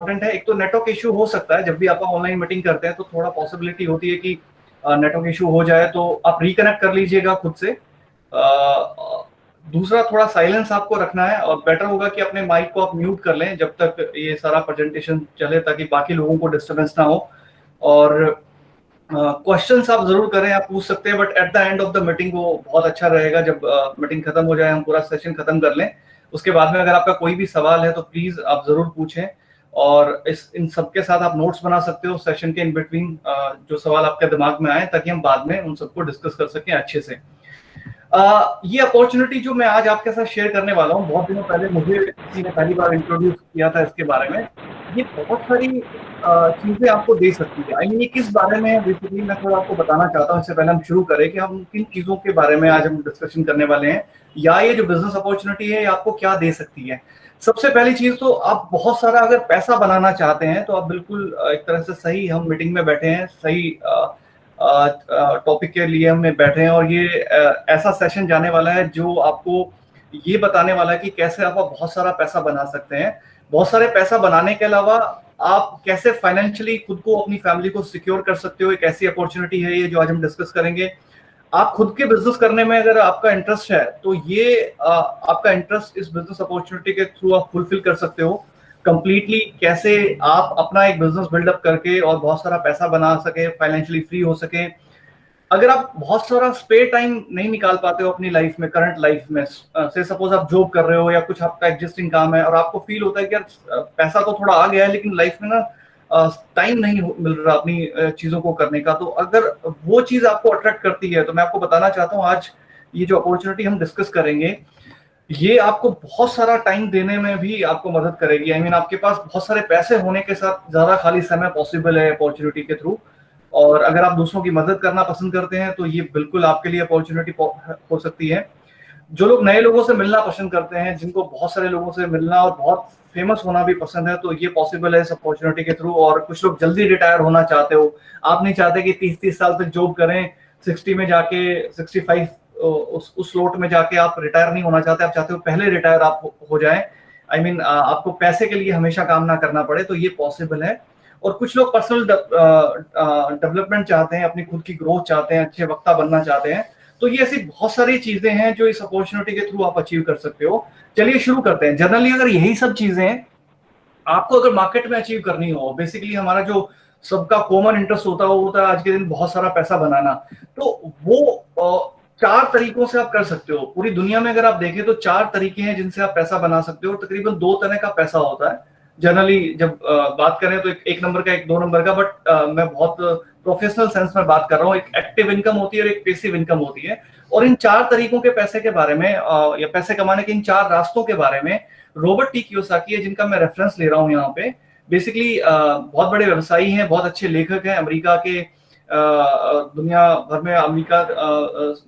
Important है। एक तो नेटवर्क इशू हो सकता है, जब भी आप ऑनलाइन मीटिंग करते हैं तो थोड़ा पॉसिबिलिटी होती है कि नेटवर्क इशू हो जाए, तो आप रिकनेक्ट कर लीजिएगा खुद से। दूसरा, थोड़ा साइलेंस आपको रखना है और बेटर होगा कि अपने माइक को आप म्यूट कर लें जब तक ये सारा प्रेजेंटेशन चले, ताकि बाकी लोगों को डिस्टर्बेंस ना हो। और क्वेश्चंस आप जरूर करें, आप पूछ सकते हैं, but at the end of the meeting वो बहुत अच्छा रहेगा जब मीटिंग खत्म हो जाए, हम पूरा सेशन खत्म कर लें। उसके बाद में अगर आपका कोई भी सवाल है तो प्लीज आप जरूर पूछें। और इन सबके साथ आप नोट्स बना सकते हो सेशन के इन बिटवीन, जो सवाल आपके दिमाग में आए, ताकि हम बाद में उन सबको डिस्कस कर सकें अच्छे से। ये अपॉर्चुनिटी जो मैं आज आपके साथ शेयर करने वाला हूँ, बहुत दिनों पहले मुझे किसी ने पहली बार इंट्रोड्यूस किया था इसके बारे में। ये बहुत सारी चीजें आपको दे सकती है। आई मीन, ये किस बारे में है बेसिकली मैं थोड़ा आपको बताना चाहता हूँ। इससे पहले हम शुरू करें कि हम किन चीजों के बारे में आज हम डिस्कशन करने वाले हैं, या ये जो बिजनेस अपॉर्चुनिटी है ये आपको क्या दे सकती है। सबसे पहली चीज तो, आप बहुत सारा अगर पैसा बनाना चाहते हैं तो आप बिल्कुल एक तरह से सही, हम मीटिंग में बैठे हैं, सही टॉपिक के लिए हमने बैठे हैं। और ये ऐसा सेशन जाने वाला है जो आपको ये बताने वाला है कि कैसे आप बहुत सारा पैसा बना सकते हैं। बहुत सारे पैसा बनाने के अलावा आप कैसे फाइनेंशियली खुद को, अपनी फैमिली को सिक्योर कर सकते हो। एक ऐसी अपॉर्चुनिटी है ये जो आज हम डिस्कस करेंगे। आप खुद के बिजनेस करने में अगर आपका इंटरेस्ट है तो ये आपका इंटरेस्ट इस बिजनेस अपॉर्चुनिटी के थ्रू आप फुलफिल कर सकते हो कंप्लीटली। कैसे आप अपना एक बिजनेस बिल्डअप करके और बहुत सारा पैसा बना सके, फाइनेंशियली फ्री हो सके। अगर आप बहुत सारा स्पेयर टाइम नहीं निकाल पाते हो अपनी लाइफ में, करंट लाइफ में, से सपोज आप जॉब कर रहे हो या कुछ आपका एग्जिस्टिंग काम है और आपको फील होता है कि यार पैसा तो थोड़ा आ गया है लेकिन लाइफ में ना टाइम नहीं मिल रहा अपनी चीजों को करने का, तो अगर वो चीज आपको अट्रैक्ट करती है तो मैं आपको बताना चाहता हूँ आज ये जो अपॉर्चुनिटी हम डिस्कस करेंगे ये आपको बहुत सारा टाइम देने में भी आपको मदद करेगी। आई मीन, आपके पास बहुत सारे पैसे होने के साथ ज्यादा खाली समय पॉसिबल है अपॉर्चुनिटी के थ्रू। और अगर आप दूसरों की मदद करना पसंद करते हैं तो ये बिल्कुल आपके लिए अपॉर्चुनिटी हो सकती है। जो लोग नए लोगों से मिलना पसंद करते हैं, जिनको बहुत सारे लोगों से मिलना और बहुत फेमस होना भी पसंद है, तो ये पॉसिबल है इस अपॉर्चुनिटी के थ्रू। और कुछ लोग जल्दी रिटायर होना चाहते हो, आप नहीं चाहते कि 30-30 साल तक जॉब करें, 60 में जाके 65 उस स्लॉट में जाके आप रिटायर नहीं होना चाहते, आप चाहते हो पहले रिटायर आप हो जाए। आई मीन, आपको पैसे के लिए हमेशा काम ना करना पड़े, तो ये पॉसिबल है। और कुछ लोग पर्सनल डेवलपमेंट चाहते हैं, अपनी खुद की ग्रोथ चाहते हैं, अच्छे वक्ता बनना चाहते हैं। तो ये ऐसी बहुत सारी चीजें हैं जो इस अपॉर्चुनिटी के थ्रू आप अचीव कर सकते हो। चलिए शुरू करते हैं। जनरली अगर यही सब चीजें आपको अगर मार्केट में अचीव करनी हो, बेसिकली हमारा जो सबका कॉमन इंटरेस्ट होता है वो होता है आज के दिन बहुत सारा पैसा बनाना। तो वो चार तरीकों से आप कर सकते हो। पूरी दुनिया में अगर आप देखें तो चार तरीके हैं जिनसे आप पैसा बना सकते हो। तकरीबन दो तरह का पैसा होता है जनरली जब बात करें तो, एक नंबर का, एक दो नंबर का। बट मैं बहुत प्रोफेशनल सेंस में बात कर रहा हूँ। एक एक्टिव इनकम होती है और एक पैसिव इनकम होती है। और इन चार तरीकों के पैसे के बारे में, या पैसे कमाने के इन चार रास्तों के बारे में, रॉबर्ट टी कियोसाकी है जिनका मैं रेफरेंस ले रहा हूँ यहाँ पे। बेसिकली बहुत बड़े व्यवसायी हैं, बहुत अच्छे लेखक हैं अमेरिका के। दुनिया भर में अमेरिका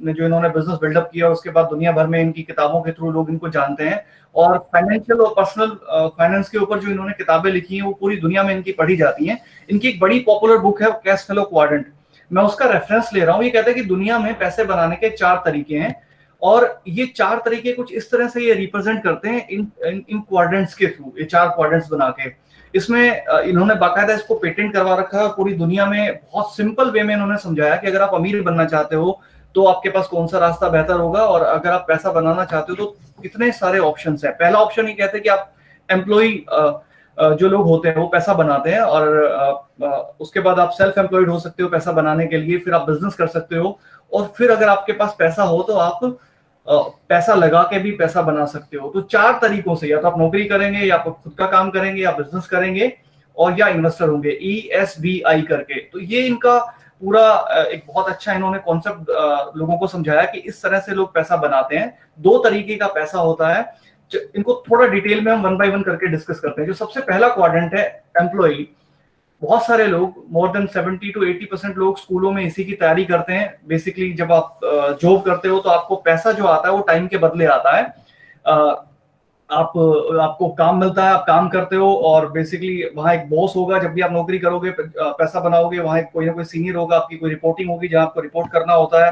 ने जो इन्होंने बिजनेस बिल्डअप किया, उसके बाद दुनिया भर में इनकी किताबों के थ्रू लोग इनको जानते हैं। और फाइनेंशियल और पर्सनल फाइनेंस के ऊपर जो इन्होंने किताबें लिखी हैं वो पूरी दुनिया में इनकी पढ़ी जाती हैं। इनकी एक बड़ी पॉपुलर बुक है कैश फ्लो क्वाड्रेंट, मैं उसका रेफरेंस ले रहा हूँ। ये कहता है कि दुनिया में पैसे बनाने के चार तरीके हैं, और ये चार तरीके कुछ इस तरह से ये रिप्रेजेंट करते हैं इन क्वाड्रेंट्स के थ्रू, ये चार क्वाड्रेंट्स बना के। इसमें इन्होंने बाकायदा इसको पेटेंट करवा रखा है। पूरी दुनिया में बहुत सिंपल वे में इन्होंने समझाया कि अगर आप अमीर बनना चाहते हो तो आपके पास कौन सा रास्ता बेहतर होगा, और अगर आप पैसा बनाना चाहते हो तो कितने सारे ऑप्शंस हैं। पहला ऑप्शन ये कहते हैं कि आप एम्प्लॉय, जो लोग होते हैं वो पैसा बनाते हैं, और उसके बाद आप सेल्फ एम्प्लॉयड हो सकते हो पैसा बनाने के लिए, फिर आप बिजनेस कर सकते हो, और फिर अगर आपके पास पैसा हो तो आप पैसा लगा के भी पैसा बना सकते हो। तो चार तरीकों से, या तो आप नौकरी करेंगे, या आप खुद का काम करेंगे, या बिजनेस करेंगे, और या इन्वेस्टर होंगे, ESBI करके। तो ये इनका पूरा एक बहुत अच्छा इन्होंने कॉन्सेप्ट लोगों को समझाया कि इस तरह से लोग पैसा बनाते हैं। दो तरीके का पैसा होता है, इनको थोड़ा डिटेल में हम वन बाय वन करके डिस्कस करते हैं। जो सबसे पहला क्वाड्रेंट है एम्प्लॉय, बहुत सारे लोग, मोर देन 70 to 80% लोग स्कूलों में इसी की तैयारी करते हैं। बेसिकली जब आप जॉब करते हो तो आपको पैसा जो आता है वो टाइम के बदले आता है। आपको काम मिलता है, आप काम करते हो, और बेसिकली वहां एक बॉस होगा। जब भी आप नौकरी करोगे, पैसा बनाओगे, वहां कोई ना कोई सीनियर होगा, आपकी कोई रिपोर्टिंग होगी जहां आपको रिपोर्ट करना होता है।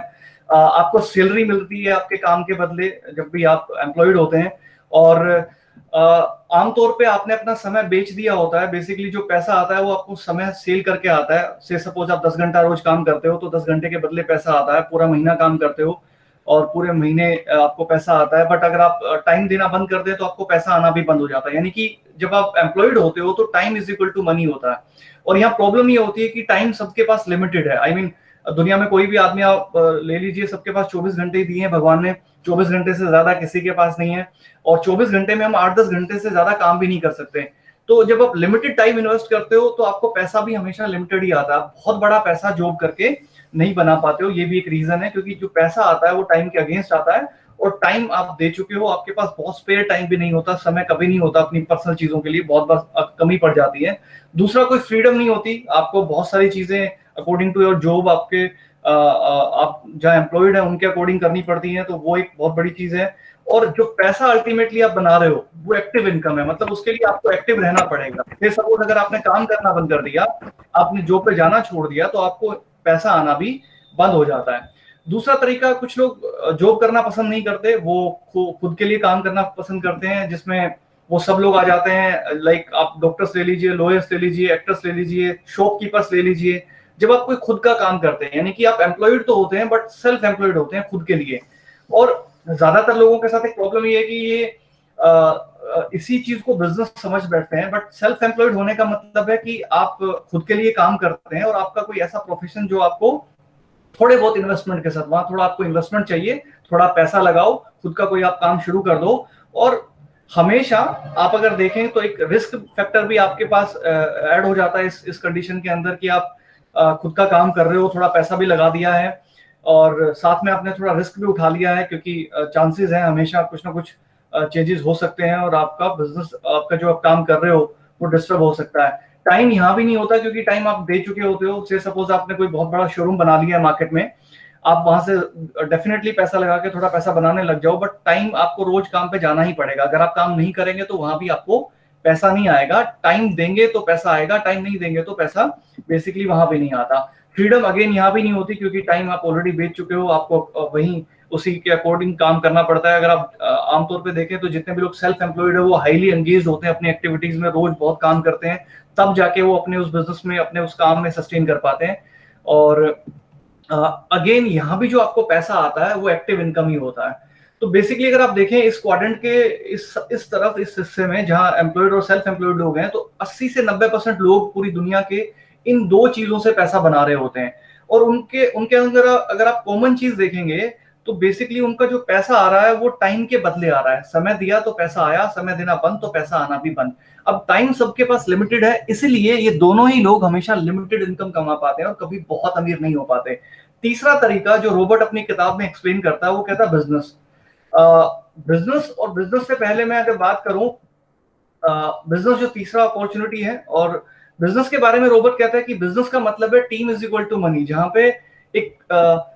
आपको सैलरी मिलती है आपके काम के बदले जब भी आप एम्प्लॉयड होते हैं। और आमतौर पे आपने अपना समय बेच दिया होता है। बेसिकली जो पैसा आता है वो आपको समय सेल करके आता है। से सपोज आप 10 घंटा रोज काम करते हो तो 10 घंटे के बदले पैसा आता है। पूरा महीना काम करते हो और पूरे महीने आपको पैसा आता है। बट अगर आप टाइम देना बंद कर दें तो आपको पैसा आना भी बंद हो जाता है। यानी कि जब आप एम्प्लॉयड होते हो तो time is equal to money होता है। और यहाँ प्रॉब्लम ये होती है कि टाइम सबके पास लिमिटेड है। आई मीन दुनिया में कोई भी आदमी आप ले लीजिए, सबके पास 24 घंटे ही दिए हैं भगवान ने। 24 घंटे से ज्यादा किसी के पास नहीं है। और 24 घंटे में हम 8-10 घंटे से ज्यादा काम भी नहीं कर सकते। तो जब आप लिमिटेड टाइम इन्वेस्ट करते हो तो आपको पैसा भी हमेशा लिमिटेड ही आता है। बहुत बड़ा पैसा जॉब करके नहीं बना पाते हो। ये भी एक रीजन है, क्योंकि जो पैसा आता है वो टाइम के अगेंस्ट आता है। और टाइम आप दे चुके हो, आपके पास बहुत स्पेयर टाइम भी नहीं होता, समय कभी नहीं होता अपनी पर्सनल चीजों के लिए, बहुत बार कमी पड़ जाती है। दूसरा, कोई फ्रीडम नहीं होती। आपको बहुत सारी चीजें अकॉर्डिंग टू योर जॉब आपके आप जहाँ एम्प्लॉयड है उनके अकॉर्डिंग करनी पड़ती है, तो वो एक बहुत बड़ी चीज है। और जो पैसा अल्टीमेटली आप बना रहे हो वो एक्टिव इनकम है, मतलब उसके लिए आपको एक्टिव रहना पड़ेगा। फिर सपोज अगर आपने काम करना बंद कर दिया, आपने जॉब पे जाना छोड़ दिया, तो आपको पैसा आना भी बंद हो जाता है। दूसरा तरीका, कुछ लोग जॉब करना पसंद नहीं करते, वो खुद के लिए काम करना पसंद करते हैं, जिसमें वो सब लोग आ जाते हैं। लाइक आप डॉक्टर्स ले लीजिए, लॉयर्स ले लीजिए, एक्टर्स ले लीजिए, शॉपकीपर्स ले लीजिए। जब आप कोई खुद का काम करते हैं, यानी कि आप एम्प्लॉयड तो होते हैं बट सेल्फ एम्प्लॉयड होते हैं खुद के लिए। और ज्यादातर लोगों के साथ एक प्रॉब्लम ये है कि ये इसी चीज को बिजनेस समझ बैठते हैं। बट सेल्फ एम्प्लॉयड होने का मतलब है कि आप खुद के लिए काम करते हैं और आपका कोई ऐसा प्रोफेशन जो आपको थोड़े बहुत इन्वेस्टमेंट के साथ, वहां थोड़ा आपको इन्वेस्टमेंट चाहिए, थोड़ा पैसा लगाओ, खुद का कोई आप काम शुरू कर दो। और हमेशा आप अगर देखें तो एक रिस्क फैक्टर भी आपके पास ऐड हो जाता है इस कंडीशन के अंदर कि आप खुद का काम कर रहे हो, थोड़ा पैसा भी लगा दिया है और साथ में आपने थोड़ा रिस्क भी उठा लिया है, क्योंकि चांसेस हैं हमेशा कुछ ना कुछ चेंजेस हो सकते हैं और आपका बिजनेस, आपका जो आप काम कर रहे हो वो डिस्टर्ब हो सकता है। टाइम यहाँ भी नहीं होता, क्योंकि टाइम आप दे चुके होते हो। से सपोज आपने कोई बहुत बड़ा शोरूम बना लिया है मार्केट में, आप वहां से डेफिनेटली पैसा लगा के थोड़ा पैसा बनाने लग जाओ, बट टाइम आपको रोज काम पे जाना ही पड़ेगा। अगर आप काम नहीं करेंगे तो वहां भी आपको पैसा नहीं आएगा। टाइम देंगे तो पैसा आएगा, टाइम नहीं देंगे तो पैसा बेसिकली वहां भी नहीं आता। फ्रीडम अगेन यहाँ भी नहीं होती, क्योंकि टाइम आप ऑलरेडी बेच चुके हो, आपको वही उसी के अकॉर्डिंग काम करना पड़ता है। अगर आप आमतौर पे देखें तो जितने भी लोग सेल्फ एम्प्लॉयड है वो हाईली एंगेज होते हैं अपनी एक्टिविटीज में, रोज बहुत काम करते हैं, तब जाके वो अपने उस बिजनेस में, अपने उस काम में सस्टेन कर पाते हैं। और अगेन यहाँ भी जो आपको पैसा आता है वो एक्टिव इनकम ही होता है। तो बेसिकली अगर आप देखें इस क्वाड्रेंट के इस तरफ, इस हिस्से में जहां एम्प्लॉयड और सेल्फ एम्प्लॉयड लोग हैं, तो 80 से 90% लोग पूरी दुनिया के इन दो चीजों से पैसा बना रहे होते हैं। और उनके उनके अंदर अगर आप कॉमन चीज देखेंगे तो बेसिकली उनका जो पैसा आ रहा है वो टाइम के बदले आ रहा है। समय दिया तो पैसा आया, समय देना बंद तो पैसा आना भी बंद। अब टाइम सबके पास लिमिटेड है, इसीलिए ये दोनों ही लोग हमेशा लिमिटेड इनकम कमा पाते हैं और कभी बहुत अमीर नहीं हो पाते। तीसरा तरीका जो रॉबर्ट अपनी किताब में एक्सप्लेन करता है वो कहता है बिजनेस। बिजनेस, और बिजनेस से पहले मैं अगर बात करूं, बिजनेस जो तीसरा अपॉर्चुनिटी है, और बिजनेस के बारे में रॉबर्ट कहता है कि बिजनेस का मतलब है team is equal to money, जहां पे एक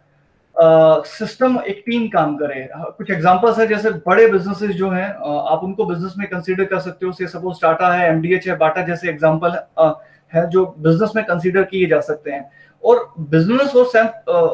सिस्टम, एक टीम काम करे। कुछ एग्जांपल्स है, जैसे बड़े बिजनेसेस जो हैं आप उनको बिजनेस में कंसीडर कर सकते हो। से सपोज टाटा है, एमडीएच है, बाटा जैसे एग्जांपल है जो बिजनेस में कंसीडर किए जा सकते हैं। और बिजनेस और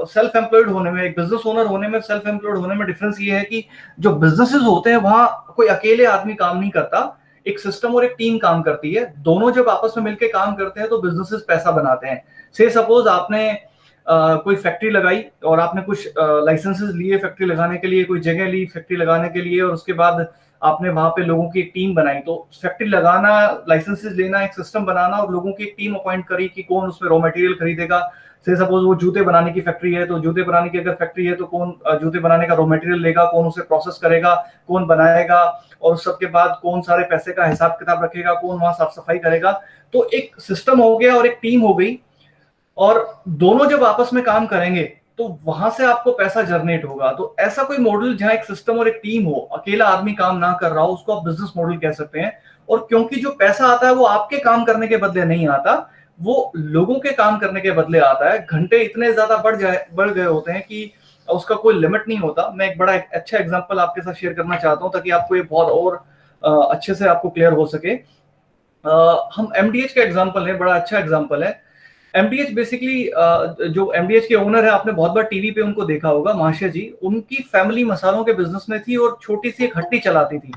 सेल्फ एम्प्लॉयड होने में, एक बिजनेस ओनर होने में, सेल्फ एम्प्लॉयड होने में डिफरेंस ये है कि जो बिजनेसेस होते हैं वहां कोई अकेले आदमी काम नहीं करता, एक सिस्टम और एक टीम काम करती है। दोनों जब आपस में मिलकर काम करते हैं तो बिजनेसेस पैसा बनाते हैं। से सपोज आपने कोई फैक्ट्री लगाई और आपने कुछ लाइसेंसेस लिए फैक्ट्री लगाने के लिए, कोई जगह ली फैक्ट्री लगाने के लिए, और उसके बाद आपने वहां पे लोगों की एक टीम बनाई। तो फैक्ट्री लगाना, लाइसेंसेस लेना, एक सिस्टम बनाना और लोगों की एक टीम अपॉइंट करी कि कौन उसमें रॉ मटेरियल खरीदेगा। से सपोज वो जूते बनाने की फैक्ट्री है, तो जूते बनाने की अगर फैक्ट्री है तो कौन जूते बनाने का रॉ मटेरियल लेगा, कौन उसे प्रोसेस करेगा, कौन बनाएगा, और सबके बाद कौन सारे पैसे का हिसाब किताब रखेगा, कौन वहां साफ सफाई करेगा। तो एक सिस्टम हो गया और एक टीम हो गई, और दोनों जब आपस में काम करेंगे तो वहां से आपको पैसा जनरेट होगा। तो ऐसा कोई मॉडल जहां एक सिस्टम और एक टीम हो, अकेला आदमी काम ना कर रहा हो, उसको आप बिजनेस मॉडल कह सकते हैं। और क्योंकि जो पैसा आता है वो आपके काम करने के बदले नहीं आता, वो लोगों के काम करने के बदले आता है। घंटे इतने ज्यादा बढ़ गए होते हैं कि उसका कोई लिमिट नहीं होता। मैं एक बड़ा अच्छा एग्जांपल आपके साथ शेयर करना चाहता हूं ताकि आपको ये बहुत और अच्छे से आपको क्लियर हो सके। हम एमडीएच का एग्जांपल है, बड़ा अच्छा एग्जांपल है। एमडीएच बेसिकली, जो एमडीएच के ओनर है, आपने बहुत बार टीवी पे उनको देखा होगा, महाशय जी, उनकी फैमिली मसालों के बिजनेस में थी और छोटी सी एक हट्टी चलाती थी।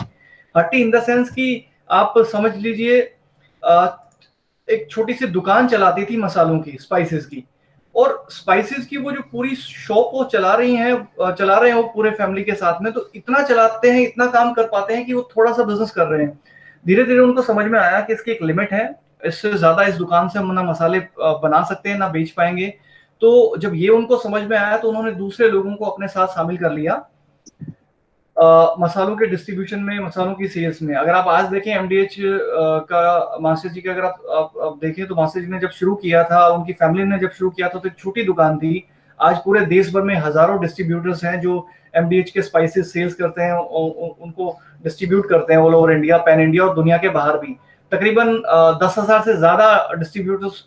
हट्टी इन द सेंस कि आप समझ लीजिए एक छोटी सी दुकान चलाती थी मसालों की, स्पाइसेस की, और स्पाइसेस की वो जो पूरी शॉप वो चला चला रहे हैं वो पूरे फैमिली के साथ में, तो इतना चलाते हैं, इतना काम कर पाते हैं कि वो थोड़ा सा बिजनेस कर रहे हैं। धीरे धीरे उनको समझ में आया कि इसकी एक लिमिट है, इससे ज्यादा इस दुकान से हम ना मसाले बना सकते हैं ना बेच पाएंगे। तो जब ये उनको समझ में आया तो उन्होंने दूसरे लोगों को अपने साथ शामिल कर लिया मसालों के डिस्ट्रीब्यूशन में, मसालों की सेल्स में। अगर आप आज देखें एमडीएच का, मास्टर जी का अगर आप देखें तो मास्टर जी ने जब शुरू किया था, उनकी फैमिली ने जब शुरू किया था तो एक छोटी दुकान थी। आज पूरे देश भर में हजारों डिस्ट्रीब्यूटर्स हैं जो एमडीएच के स्पाइसेस सेल्स करते हैं, उनको डिस्ट्रीब्यूट करते हैं all over India, pan India और दुनिया के बाहर भी। तकरीबन 10,000 से ज्यादा डिस्ट्रीब्यूटर्स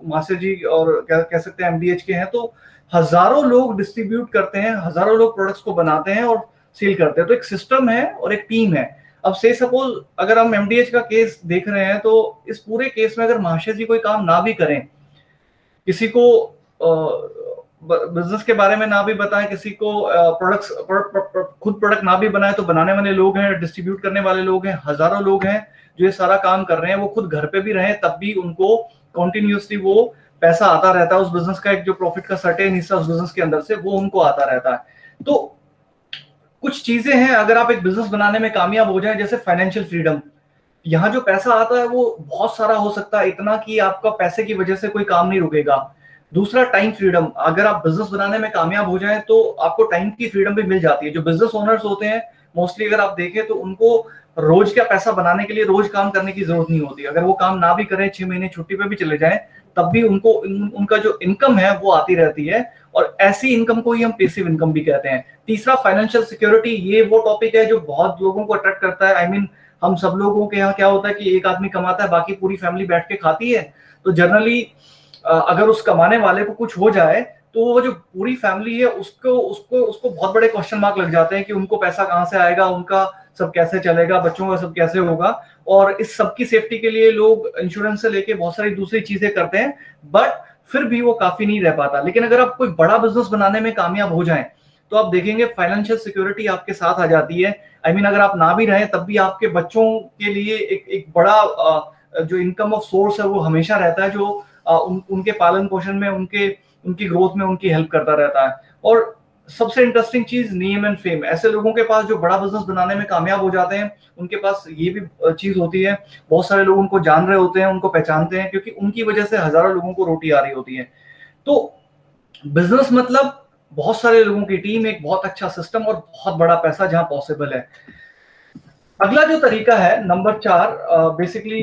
मास्टर जी और कह सकते हैं एमडीएच के हैं। तो हजारों लोग डिस्ट्रीब्यूट करते हैं, हजारों लोग प्रोडक्ट्स को बनाते हैं और सेल करते हैं। तो एक सिस्टम है और एक टीम है। अब से सपोज अगर हम एमडीएच का केस देख रहे हैं तो इस पूरे केस में अगर महाशय जी कोई काम ना भी करें, किसी को बिजनेस के बारे में ना भी बताएं, किसी को प्रोडक्ट्स खुद प्रोडक्ट ना भी बनाए, तो बनाने वाले लोग हैं, डिस्ट्रीब्यूट करने वाले लोग हैं, हजारों लोग हैं जो ये सारा काम कर रहे हैं। वो खुद घर पे भी रहे तब भी उनको कॉन्टिन्यूसली वो पैसा आता रहता है, उस बिजनेस का एक जो प्रॉफिट का सर्टेन हिस्सा उस बिजनेस के अंदर से वो उनको आता रहता है। तो कुछ चीजें हैं, अगर आप एक बिजनेस बनाने में कामयाब हो जाए, जैसे फाइनेंशियल फ्रीडम। यहाँ जो पैसा आता है वो बहुत सारा हो सकता है, इतना कि आपका पैसे की वजह से कोई काम नहीं रुकेगा। दूसरा टाइम फ्रीडम, अगर आप बिजनेस बनाने में कामयाब हो जाए तो आपको टाइम की फ्रीडम भी मिल जाती है। जो बिजनेस ओनर्स होते हैं मोस्टली अगर आप देखें तो उनको रोज का पैसा बनाने के लिए रोज काम करने की जरूरत नहीं होती। अगर वो काम ना भी करें, 6 महीने छुट्टी पे भी चले जाएं, तब भी उनको उनका जो इनकम है वो आती रहती है, और ऐसी इनकम को ही हम पैसिव इनकम भी कहते हैं। तीसरा फाइनेंशियल सिक्योरिटी, ये वो टॉपिक है जो बहुत लोगों को अट्रैक्ट करता है। आई मीन हम सब लोगों के यहाँ क्या होता है कि एक आदमी कमाता है, बाकी पूरी फैमिली बैठ के खाती है। तो जनरली अगर उस कमाने वाले को कुछ हो जाए तो वो जो पूरी फैमिली है उसको उसको उसको बहुत बड़े क्वेश्चन मार्क लग जाते हैं कि उनको पैसा कहाँ से आएगा, उनका सब कैसे चलेगा, बच्चों का सब कैसे होगा। और इस सब की सेफ्टी के लिए लोग इंश्योरेंस से लेके बहुत सारी दूसरी चीजें करते हैं, बट फिर भी वो काफी नहीं रह पाता। लेकिन अगर आप कोई बड़ा बिजनेस बनाने में कामयाब हो जाएं तो आप देखेंगे फाइनेंशियल सिक्योरिटी आपके साथ आ जाती है। आई मीन अगर आप ना भी रहें तब भी आपके बच्चों के लिए एक बड़ा जो इनकम ऑफ सोर्स है वो हमेशा रहता है, जो उनके पालन पोषण में, उनकी ग्रोथ में उनकी हेल्प करता रहता है। और सबसे इंटरेस्टिंग चीज, नेम एंड फेम। ऐसे लोगों के पास जो बड़ा बिजनेस बनाने में कामयाब हो जाते हैं उनके पास ये भी चीज होती है, बहुत सारे लोग उनको जान रहे होते हैं, उनको पहचानते हैं, क्योंकि उनकी वजह से हजारों लोगों को रोटी आ रही होती है। तो बिजनेस मतलब बहुत सारे लोगों की टीम, एक बहुत अच्छा सिस्टम और बहुत बड़ा पैसा जहां पॉसिबल है। अगला जो तरीका है नंबर 4, बेसिकली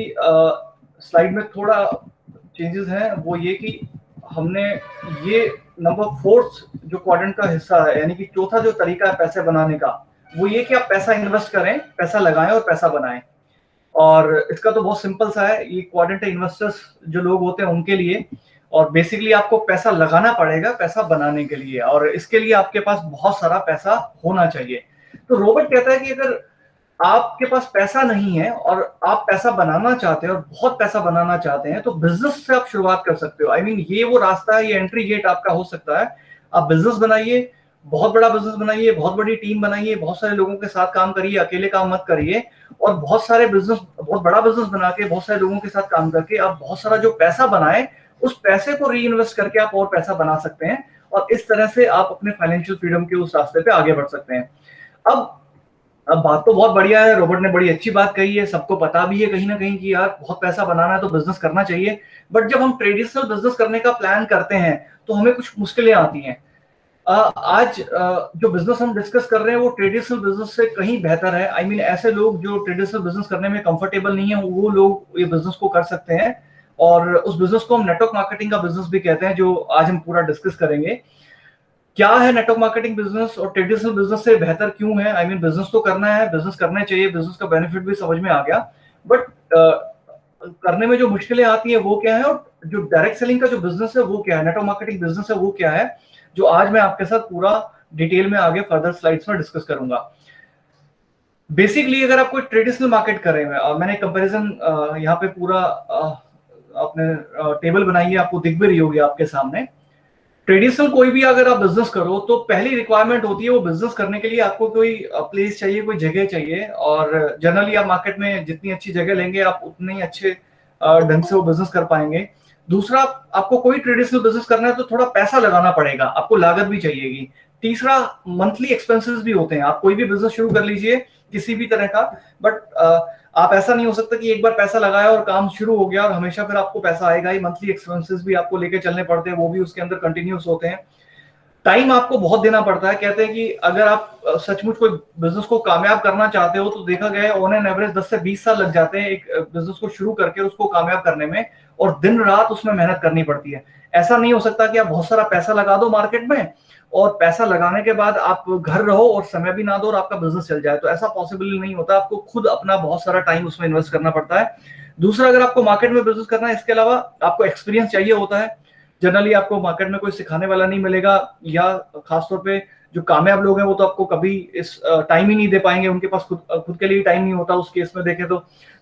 स्लाइड में थोड़ा चेंजेस हैं, वो ये कि हमने ये नंबर 4 जो क्वाड्रेंट का हिस्सा है, यानी कि चौथा जो तरीका है पैसे बनाने का, वो ये कि आप पैसा इन्वेस्ट करें, पैसा लगाएं और पैसा बनाएं। और इसका तो बहुत सिंपल सा है, ये क्वाड्रेंट इन्वेस्टर्स जो लोग होते हैं उनके लिए। और बेसिकली आपको पैसा लगाना पड़ेगा पैसा बनाने के लिए, और इसके लिए आपके पास बहुत सारा पैसा होना चाहिए। तो रॉबर्ट कहता है कि अगर आपके पास पैसा नहीं है और आप पैसा बनाना चाहते हैं और बहुत पैसा बनाना चाहते हैं, तो बिजनेस से आप शुरुआत कर सकते हो। आई मीन ये वो रास्ता है, ये एंट्री गेट आपका हो सकता है। आप बिजनेस बनाइए, बहुत बड़ा बिजनेस बनाइए, बहुत बड़ी टीम बनाइए, बहुत सारे लोगों के साथ काम करिए, अकेले काम मत करिए। और बहुत सारे बिजनेस, बहुत बड़ा बिजनेस बना के बहुत सारे लोगों के साथ काम करके आप बहुत सारा जो पैसा बनाए, उस पैसे को री इन्वेस्ट करके आप और पैसा बना सकते हैं। और इस तरह से आप अपने फाइनेंशियल फ्रीडम के उस रास्ते पे आगे बढ़ सकते हैं। अब बात तो बहुत बढ़िया है, रॉबर्ट ने बड़ी अच्छी बात कही है, सबको पता भी है कहीं ना कहीं कि यार बहुत पैसा बनाना है तो बिजनेस करना चाहिए। बट जब हम ट्रेडिशनल बिजनेस करने का प्लान करते हैं तो हमें कुछ मुश्किलें आती हैं। आज जो बिजनेस हम डिस्कस कर रहे हैं वो ट्रेडिशनल बिजनेस से कहीं बेहतर है। आई मीन ऐसे लोग जो ट्रेडिशनल बिजनेस करने में कंफर्टेबल नहीं है वो लोग ये बिजनेस को कर सकते हैं। और उस बिजनेस को हम नेटवर्क मार्केटिंग का बिजनेस भी कहते हैं, जो आज हम पूरा डिस्कस करेंगे। क्या है नेटवर्क मार्केटिंग बिजनेस और ट्रेडिशनल बिजनेस से बेहतर क्यों है? आई मीन बिजनेस तो करना है, बिजनेस करना चाहिए, बिजनेस का बेनिफिट भी समझ में आ गया, बट करने में जो मुश्किलें आती है वो क्या है, और जो डायरेक्ट सेलिंग का जो बिजनेस है वो क्या है, नेटवर्क मार्केटिंग बिजनेस है वो क्या है, जो आज मैं आपके साथ पूरा डिटेल में आगे फर्दर स्लाइड्स में डिस्कस करूंगा। बेसिकली अगर आप कोई ट्रेडिशनल मार्केट कर रहे हैं, और मैंने कंपैरिजन यहाँ पे पूरा अपने टेबल बनाई है, आपको दिख भी रही होगी आपके सामने। ट्रेडिशनल कोई भी अगर आप बिजनेस करो तो पहली रिक्वायरमेंट होती है वो बिजनेस करने के लिए आपको कोई प्लेस चाहिए, कोई जगह चाहिए। और जनरली आप मार्केट में जितनी अच्छी जगह लेंगे आप उतने ही अच्छे ढंग से वो बिजनेस कर पाएंगे। दूसरा, आपको कोई ट्रेडिशनल बिजनेस करना है तो थोड़ा पैसा लगाना पड़ेगा, आपको लागत भी चाहिएगी। तीसरा, मंथली एक्सपेंसेस भी होते हैं। आप कोई भी बिजनेस शुरू कर लीजिए किसी भी तरह का, बट आप ऐसा नहीं हो सकता कि एक बार पैसा लगाया और काम शुरू हो गया और हमेशा फिर आपको पैसा आएगा ही। मंथली एक्सपेंसेस भी आपको लेके चलने पड़ते हैं, वो भी उसके अंदर कंटिन्यूस होते हैं। टाइम आपको बहुत देना पड़ता है। कहते हैं कि अगर आप सचमुच कोई बिजनेस को कामयाब करना चाहते हो तो देखा गया है ऑन एन एवरेज 10 से 20 साल लग जाते हैं एक बिजनेस को शुरू करके उसको कामयाब करने में, और दिन रात उसमें मेहनत करनी पड़ती है। ऐसा नहीं हो सकता कि आप बहुत सारा पैसा लगा दो मार्केट में और पैसा लगाने के बाद आप घर रहो और समय भी ना दो और आपका बिजनेस चल जाए, तो ऐसा पॉसिबल नहीं होता। आपको खुद अपना बहुत सारा टाइम उसमें इन्वेस्ट करना पड़ता है। दूसरा, अगर आपको मार्केट में बिजनेस करना है, इसके अलावा आपको एक्सपीरियंस चाहिए होता है। जनरली आपको मार्केट में कोई सिखाने वाला नहीं मिलेगा, या खासतौर पे जो कामयाब लोग हैं वो तो आपको कभी इस टाइम ही नहीं दे पाएंगे, उनके पास खुद के लिए टाइम नहीं होता उस केस में देखें तो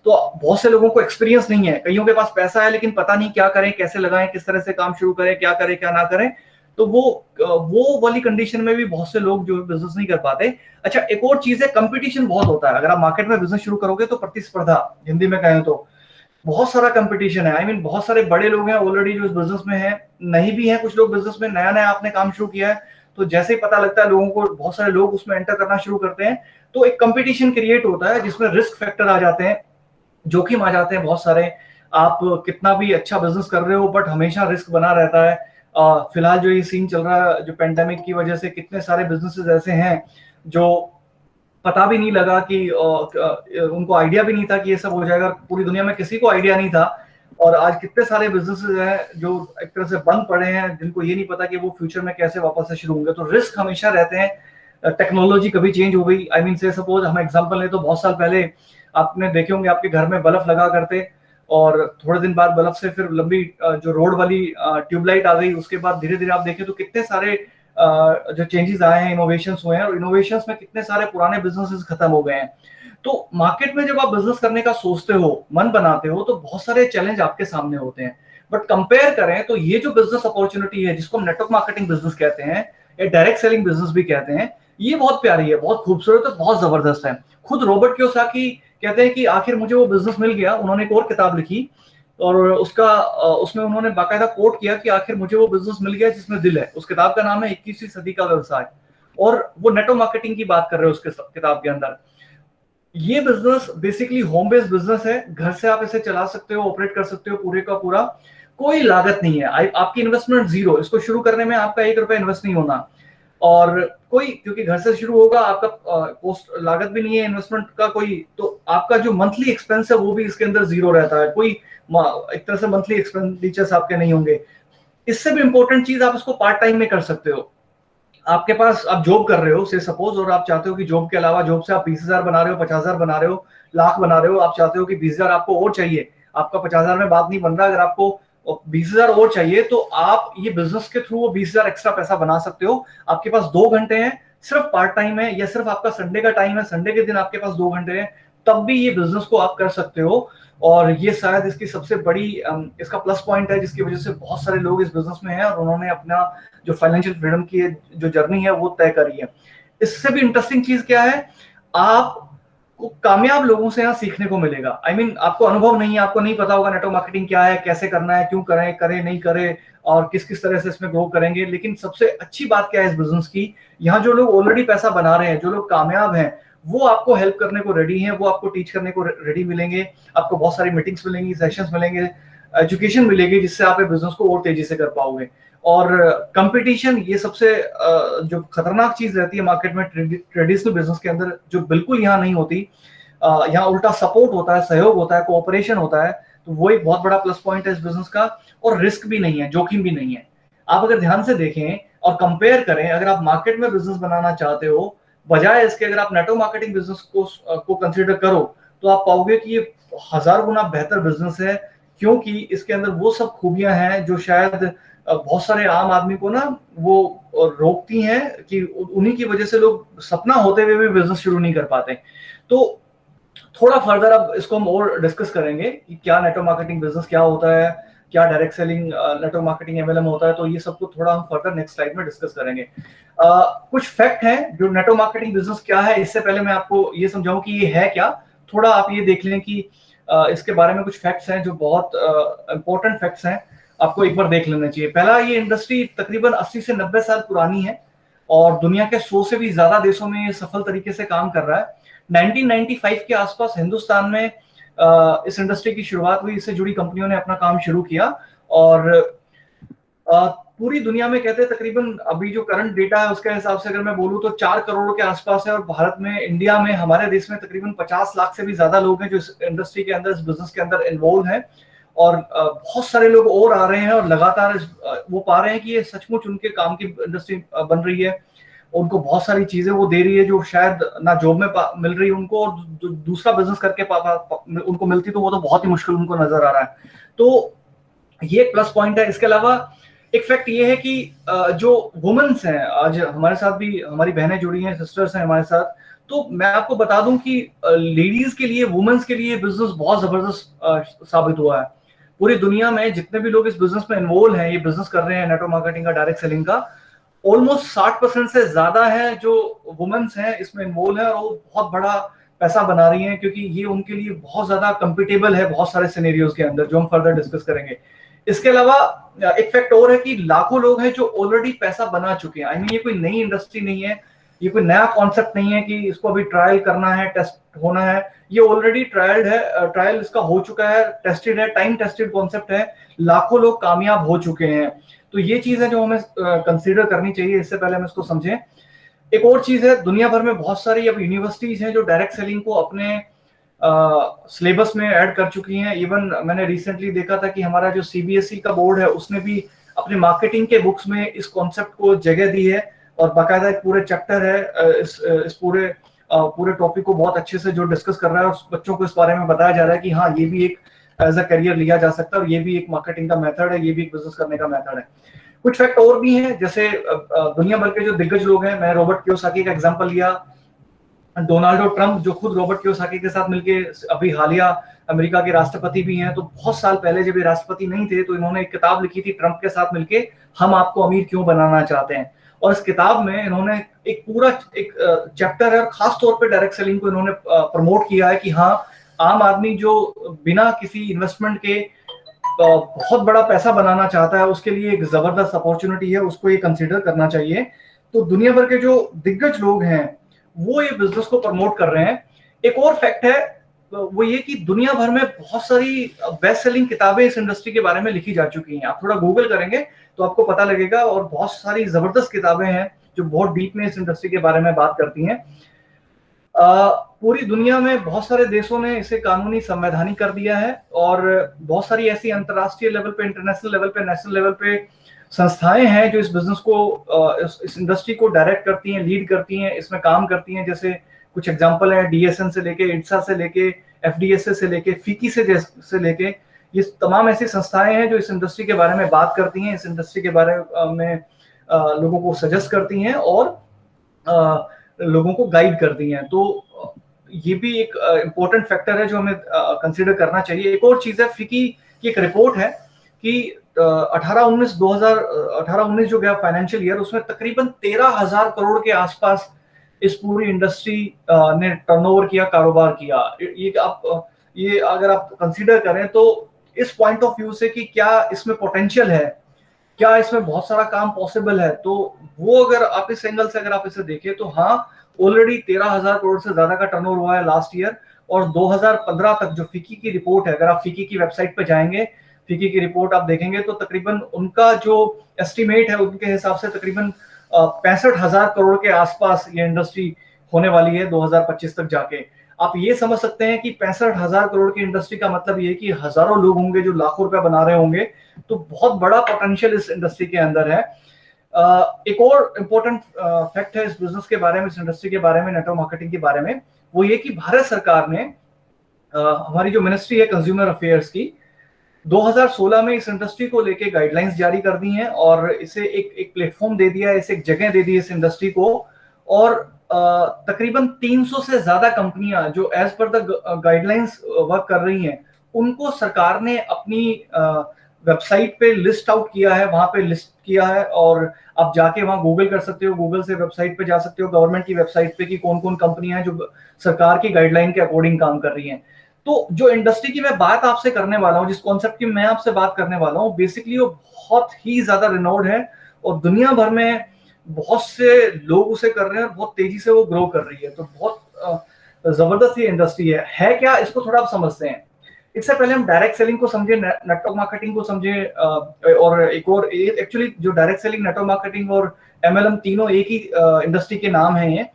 बहुत से लोगों को एक्सपीरियंस नहीं है। कईयों के पास पैसा है लेकिन पता नहीं क्या करें, कैसे लगाएं, किस तरह से काम शुरू करें, क्या करें क्या ना करें। तो वो वाली कंडीशन में भी बहुत से लोग जो बिजनेस नहीं कर पाते। अच्छा, एक और चीज है, कंपटीशन बहुत होता है। अगर आप मार्केट में बिजनेस शुरू करोगे तो प्रतिस्पर्धा, हिंदी में कहें तो बहुत सारा कंपटीशन है। आई मीन बहुत सारे बड़े लोग हैं ऑलरेडी जो इस बिजनेस में हैं, नहीं भी हैं कुछ लोग बिजनेस में, नया नया आपने काम शुरू किया है तो जैसे ही पता लगता है लोगों को, बहुत सारे लोग उसमें एंटर करना शुरू करते हैं, तो एक कंपटीशन क्रिएट होता है जिसमें रिस्क फैक्टर आ जाते हैं, जोखिम आ जाते हैं बहुत सारे। आप कितना भी अच्छा बिजनेस कर रहे हो बट हमेशा रिस्क बना रहता है। फिलहाल जो ये सीन चल रहा है जो पेंडेमिक की वजह से, कितने सारे बिजनेसेस ऐसे हैं जो पता भी नहीं लगा कि उनको आइडिया भी नहीं था कि ये सब हो जाएगा, पूरी दुनिया में किसी को आइडिया नहीं था। और आज कितने सारे बिजनेसेस हैं जो एक तरह से बंद पड़े हैं, जिनको ये नहीं पता कि वो फ्यूचर में कैसे वापस से शुरू होंगे। तो रिस्क हमेशा रहते हैं। टेक्नोलॉजी कभी चेंज हो गई, आई मीन से सपोज हम एग्जांपल लें तो बहुत साल पहले आपने देखे होंगे आपके घर में बल्ब लगा करते, और थोड़े दिन बाद बल्ब से फिर लंबी जो रोड वाली ट्यूबलाइट आ गई। उसके बाद धीरे धीरे आप देखें तो कितने सारे जो चेंजेस आए हैं, इनोवेशंस हुए हैं, और इनोवेशंस में कितने सारे पुराने बिजनेसेस खत्म हो गए हैं। तो मार्केट में जब आप बिजनेस करने का सोचते हो, मन बनाते हो, तो बहुत सारे चैलेंज आपके सामने होते हैं। बट कंपेयर करें तो ये जो बिजनेस अपॉर्चुनिटी है जिसको हम नेटवर्क मार्केटिंग बिजनेस कहते हैं या डायरेक्ट सेलिंग बिजनेस भी कहते हैं, ये बहुत प्यारी है, बहुत खूबसूरत है, बहुत जबरदस्त है। खुद रॉबर्ट कियोसाकी कहते हैं कि आखिर मुझे वो बिजनेस मिल गया। उन्होंने एक और किताब लिखी और उसमें उन्होंने बाकायदा कोट किया कि आखिर मुझे वो बिजनेस मिल गया जिसमें दिल है। उस किताब का नाम है 21वीं सदी का व्यवसाय, और वो नेटवर्क मार्केटिंग की बात कर रहे हो उसके किताब के अंदर। ये business basically home based business है, घर से आप इसे चला सकते हो, ऑपरेट कर सकते हो, पूरे का पूरा कोई लागत नहीं है, आपकी इन्वेस्टमेंट जीरो। इसको शुरू करने में आपका 1 रुपया इन्वेस्ट नहीं होना, और कोई, क्योंकि घर से शुरू होगा, आपका कोस्ट लागत भी नहीं है इन्वेस्टमेंट का कोई, तो आपका जो मंथली एक्सपेंस है वो भी इसके अंदर जीरो रहता है। कोई एक तरह से मंथली एक्सपेंडिचर्स आपके नहीं होंगे। इससे भी इंपॉर्टेंट चीज, आप इसको पार्ट टाइम में कर सकते हो। आपके पास, आप जॉब कर रहे हो से सपोज, और आप चाहते हो कि जॉब के अलावा, जॉब से आप 20,000 बना रहे हो, 50,000 बना रहे हो, लाख बना रहे हो, आप चाहते हो कि 20,000 आपको और चाहिए, आपका 50,000 में बात नहीं बन रहा, अगर आपको 20,000 और चाहिए तो आप ये बिजनेस के थ्रू वो 20,000 एक्स्ट्रा पैसा बना सकते हो। आपके पास 2 घंटे हैं, सिर्फ पार्ट टाइम है, या सिर्फ आपका संडे का टाइम है, संडे के दिन आपके पास 2 घंटे हैं, तब भी ये बिजनेस को आप कर सकते हो। और ये शायद इसकी सबसे बड़ी इसका प्लस पॉइंट है जिसकी वजह से बहुत सारे लोग इस बिजनेस में हैं और उन्होंने अपना जो फाइनेंशियल फ्रीडम की जो जर्नी है वो तय करी है। इससे भी इंटरेस्टिंग चीज क्या है, आपको कामयाब लोगों से यहाँ सीखने को मिलेगा। आई मीन आपको अनुभव नहीं है, आपको नहीं पता होगा नेटवर्क मार्केटिंग क्या है, कैसे करना है, क्यों करें, करें नहीं करें, और किस किस तरह से इसमें ग्रो करेंगे। लेकिन सबसे अच्छी बात क्या है इस बिजनेस की, यहाँ जो लोग ऑलरेडी पैसा बना रहे हैं, जो लोग कामयाब हैं, वो आपको हेल्प करने को रेडी हैं, वो आपको टीच करने को रेडी मिलेंगे। आपको बहुत सारी मीटिंग्स मिलेंगी, सेशंस मिलेंगे, एजुकेशन मिलेगी, जिससे आप ये बिजनेस को और तेजी से कर पाओगे। और कंपटीशन, ये सबसे जो खतरनाक चीज रहती है मार्केट में ट्रेडिशनल बिजनेस के अंदर, जो बिल्कुल यहाँ नहीं होती। यहाँ उल्टा सपोर्ट होता है, सहयोग होता है, कोऑपरेशन होता है। तो वो एक बहुत बड़ा प्लस पॉइंट है इस बिजनेस का। और रिस्क भी नहीं है, जोखिम भी नहीं है। आप अगर ध्यान से देखें और कंपेयर करें, अगर आप मार्केट में बिजनेस बनाना चाहते हो, बजाय इसके अगर आप नेटवर्क मार्केटिंग बिजनेस को कंसीडर करो, तो आप पाओगे कि ये 1000 गुना बेहतर बिजनेस है, क्योंकि इसके अंदर वो सब खूबियां हैं जो शायद बहुत सारे आम आदमी को ना वो रोकती हैं, कि उन्हीं की वजह से लोग सपना होते हुए भी बिजनेस शुरू नहीं कर पाते। तो थोड़ा फर्दर अब इसको हम और डिस्कस करेंगे कि क्या नेटवर्क मार्केटिंग बिजनेस क्या होता है, क्या direct selling, network marketing, MLM होता है, तो ये सबको थोड़ा हम फर्दर नेक्स्ट स्लाइड में डिस्कस करेंगे। कुछ फैक्ट हैं जो नेटवर्क मार्केटिंग बिजनेस क्या है, इससे पहले मैं आपको ये समझाऊं कि ये है क्या, थोड़ा आप ये देख लें कि इसके बारे में कुछ फैक्ट्स हैं जो बहुत इंपॉर्टेंट फैक्ट्स हैं, आपको एक बार देख लेना चाहिए। पहला, ये इंडस्ट्री तकरीबन 80 से 90 साल पुरानी है और दुनिया के 100 से भी ज्यादा देशों में ये सफल तरीके से काम कर रहा है। 1995 के आसपास हिंदुस्तान में इस इंडस्ट्री की शुरुआत हुई, इससे जुड़ी कंपनियों ने अपना काम शुरू किया और पूरी दुनिया में कहते हैं तकरीबन अभी जो करंट डेटा है उसके हिसाब से अगर मैं बोलूं तो 4 करोड़ के आसपास है, और भारत में, इंडिया में, हमारे देश में तकरीबन 50 लाख से भी ज्यादा लोग हैं जो इस इंडस्ट्री के अंदर, इस बिजनेस के अंदर इन्वॉल्व हैं। और बहुत सारे लोग और आ रहे हैं और लगातार वो पा रहे हैं कि ये सचमुच उनके काम की इंडस्ट्री बन रही है, उनको बहुत सारी चीजें वो दे रही है जो शायद ना जॉब में मिल रही है उनको, और दूसरा बिजनेस करके उनको मिलती तो वो तो बहुत ही मुश्किल उनको नजर आ रहा है। तो ये एक प्लस पॉइंट है। इसके अलावा एक फैक्ट ये है कि जो वुमेन्स हैं, आज हमारे साथ भी हमारी बहनें जुड़ी हैं, सिस्टर्स हैं हमारे साथ, तो मैं आपको बता दूं कि लेडीज के लिए, वुमेन्स के लिए बिजनेस बहुत जबरदस्त साबित हुआ है। पूरी दुनिया में जितने भी लोग इस बिजनेस में इन्वॉल्व हैं, ये बिजनेस कर रहे हैं नेटवर्क मार्केटिंग का, डायरेक्ट सेलिंग का, ऑलमोस्ट 60% से ज्यादा है जो वुमेन्स हैं इसमें इन्वॉल्व है, और वो बहुत बड़ा पैसा बना रही हैं, क्योंकि ये उनके लिए बहुत ज्यादा कंपिटेबल है बहुत सारे सिनेरियोज के अंदर, जो हम फर्दर डिस्कस करेंगे। इसके अलावा एक फैक्ट और है कि लाखों लोग हैं जो ऑलरेडी पैसा बना चुके हैं। आई मीन, ये कोई नई इंडस्ट्री नहीं है, ये कोई नया कॉन्सेप्ट नहीं है कि इसको अभी ट्रायल करना है, टेस्ट होना है। ये ऑलरेडी ट्रायल्ड है, ट्रायल इसका हो चुका है, टेस्टेड है, टाइम टेस्टेड कॉन्सेप्ट है, लाखों लोग कामयाब हो चुके हैं। तो ये चीज है जो हमें कंसीडर करनी चाहिए, इससे पहले हम इसको समझें। एक और चीज है, दुनिया भर में बहुत सारी अब यूनिवर्सिटीज हैं जो डायरेक्ट सेलिंग को अपने सिलेबस में ऐड कर चुकी हैं। इवन मैंने रिसेंटली देखा था कि हमारा जो सीबीएसई का बोर्ड है उसने भी अपने मार्केटिंग के बुक्स में इस कॉन्सेप्ट को जगह दी है, और बाकायदा एक पूरे चैप्टर है इस पूरे टॉपिक को बहुत अच्छे से जो डिस्कस कर रहा है, और बच्चों को इस बारे में बताया जा रहा है कि हाँ, ये भी एक एज अ करियर लिया जा सकता है, और ये भी एक मार्केटिंग का मेथड है, ये भी एक बिजनेस करने का मेथड है। कुछ फैक्ट और भी हैं, जैसे दुनिया भर के जो दिग्गज लोग हैं, मैं रॉबर्ट कियोसाकी का एग्जांपल लिया, डोनाल्डो ट्रंप जो खुद रॉबर्ट कियोसाकी के साथ मिलके अभी हालिया अमेरिका के राष्ट्रपति भी हैं, तो बहुत साल पहले जब ये राष्ट्रपति नहीं थे तो इन्होंने एक किताब लिखी थी ट्रंप के साथ मिलके, हम आपको अमीर क्यों बनाना चाहते हैं। और इस किताब में इन्होंने एक पूरा एक चैप्टर है, और खास तौर पे डायरेक्ट सेलिंग को इन्होंने प्रमोट किया है कि हाँ, आम आदमी जो बिना किसी इन्वेस्टमेंट के बहुत बड़ा पैसा बनाना चाहता है, उसके लिए एक जबरदस्त अपॉर्चुनिटी है, उसको ये कंसीडर करना चाहिए। तो दुनिया भर के जो दिग्गज लोग हैं वो ये बिजनेस को प्रमोट कर रहे हैं। एक और फैक्ट है वो ये कि दुनिया भर में बहुत सारी बेस्ट सेलिंग किताबें इस इंडस्ट्री के बारे में लिखी जा चुकी हैं। आप थोड़ा गूगल करेंगे तो आपको पता लगेगा, और बहुत सारी जबरदस्त किताबें हैं जो बहुत डीप में इस इंडस्ट्री के बारे में बात करती हैं। पूरी दुनिया में बहुत सारे देशों ने इसे कानूनी संवैधानिक कर दिया है, और बहुत सारी ऐसी अंतर्राष्ट्रीय लेवल पे, इंटरनेशनल लेवल पे, नेशनल लेवल पे संस्थाएं हैं जो इस बिजनेस को, इस इंडस्ट्री को डायरेक्ट करती हैं, लीड करती हैं, इसमें काम करती हैं। जैसे कुछ एग्जांपल है, डीएसएन से लेके, इट्सा से लेके, एफडीएसए से लेके, फीकी से लेके, ये तमाम ऐसी संस्थाएं हैं जो इस इंडस्ट्री के बारे में बात करती हैं, इस इंडस्ट्री के बारे में लोगों को सजेस्ट करती हैं और लोगों को गाइड करती हैं। तो ये भी एक इम्पोर्टेंट फैक्टर है जो हमें कंसीडर करना चाहिए। एक और चीज है, फिकी की एक रिपोर्ट है कि 18-19 जो गया फाइनेंशियल ईयर, उसमें तकरीबन 13,000 करोड़ के आसपास इस पूरी इंडस्ट्री ने टर्नओवर किया, कारोबार किया। ये अगर आप कंसीडर करें तो इस पॉइंट ऑफ व्यू से कि क्या इसमें पोटेंशियल है, क्या इसमें बहुत सारा काम पॉसिबल है, तो वो अगर आप इस एंगल से अगर आप इसे देखें तो हाँ, ऑलरेडी 13,000 करोड़ से ज्यादा का टर्नओवर हुआ है लास्ट ईयर। और 2015 तक जो फिकी की रिपोर्ट है, अगर आप फिकी की वेबसाइट पे जाएंगे, फिकी की रिपोर्ट आप देखेंगे तो तकरीबन उनका जो एस्टिमेट है उनके हिसाब से तकरीबन 65,000 करोड़ के आसपास ये इंडस्ट्री होने वाली है 2025 तक जाके। आप ये समझ सकते हैं कि 65,000 करोड़ की इंडस्ट्री का मतलब ये कि हजारों लोग होंगे जो लाखों रुपए बना रहे होंगे, तो बहुत बड़ा पोटेंशियल इस इंडस्ट्री के अंदर है। एक और इम्पोर्टेंट फैक्ट है इस बिजनेस के बारे में, इस इंडस्ट्री के बारे में, नेटवर्क मार्केटिंग के बारे में, वो ये कि भारत सरकार ने, हमारी जो मिनिस्ट्री है कंज्यूमर अफेयर्स की, 2016 में इस इंडस्ट्री को लेके गाइडलाइंस जारी कर दी हैं, और इसे एक प्लेटफॉर्म दे दिया है, इसे एक जगह दे दी है इस इंडस्ट्री को। और तकरीबन 300 से ज्यादा कंपनियां जो as per the guidelines work कर रही हैं, उनको सरकार ने अपनी वेबसाइट पे लिस्ट आउट किया है, वहां पे लिस्ट किया है, और आप जाके वहां गूगल कर सकते हो, गूगल से वेबसाइट पे जा सकते हो, गवर्नमेंट की वेबसाइट पे कि कौन कौन कंपनियां हैं जो सरकार की गाइडलाइन के अकॉर्डिंग काम कर रही हैं। तो जो इंडस्ट्री की मैं बात आपसे करने वाला हूँ, जिस कॉन्सेप्ट की मैं आपसे बात करने वाला हूँ, बेसिकली वो बहुत ही ज्यादा रिनोड है और दुनिया भर में बहुत से लोग उसे कर रहे हैं और बहुत तेजी से वो ग्रो कर रही है। तो बहुत जबरदस्त ये इंडस्ट्री है क्या, इसको थोड़ा आप समझते हैं। इससे पहले हम डायरेक्ट सेलिंग को समझे, नेटवर्क मार्केटिंग को समझे, और एक और एक्चुअली जो डायरेक्ट सेलिंग, नेटवर्क मार्केटिंग और एमएलएम तीनों एक ही इंडस्ट्री के नाम हैं। ये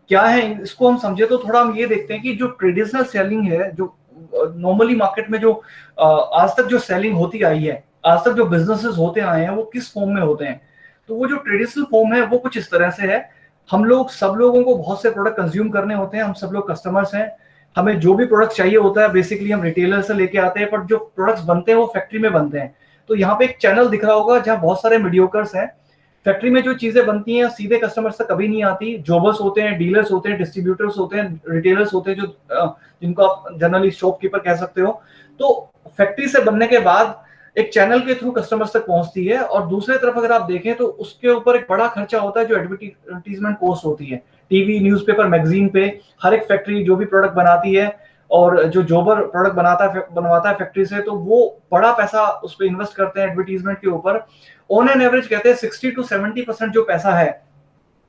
क्या है, इसको हम समझे तो थोड़ा हम ये देखते हैं कि जो ट्रेडिशनल सेलिंग है, जो नॉर्मली मार्केट में जो आज तक जो सेलिंग होती आई है, आज तक जो बिजनेसेस होते आए हैं, वो किस फॉर्म में होते हैं। तो वो जो ट्रेडिशनल फॉर्म है वो कुछ इस तरह से है। हम लोग, सब लोगों को बहुत से प्रोडक्ट कंज्यूम करने होते हैं, हम सब लोग कस्टमर्स हैं, हमें जो भी प्रोडक्ट चाहिए होता है बेसिकली हम रिटेलर से लेके आते हैं, पर जो प्रोडक्ट्स बनते हैं वो फैक्ट्री में बनते हैं। तो यहाँ पे एक चैनल दिख रहा होगा जहाँ बहुत सारे मीडियोकर्स हैं। फैक्ट्री में जो चीजें बनती हैं सीधे कस्टमर्स तक कभी नहीं आती। जॉबर्स होते हैं, डीलर्स होते हैं, डिस्ट्रीब्यूटर्स होते हैं, रिटेलर्स होते हैं, जो जिनको आप जनरली शॉपकीपर कह सकते हो। तो फैक्ट्री से बनने के बाद एक चैनल के थ्रू कस्टमर्स तक पहुंचती है। और दूसरी तरफ अगर आप देखें तो उसके ऊपर एक बड़ा खर्चा होता है जो एडवर्टीजमेंट कॉस्ट होती है। टीवी, न्यूज़पेपर, मैगजीन पे हर एक फैक्ट्री जो भी प्रोडक्ट बनाती है और जो जॉबर प्रोडक्ट बनवाता है फैक्ट्री से, तो वो बड़ा पैसा उस पर इन्वेस्ट करते हैं एडवर्टीजमेंट के ऊपर। ऑन एन एवरेज कहते हैं 60 to 70% जो पैसा है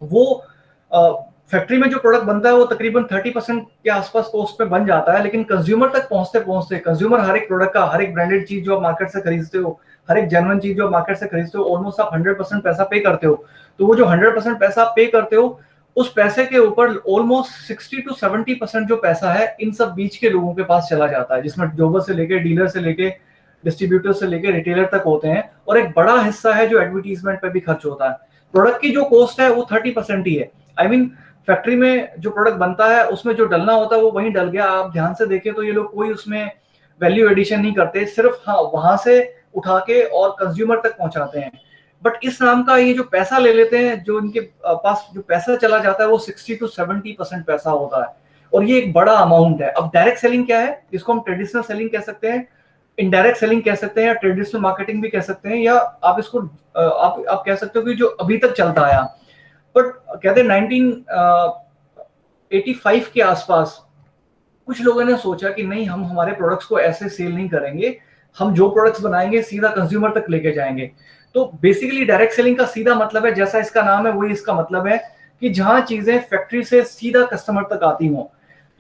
वो फैक्ट्री में जो प्रोडक्ट बनता है वो तकरीबन 30% के आसपास कॉस्ट पे बन जाता है। लेकिन कंज्यूमर तक पहुंचते पहुंचते, कंज्यूमर हर एक प्रोडक्ट का, हर एक ब्रांडेड चीज जो आप मार्केट से खरीदते हो, हर एक जेन्युइन चीज जो आप मार्केट से खरीदते हो, ऑलमोस्ट आप 100% पैसा पे करते हो। तो वो जो 100% पैसा पे करते हो, उस पैसे के ऊपर ऑलमोस्ट 60 to 70% जो पैसा है इन सब बीच के लोगों के पास चला जाता है, जिसमें जॉबर से लेके, डीलर से लेके, डिस्ट्रीब्यूटर से लेके रिटेलर तक होते हैं। और एक बड़ा हिस्सा है जो एडवर्टीजमेंट पे भी खर्च होता है। प्रोडक्ट की जो कॉस्ट है वो 30% ही है। आई मीन फैक्ट्री में जो प्रोडक्ट बनता है उसमें जो डलना होता है वो वहीं डल गया। आप ध्यान से देखें तो ये लोग कोई उसमें वैल्यू एडिशन नहीं करते, सिर्फ हाँ वहां से उठा के और कंज्यूमर तक पहुंचाते हैं। बट इस नाम का ये जो पैसा ले लेते हैं, जो इनके पास जो पैसा चला जाता है वो 60 to 70% पैसा होता है, और ये एक बड़ा अमाउंट है। अब डायरेक्ट सेलिंग क्या है, इसको हम ट्रेडिशनल सेलिंग कह सकते हैं, इनडायरेक्ट सेलिंग कह सकते हैं, या ट्रेडिशनल मार्केटिंग भी कह सकते हैं, या आप इसको आप कह सकते हो कि जो अभी तक चलता आया। बट कहते हैं 1985 के आसपास कुछ लोगों ने सोचा कि नहीं, हम हमारे प्रोडक्ट्स को ऐसे सेल नहीं करेंगे, हम जो प्रोडक्ट्स बनाएंगे सीधा कंज्यूमर तक लेके जाएंगे। तो बेसिकली डायरेक्ट सेलिंग का सीधा मतलब है, जैसा इसका नाम है वही इसका मतलब है, कि जहां चीजें फैक्ट्री से सीधा कस्टमर तक आती हों।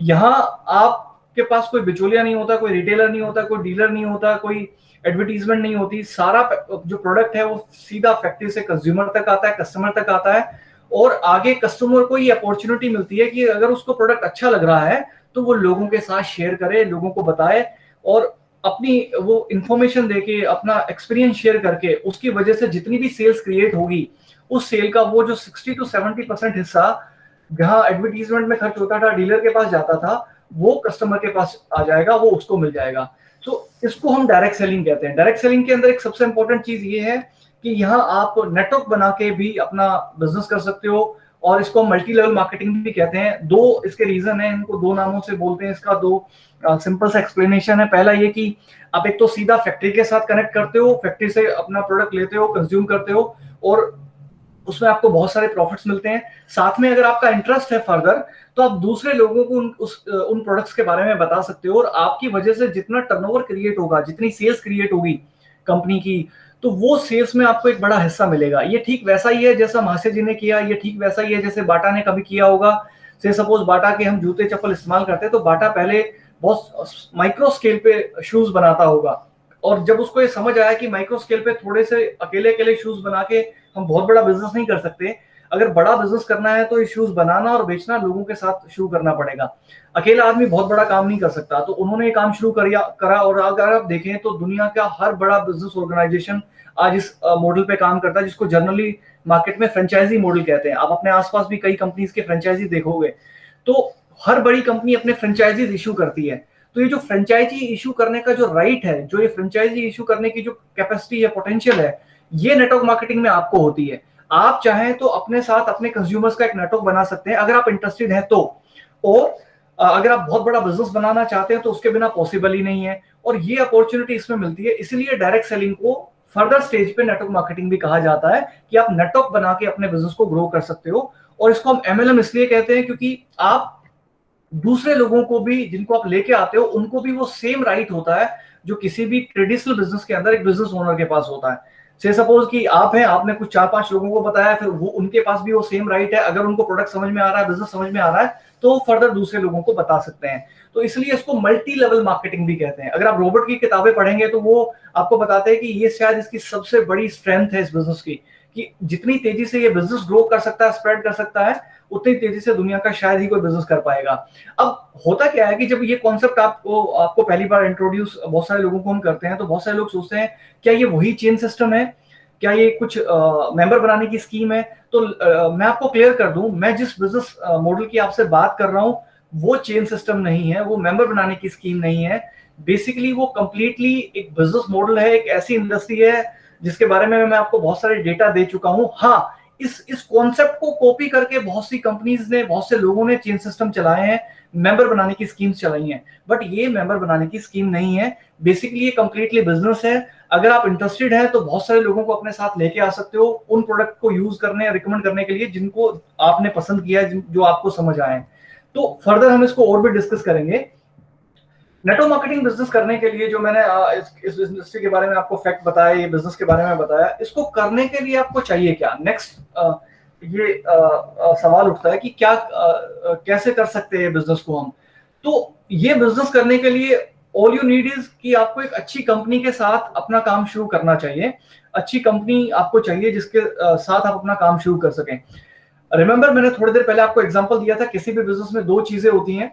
यहाँ आपके पास कोई बिचौलिया नहीं होता, कोई रिटेलर नहीं होता, कोई डीलर नहीं होता, कोई एडवर्टीजमेंट नहीं होती। सारा जो प्रोडक्ट है वो सीधा फैक्ट्री से कंज्यूमर तक आता है, कस्टमर तक आता है। और आगे कस्टमर को ये अपॉर्चुनिटी मिलती है कि अगर उसको प्रोडक्ट अच्छा लग रहा है तो वो लोगों के साथ शेयर करे, लोगों को बताए, और अपनी वो इंफॉर्मेशन देके, अपना एक्सपीरियंस शेयर करके, उसकी वजह से जितनी भी सेल्स क्रिएट होगी, उस सेल का वो जो 60 to 70% हिस्सा जहां एडवर्टीजमेंट में खर्च होता था, डीलर के पास जाता था, वो कस्टमर के पास आ जाएगा, वो उसको मिल जाएगा। तो इसको हम डायरेक्ट सेलिंग कहते हैं। डायरेक्ट सेलिंग के अंदर एक सबसे इंपॉर्टेंट चीज ये है कि यहाँ आप नेटवर्क बना के भी अपना बिजनेस कर सकते हो, और इसको मल्टी लेवल मार्केटिंग भी कहते हैं। दो इसके रीजन है, इनको दो नामों से बोलते हैं। इसका दो सिंपल सा एक्सप्लेनेशन है। पहला ये कि आप एक तो सीधा फैक्ट्री के साथ कनेक्ट करते हो, फैक्ट्री से अपना प्रोडक्ट लेते हो, कंज्यूम करते हो, और उसमें आपको बहुत सारे प्रॉफिट्स मिलते हैं। साथ में अगर आपका इंटरेस्ट है फर्दर, तो आप दूसरे लोगों को उन प्रोडक्ट्स के बारे में बता सकते हो, और आपकी वजह से जितना टर्नओवर क्रिएट होगा, जितनी सेल्स क्रिएट होगी कंपनी की, तो वो सेल्स में आपको एक बड़ा हिस्सा मिलेगा। ये ठीक वैसा ही है जैसा महाशय जी ने किया, ये ठीक वैसा ही है जैसे बाटा ने कभी किया होगा। से सपोज बाटा के हम जूते चप्पल इस्तेमाल करते हैं, तो बाटा पहले बहुत माइक्रो स्केल पे शूज बनाता होगा, और जब उसको ये समझ आया कि माइक्रो स्केल पे थोड़े से अकेले अकेले शूज बना के हम बहुत बड़ा बिजनेस नहीं कर सकते, अगर बड़ा बिजनेस करना है तो ये शूज बनाना और बेचना लोगों के साथ शुरू करना पड़ेगा। अकेला आदमी बहुत बड़ा काम नहीं कर सकता, तो उन्होंने ये काम शुरू करा। और अगर आप देखें तो दुनिया का हर बड़ा बिजनेस ऑर्गेनाइजेशन आज इस मॉडल पे काम करता है, जिसको जनरली मार्केट में फ्रेंचाइजी मॉडल कहते हैं। आप अपने आसपास भी कई कंपनीज के फ्रेंचाइजी देखोगे, तो हर बड़ी कंपनी अपने फ्रेंचाइजीज इशू करती है। तो ये जो फ्रेंचाइजी इशू करने का जो राइट है, जो ये फ्रेंचाइजी इशू करने की जो कैपेसिटी है, पोटेंशियल है, ये नेटवर्क मार्केटिंग में आपको होती है। आप चाहें तो अपने साथ अपने कंज्यूमर्स का एक नेटवर्क बना सकते हैं, अगर आप इंटरेस्टेड हैं तो। और अगर आप बहुत बड़ा बिजनेस बनाना चाहते हैं तो उसके बिना पॉसिबल ही नहीं है, और ये अपॉर्चुनिटी इसमें मिलती है। इसीलिए डायरेक्ट सेलिंग को फर्दर स्टेज पे नेटवर्क मार्केटिंग भी कहा जाता है, कि आप नेटवर्क बना के अपने बिजनेस को ग्रो कर सकते हो। और इसको हम एमएलएम इसलिए कहते हैं क्योंकि आप दूसरे लोगों को भी, जिनको आप लेके आते हो, उनको भी वो सेम राइट होता है जो किसी भी ट्रेडिशनल बिजनेस के अंदर एक बिजनेस ओनर के पास होता है। से सपोज कि आप हैं, आपने कुछ 4-5 लोगों को बताया, फिर वो उनके पास भी वो सेम राइट है, अगर उनको प्रोडक्ट समझ में आ रहा है, बिजनेस समझ में आ रहा है, तो फर्दर दूसरे लोगों को बता सकते हैं। तो इसलिए इसको मल्टी लेवल मार्केटिंग भी कहते हैं। अगर आप रॉबर्ट की किताबें पढ़ेंगे तो वो आपको बताते हैं कि ये शायद इसकी सबसे बड़ी स्ट्रेंथ है इस बिजनेस की, कि जितनी तेजी से ये बिजनेस ग्रो कर सकता है, स्प्रेड कर सकता है, उतनी तेजी से दुनिया का शायद ही कोई बिजनेस कर पाएगा। अब होता क्या है कि जब ये कॉन्सेप्ट आपको पहली बार इंट्रोड्यूस बहुत सारे लोगों को हम करते हैं, तो बहुत सारे लोग सोचते हैं क्या ये वही चेन सिस्टम है, क्या ये कुछ मेंबर बनाने की स्कीम है। तो मैं आपको क्लियर कर दूं, मैं जिस बिजनेस मॉडल की आपसे बात कर रहा हूं वो चेन सिस्टम नहीं है, वो मेंबर बनाने की स्कीम नहीं है। बेसिकली वो कंप्लीटली एक बिजनेस मॉडल है, एक ऐसी इंडस्ट्री है जिसके बारे में मैं आपको बहुत सारे डेटा दे चुका हूं। हाँ, इस कॉन्सेप्ट को कॉपी करके बहुत सी कंपनीज ने, बहुत से लोगों ने चेन सिस्टम चलाए हैं, मेंबर बनाने की स्कीम्स चलाई हैं, बट ये मेंबर बनाने की स्कीम नहीं है। बेसिकली ये कंप्लीटली बिजनेस है। अगर आप इंटरेस्टेड हैं तो बहुत सारे लोगों को अपने साथ लेके आ सकते हो उन प्रोडक्ट को यूज करने, रिकमेंड करने के लिए जिनको आपने पसंद किया है, जो आपको समझ आए। तो फर्दर हम इसको और भी डिस्कस करेंगे। नेटवर्क मार्केटिंग बिजनेस करने के लिए जो मैंने इस इंडस्ट्री के बारे में आपको फैक्ट बताया, ये बिजनेस के बारे में बताया, इसको करने के लिए आपको चाहिए क्या? नेक्स्ट ये सवाल उठता है कि क्या कैसे कर सकते हैं बिजनेस को हम। तो ये बिजनेस करने के लिए ऑल यू नीड इज कि आपको एक अच्छी कंपनी के साथ अपना काम शुरू करना चाहिए। अच्छी कंपनी आपको चाहिए जिसके साथ आप अपना काम शुरू कर सकें। रिमेंबर, मैंने थोड़ी देर पहले आपको एग्जांपल दिया था, किसी भी बिजनेस में दो चीजें होती हैं,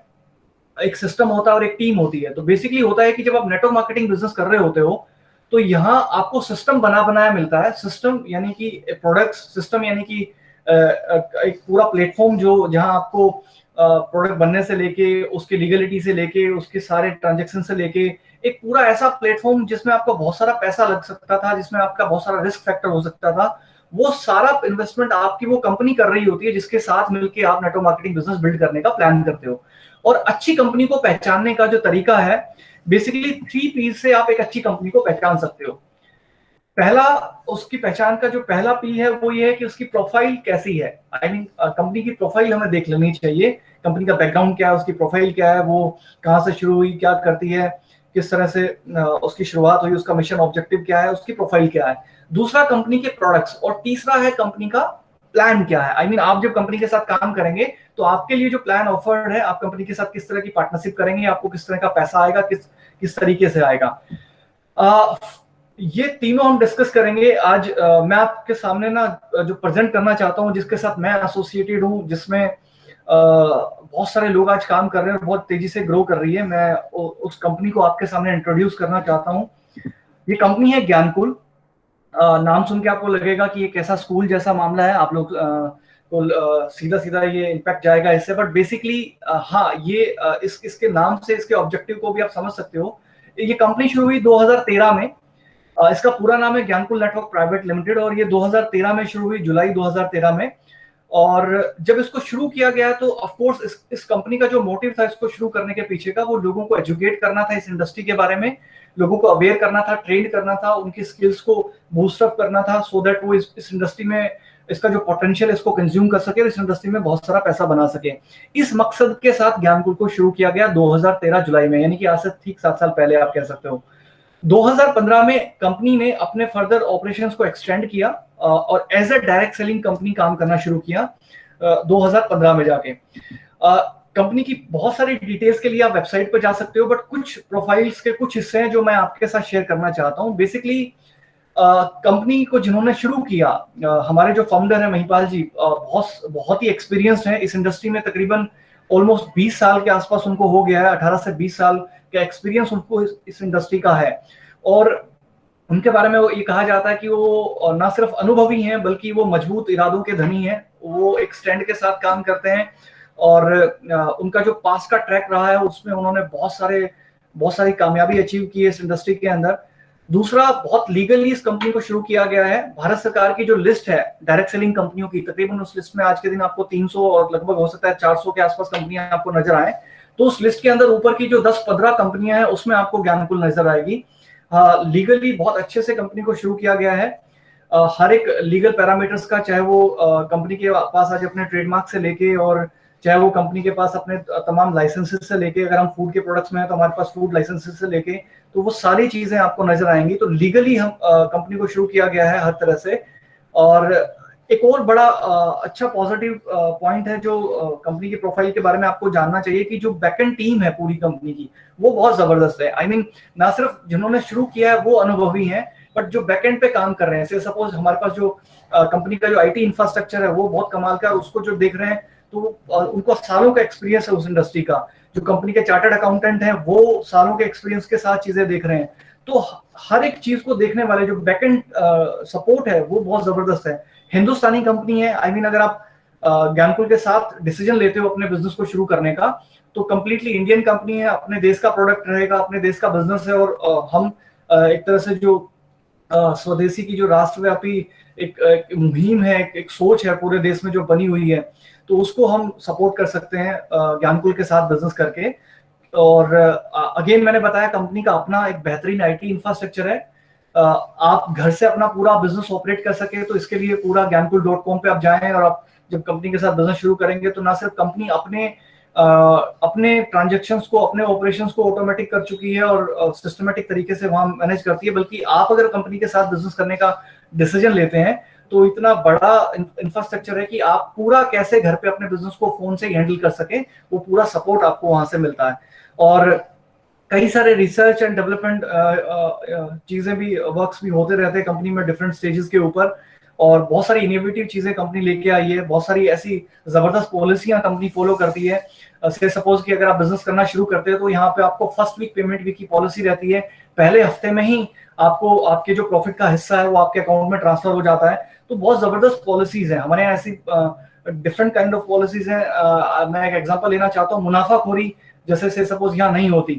एक सिस्टम होता है और एक टीम होती है। तो बेसिकली होता है कि जब आप नेटवर्क मार्केटिंग बिजनेस कर रहे होते हो तो यहाँ आपको सिस्टम बना बनाया मिलता है। सिस्टम यानी कि प्रोडक्ट, सिस्टम यानी कि एक पूरा प्लेटफॉर्म जो, जहां आपको प्रोडक्ट बनने से लेके, उसकी लीगलिटी से लेके, उसके सारे ट्रांजेक्शन से लेके, एक पूरा ऐसा प्लेटफॉर्म जिसमें आपका बहुत सारा पैसा लग सकता था, जिसमें आपका बहुत सारा रिस्क फैक्टर हो सकता था, वो सारा इन्वेस्टमेंट आपकी वो कंपनी कर रही होती है जिसके साथ मिलकर आप नेटवर्क मार्केटिंग बिजनेस बिल्ड करने का प्लान करते हो। और अच्छी कंपनी को पहचानने का जो तरीका है, बेसिकली 3 P से आप एक अच्छी कंपनी को पहचान सकते हो। पहला, उसकी पहचान का जो पहला पी है वो ये है कि उसकी प्रोफाइल कैसी है। आई मीन कंपनी की प्रोफाइल हमें देख लेनी चाहिए। कंपनी का बैकग्राउंड क्या है, उसकी प्रोफाइल क्या है, वो कहाँ से शुरू हुई, क्या करती है, किस तरह से उसकी शुरुआत हुई, उसका मिशन ऑब्जेक्टिव क्या है, उसकी प्रोफाइल क्या है। दूसरा, कंपनी के प्रोडक्ट्स। और तीसरा है कंपनी का प्लान क्या है। आई मीन आप जब कंपनी के साथ काम करेंगे तो आपके लिए जो प्लान ऑफर्ड है, आप कंपनी के साथ किस तरह की पार्टनरशिप करेंगे, आपको किस तरह का पैसा आएगा, किस किस तरीके से आएगा। ये तीनों हम डिस्कस करेंगे आज। मैं आपके सामने ना जो प्रेजेंट करना चाहता हूँ, जिसके साथ मैं एसोसिएटेड हूँ, जिसमें बहुत सारे लोग आज काम कर रहे हैं, बहुत तेजी से ग्रो कर रही है, मैं उस कंपनी को आपके सामने इंट्रोड्यूस करना चाहता हूँ। ये कंपनी है ज्ञानकुल। नाम सुन के आपको लगेगा कि ये कैसा स्कूल जैसा मामला है, आप लोग को सीधा सीधा ये इम्पैक्ट जाएगा इससे, बट बेसिकली हाँ, ये इसके नाम से इसके ऑब्जेक्टिव को भी आप समझ सकते हो। ये कंपनी शुरू हुई 2013 में। इसका पूरा नाम है ज्ञानकुल नेटवर्क प्राइवेट लिमिटेड, और ये 2013 में शुरू हुई, जुलाई 2013 में। और जब इसको शुरू किया गया तो ऑफ कोर्स इस कंपनी का जो मोटिव था इसको शुरू करने के पीछे का, वो लोगों को एजुकेट करना था इस इंडस्ट्री के बारे में, लोगों को अवेयर करना था, ट्रेन करना था, उनकी स्किल्स को बूस्ट अप करना था, सो दैट वो इस इंडस्ट्री में इसका जो पोटेंशियल है इसको कंज्यूम कर सके, इस इंडस्ट्री में बहुत सारा पैसा बना सके। इस मकसद के साथ ज्ञानकुल को शुरू किया गया 2013 जुलाई में, यानी कि आज से ठीक 7 साल पहले आप कह सकते हो। 2015 में कंपनी ने अपने फर्दर ऑपरेशंस को एक्सटेंड किया और as a direct selling company काम करना शुरू किया 2015 में जाके। कंपनी की बहुत सारी डिटेल्स के लिए आप वेबसाइट पर जा सकते हो, बट कुछ प्रोफाइल्स के कुछ हिस्से हैं जो मैं आपके साथ शेयर करना चाहता हूं। बेसिकली कंपनी को जिन्होंने शुरू किया, हमारे जो फाउंडर है महिपाल जी, बहुत ही एक्सपीरियंस्ड है इस इंडस्ट्री में। तकरीबन ऑलमोस्ट 20 साल के आसपास उनको हो गया है, 18 से 20 साल का एक्सपीरियंस उनको इस इंडस्ट्री का है। और उनके बारे में वो ये कहा जाता है कि वो ना सिर्फ अनुभवी हैं बल्कि वो मजबूत इरादों के धनी हैं। वो एक स्टैंड के साथ काम करते हैं, और उनका जो पास का ट्रैक रहा है उसमें उन्होंने बहुत सारी कामयाबी अचीव की है इस इंडस्ट्री के अंदर। दूसरा, बहुत लीगली इस कंपनी को शुरू किया गया है। भारत सरकार की जो लिस्ट है डायरेक्ट सेलिंग कंपनियों की, तकरीबन उस लिस्ट में आज के दिन आपको 300 और लगभग हो सकता है 400 के आसपास कंपनियां आपको नजर आए। तो उस लिस्ट के अंदर ऊपर की जो 10-15 कंपनियां हैं उसमें आपको ज्ञानकुल नजर आएगी। लीगली बहुत अच्छे से कंपनी को शुरू किया गया है। हर एक लीगल पैरामीटर्स का, चाहे वो कंपनी के पास आज अपने ट्रेडमार्क से लेके, और चाहे वो कंपनी के पास अपने तमाम लाइसेंसेस से लेके, अगर हम फूड के प्रोडक्ट्स में हैं तो हमारे पास फूड लाइसेंसेस से लेके, तो वो सारी चीजें आपको नजर आएंगी। तो लीगली हम कंपनी को शुरू किया गया है हर तरह से। और एक और बड़ा अच्छा पॉजिटिव पॉइंट है जो कंपनी के प्रोफाइल के बारे में आपको जानना चाहिए, कि जो बैकएंड टीम है पूरी कंपनी की वो बहुत जबरदस्त है। आई मीन ना सिर्फ जिन्होंने शुरू किया है वो अनुभवी हैं, बट जो बैकएंड पे काम कर रहे हैं, सपोज हमारे पास जो कंपनी का जो आईटी इंफ्रास्ट्रक्चर है वो बहुत कमाल का है, उसको जो देख रहे हैं तो उनको सालों का एक्सपीरियंस है उस इंडस्ट्री का। जो कंपनी के चार्टर्ड अकाउंटेंट हैं वो सालों के एक्सपीरियंस के साथ चीजें देख रहे हैं। तो हर एक चीज को देखने वाले जो बैकएंड सपोर्ट है वो बहुत जबरदस्त है। हिंदुस्तानी कंपनी है। आई मीन अगर आप ज्ञानकुल के साथ डिसीजन लेते हो अपने बिजनेस को शुरू करने का, तो कंप्लीटली इंडियन कंपनी है, अपने देश का प्रोडक्ट रहेगा, अपने देश का बिजनेस है। और हम एक तरह से जो स्वदेशी की जो राष्ट्रव्यापी एक मुहिम है, एक सोच है पूरे देश में जो बनी हुई है, तो उसको हम सपोर्ट कर सकते हैं ज्ञानकुल के साथ बिजनेस करके। और अगेन मैंने बताया कंपनी का अपना एक बेहतरीन आईटी इंफ्रास्ट्रक्चर है। आप घर से अपना पूरा बिजनेस ऑपरेट कर सके, तो इसके लिए पूरा ज्ञानकुल.com पे आप जाएं, और आप जब कंपनी के साथ बिजनेस शुरू करेंगे तो ना सिर्फ कंपनी अपने ट्रांजेक्शंस को, अपने ऑपरेशंस को ऑटोमेटिक कर चुकी है और सिस्टमेटिक तरीके से वहां मैनेज करती है, बल्कि आप अगर कंपनी के साथ बिजनेस करने का डिसीजन लेते हैं तो इतना बड़ा इंफ्रास्ट्रक्चर है कि आप पूरा कैसे घर पे अपने बिजनेस को फोन से ही हैंडल कर सके, वो पूरा सपोर्ट आपको वहां से मिलता है। और कई सारे रिसर्च एंड डेवलपमेंट चीजें भी, वर्क्स भी होते रहते हैं कंपनी में डिफरेंट स्टेजेस के ऊपर, और बहुत सारी इनोवेटिव चीजें कंपनी लेके आई है। बहुत सारी ऐसी जबरदस्त पॉलिसियां कंपनी फॉलो करती है। से सपोज कि अगर आप बिजनेस करना शुरू करते हैं तो यहाँ पे आपको फर्स्ट वीक पेमेंट वीक की पॉलिसी रहती है। पहले हफ्ते में ही आपको आपके जो प्रॉफिट का हिस्सा है वो आपके अकाउंट में ट्रांसफर हो जाता है। तो बहुत जबरदस्त पॉलिसीज है हमारे यहाँ, ऐसी डिफरेंट काइंड ऑफ पॉलिसीज है। मैं एक एग्जांपल लेना चाहता हूँ, मुनाफाखोरी जैसे से सपोज यहाँ नहीं होती,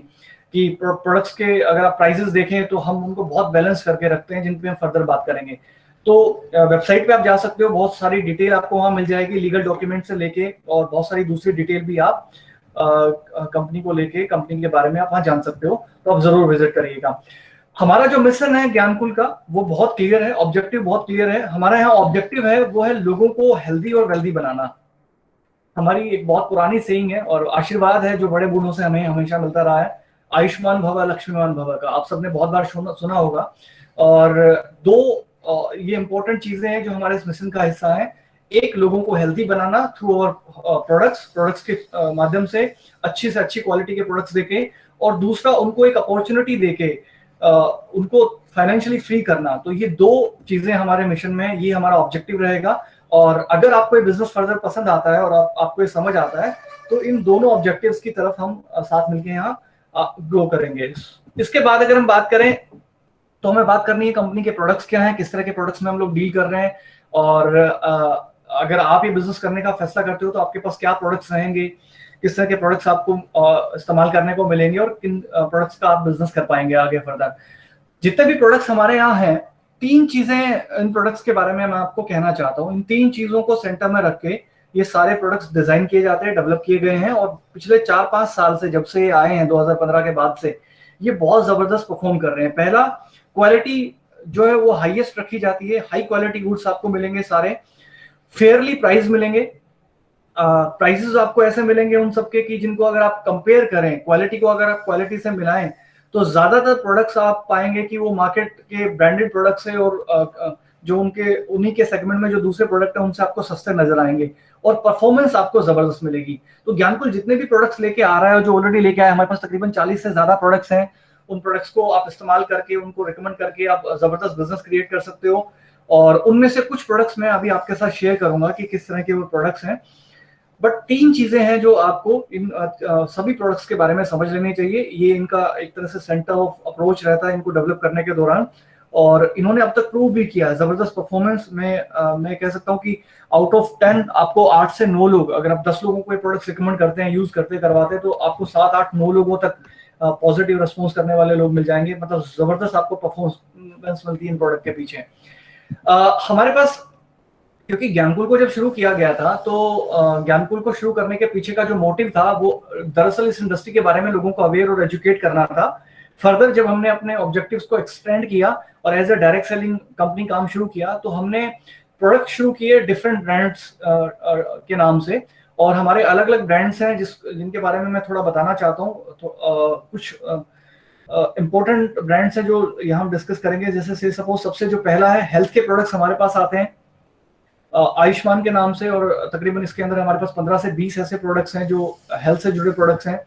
कि प्रोडक्ट्स के अगर आप प्राइसेस देखें तो हम उनको बहुत बैलेंस करके रखते हैं, जिन पे हम फर्दर बात करेंगे। तो वेबसाइट पे आप जा सकते हो, बहुत सारी डिटेल आपको वहां मिल जाएगी, लीगल डॉक्यूमेंट से लेके और बहुत सारी दूसरी डिटेल भी आप कंपनी को लेके, कंपनी के बारे में आप वहां जान सकते हो। तो आप जरूर विजिट करिएगा। हमारा जो मिशन है ज्ञानकुल का वो बहुत क्लियर है, ऑब्जेक्टिव बहुत क्लियर है। हमारा यहाँ ऑब्जेक्टिव है वो है लोगों को हेल्दी और वेल्दी बनाना। हमारी एक बहुत पुरानी सेइंग है और आशीर्वाद है जो बड़े बूढ़ों से हमें हमेशा मिलता रहा है, आयुष्मान भव लक्ष्मीवान भव का। आप सबने बहुत बार सुना होगा। और दो ये इंपॉर्टेंट चीजें हैं जो हमारे इस मिशन का हिस्सा है। एक, लोगों को healthy banana through our products के माध्यम से अच्छी क्वालिटी के प्रोडक्ट्स देके, और दूसरा उनको एक अपॉर्चुनिटी देके उनको फाइनेंशियली फ्री करना। तो ये दो चीजें हमारे मिशन में, ये हमारा ऑब्जेक्टिव रहेगा। और अगर आपको ये बिजनेस फर्दर पसंद आता है और आपको ये समझ आता है, तो इन दोनों ऑब्जेक्टिव्स की तरफ हम साथ मिलकर यहाँ ग्रो करेंगे। इसके बाद अगर हम बात करें तो हमें बात करनी है कंपनी के प्रोडक्ट्स क्या हैं, किस तरह के प्रोडक्ट्स में हम लोग डील कर रहे हैं, और अगर आप ये बिजनेस करने का फैसला करते हो तो आपके पास क्या प्रोडक्ट्स रहेंगे, किस तरह के प्रोडक्ट्स आपको इस्तेमाल करने को मिलेंगे, और किन प्रोडक्ट्स का आप बिजनेस कर पाएंगे आगे फर्दर। जितने भी प्रोडक्ट्स हमारे यहाँ हैं, तीन चीजें इन प्रोडक्ट्स के बारे में मैं आपको कहना चाहता हूँ। इन तीन चीजों को सेंटर में रख के ये सारे प्रोडक्ट्स डिजाइन किए जाते हैं, डेवलप किए गए हैं, और पिछले 4-5 साल से, जब से ये आए हैं 2015 के बाद से, ये बहुत जबरदस्त परफॉर्म कर रहे हैं। पहला, क्वालिटी जो है वो हाईएस्ट रखी जाती है। हाई क्वालिटी गुड्स आपको मिलेंगे, सारे फेयरली प्राइस मिलेंगे। प्राइसेस आपको ऐसे मिलेंगे उन सबके कि जिनको अगर आप कंपेयर करें, क्वालिटी को अगर आप क्वालिटी से मिलाएं, तो ज्यादातर प्रोडक्ट्स आप पाएंगे कि वो मार्केट के ब्रांडेड प्रोडक्ट्स है, और जो उन्हीं के सेगमेंट में जो दूसरे प्रोडक्ट है उनसे आपको सस्ते नजर आएंगे, और परफॉर्मेंस आपको जबरदस्त मिलेगी। तो ज्ञानकुल जितने भी प्रोडक्ट्स लेके आ रहा है, जो ऑलरेडी लेके आया, हमारे पास तकरीबन 40 से ज्यादा प्रोडक्ट्स हैं। उन प्रोडक्ट्स को आप इस्तेमाल करके, उनको रिकमेंड करके आप जबरदस्त बिजनेस क्रिएट कर सकते हो। और उनमें से कुछ प्रोडक्ट्स मैं अभी आपके साथ शेयर करूंगा कि किस तरह के वो प्रोडक्ट्स हैं। बट तीन चीजें हैं जो आपको इन सभी प्रोडक्ट्स के बारे में समझ लेनी चाहिए। ये इनका एक तरह से सेंटर ऑफ अप्रोच रहता है इनको डेवलप करने के दौरान, और इन्होंने अब तक प्रूव भी किया है जबरदस्त परफॉर्मेंस में। मैं कह सकता हूँ कि आउट ऑफ 10 आपको 8 से 9 लोग, अगर आप 10 लोगों को ये प्रोडक्ट रिकमेंड करते हैं, यूज करते करवाते हैं, तो आपको 7, 8, 9 लोगों तक पॉजिटिव रिस्पॉन्स करने वाले लोग मिल जाएंगे। मतलब जबरदस्त आपको परफॉर्मेंस मिलती है इन प्रोडक्ट के पीछे। हमारे पास क्योंकि ज्ञानकुल को जब शुरू किया गया था तो ज्ञानकुल को शुरू करने के पीछे का जो मोटिव था वो दरअसल इस इंडस्ट्री के बारे में लोगों को अवेयर और एजुकेट करना था। फर्दर जब हमने अपने ऑब्जेक्टिव्स को एक्सटेंड किया और as a direct selling company काम शुरू किया तो हमने प्रोडक्ट शुरू किए डिफरेंट ब्रांड्स के नाम से, और हमारे अलग अलग ब्रांड्स हैं जिनके बारे में मैं थोड़ा बताना चाहता हूँ। तो कुछ इंपॉर्टेंट ब्रांड्स हैं जो यहाँ डिस्कस करेंगे। जैसे से सपोज सबसे जो पहला है, हेल्थ के प्रोडक्ट्स हमारे पास आते हैं आयुष्मान के नाम से, और तकरीबन इसके अंदर हमारे पास 15 से 20 ऐसे प्रोडक्ट्स हैं जो हेल्थ से जुड़े प्रोडक्ट्स हैं।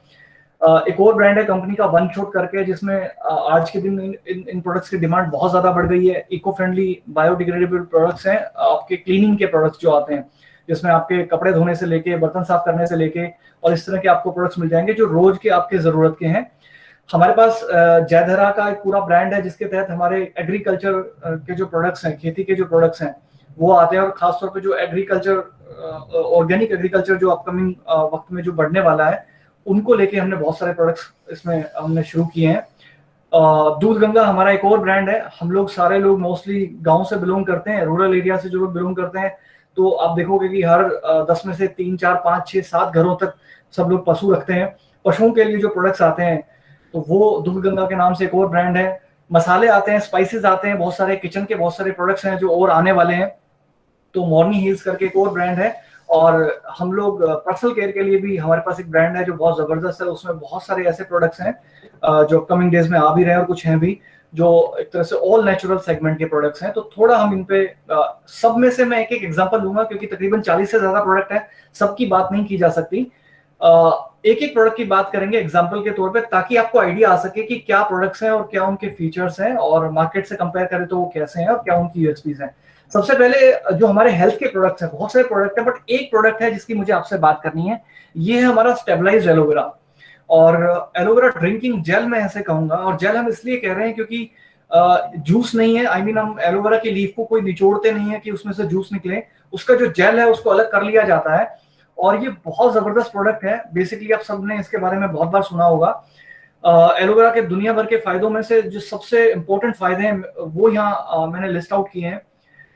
एक और ब्रांड है कंपनी का वन शॉट करके, जिसमें आज के दिन इन प्रोडक्ट्स की डिमांड बहुत ज्यादा बढ़ गई है। इको फ्रेंडली बायोडिग्रेडेबल प्रोडक्ट्स हैं, आपके क्लीनिंग के प्रोडक्ट्स जो आते हैं, जिसमें आपके कपड़े धोने से लेके बर्तन साफ करने से लेके और इस तरह के आपको प्रोडक्ट्स मिल जाएंगे जो रोज के आपके जरूरत के हैं। हमारे पास जयधरा का एक पूरा ब्रांड है जिसके तहत हमारे एग्रीकल्चर के जो प्रोडक्ट्स हैं, खेती के जो प्रोडक्ट्स हैं वो आते हैं। और खासतौर पे जो एग्रीकल्चर, ऑर्गेनिक एग्रीकल्चर जो अपकमिंग वक्त में जो बढ़ने वाला है, उनको लेके हमने बहुत सारे प्रोडक्ट्स इसमें हमने शुरू किए हैं। दूध गंगा हमारा एक और ब्रांड है। हम लोग सारे लोग मोस्टली गांव से बिलोंग करते हैं, रूरल एरिया से जो लोग बिलोंग करते हैं, तो आप देखोगे कि हर 10 में से 3, 4, 5, 6, 7 घरों तक सब लोग पशु रखते हैं। पशुओं के लिए जो प्रोडक्ट्स आते हैं तो वो दूध गंगा के नाम से एक और ब्रांड है। मसाले आते हैं, स्पाइसेस आते हैं, बहुत सारे किचन के बहुत सारे प्रोडक्ट्स हैं जो और आने वाले हैं। तो मॉर्निंग हिल्स करके एक और ब्रांड है। और हम लोग पर्सनल केयर के लिए भी हमारे पास एक ब्रांड है जो बहुत जबरदस्त है। उसमें बहुत सारे ऐसे प्रोडक्ट्स हैं जो अपकमिंग डेज में आ भी रहे हैं, और कुछ हैं भी जो एक तरह से ऑल नेचुरल सेगमेंट के प्रोडक्ट्स हैं। तो थोड़ा हम इन पे सब में से मैं एक एक एग्जांपल लूंगा, क्योंकि तकरीबन 40 से ज्यादा प्रोडक्ट है, सबकी बात नहीं की जा सकती। एक एक प्रोडक्ट की बात करेंगे एग्जांपल के तौर पे, ताकि आपको आइडिया आ सके कि क्या प्रोडक्ट्स हैं और क्या उनके फीचर्स हैं, और मार्केट से कंपेयर करें तो वो कैसे हैं और क्या उनकी यूएसपीज हैं। सबसे पहले जो हमारे हेल्थ के प्रोडक्ट्स हैं, बहुत सारे प्रोडक्ट हैं, बट एक प्रोडक्ट है जिसकी मुझे आपसे बात करनी है। ये है हमारा स्टेबलाइज्ड एलोवेरा, और एलोवेरा ड्रिंकिंग जेल मैं ऐसे कहूंगा। और जेल हम इसलिए कह रहे हैं क्योंकि जूस नहीं है। आई मीन हम एलोवेरा की लीफ को कोई निचोड़ते नहीं है कि उसमें से जूस निकले, उसका जो जेल है उसको अलग कर लिया जाता है। और ये बहुत जबरदस्त प्रोडक्ट है। बेसिकली आप सबने इसके बारे में बहुत बार सुना होगा। एलोवेरा के दुनिया भर के फायदों में से जो सबसे इंपॉर्टेंट फायदे हैं वो यहाँ मैंने लिस्ट आउट किए हैं।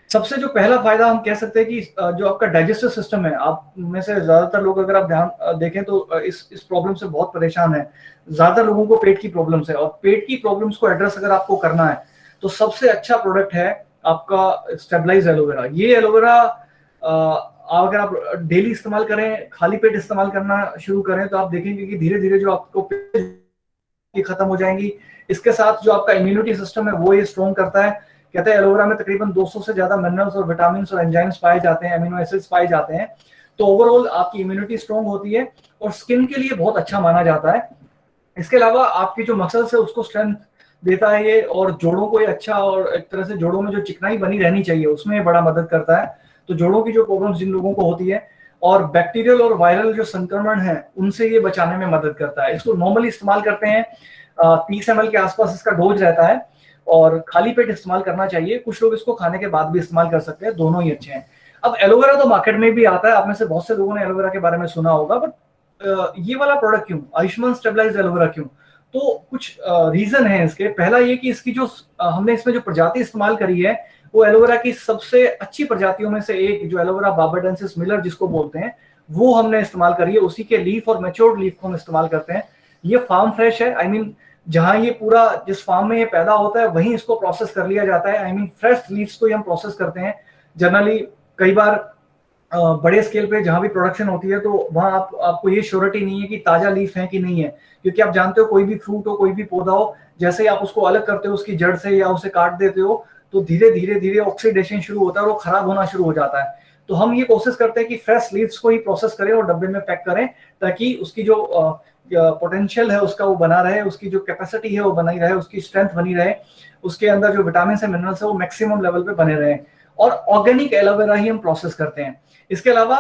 सबसे जो पहला फायदा हम कह सकते हैं कि जो आपका डाइजेस्टिव सिस्टम है, आप में से ज्यादातर लोग अगर आप ध्यान देखें तो इस प्रॉब्लम से बहुत परेशान है। ज्यादातर लोगों को पेट की प्रॉब्लम्स है, और पेट की प्रॉब्लम्स को एड्रेस अगर आपको करना है तो सबसे अच्छा प्रोडक्ट है आपका स्टेबलाइज एलोवेरा। ये एलोवेरा अगर आप डेली इस्तेमाल करें, खाली पेट इस्तेमाल करना शुरू करें, तो आप देखेंगे कि धीरे धीरे जो आपको पेट खत्म हो जाएंगी। इसके साथ जो आपका इम्यूनिटी सिस्टम है वो ये स्ट्रॉन्ग करता है। कहते हैं एलोवेरा में तकरीबन 200 से ज्यादा मिनरल्स और विटामिन और एंजाइम्स पाए जाते हैं, अमीनो एसिड्स पाए जाते हैं। तो ओवरऑल आपकी इम्यूनिटी स्ट्रॉन्ग होती है, और स्किन के लिए बहुत अच्छा माना जाता है। इसके अलावा आपकी जो मसल्स है उसको स्ट्रेंथ देता है ये, और जोड़ों को ये अच्छा, और एक तरह से जोड़ों में जो चिकनाई बनी रहनी चाहिए उसमें ये बड़ा मदद करता है। तो जोड़ों की जो प्रॉब्लम जिन लोगों को होती है, और बैक्टीरियल और वायरल जो संक्रमण है उनसे ये बचाने में मदद करता है। इसको नॉर्मली इस्तेमाल करते हैं 30 ml के आसपास इसका डोज रहता है, और खाली पेट इस्तेमाल करना चाहिए। कुछ लोग इसको खाने के बाद भी इस्तेमाल कर सकते हैं, दोनों ही अच्छे हैं। अब एलोवेरा तो मार्केट में भी आता है, आप में से बहुत से लोगों ने एलोवेरा के बारे में सुना होगा, बट ये वाला प्रोडक्ट क्यों, आयुष्मान स्टेबलाइज्ड एलोवेरा क्यों? तो कुछ रीजन है इसके। पहला ये कि इसकी जो हमने इसमें जो प्रजाति इस्तेमाल करी है वो एलोवेरा की सबसे अच्छी प्रजातियों में से एक, जो एलोवेरा बार्बाडेंसिस मिलर जिसको बोलते हैं, वो हमने इस्तेमाल करी है। उसी के लीफ और मैच्योर्ड लीफ को हम इस्तेमाल करते हैं। ये फार्म फ्रेश है, आई मीन जहां ये पूरा जिस फार्म में ये पैदा होता है वहीं इसको प्रोसेस कर लिया जाता है। आई मीन फ्रेश लीव्स को ही हम प्रोसेस करते हैं। जनरली कई बार बड़े स्केल पे जहां भी प्रोडक्शन होती है तो वहां आपको ये श्योरिटी नहीं है कि ताजा लीफ है कि नहीं है, क्योंकि आप जानते हो कोई भी फ्रूट हो, कोई भी पौधा हो, जैसे ही आप उसको अलग करते हो उसकी जड़ से या उसे काट देते हो तो धीरे धीरे धीरे ऑक्सीडेशन शुरू होता है और वो खराब होना शुरू हो जाता है। तो हम ये कोशिश करते हैं कि फ्रेश लीव्स को ही प्रोसेस करें और डब्बे में पैक करें, ताकि उसकी जो पोटेंशियल है उसका वो बना रहे, उसकी जो कैपेसिटी है वो बनी रहे, उसकी स्ट्रेंथ बनी रहे, उसके अंदर जो विटामिन है मिनरल्स है वो मैक्सिमम लेवल पे बने रहे। और ऑर्गेनिक एलोवेरा ही हम प्रोसेस करते हैं। इसके अलावा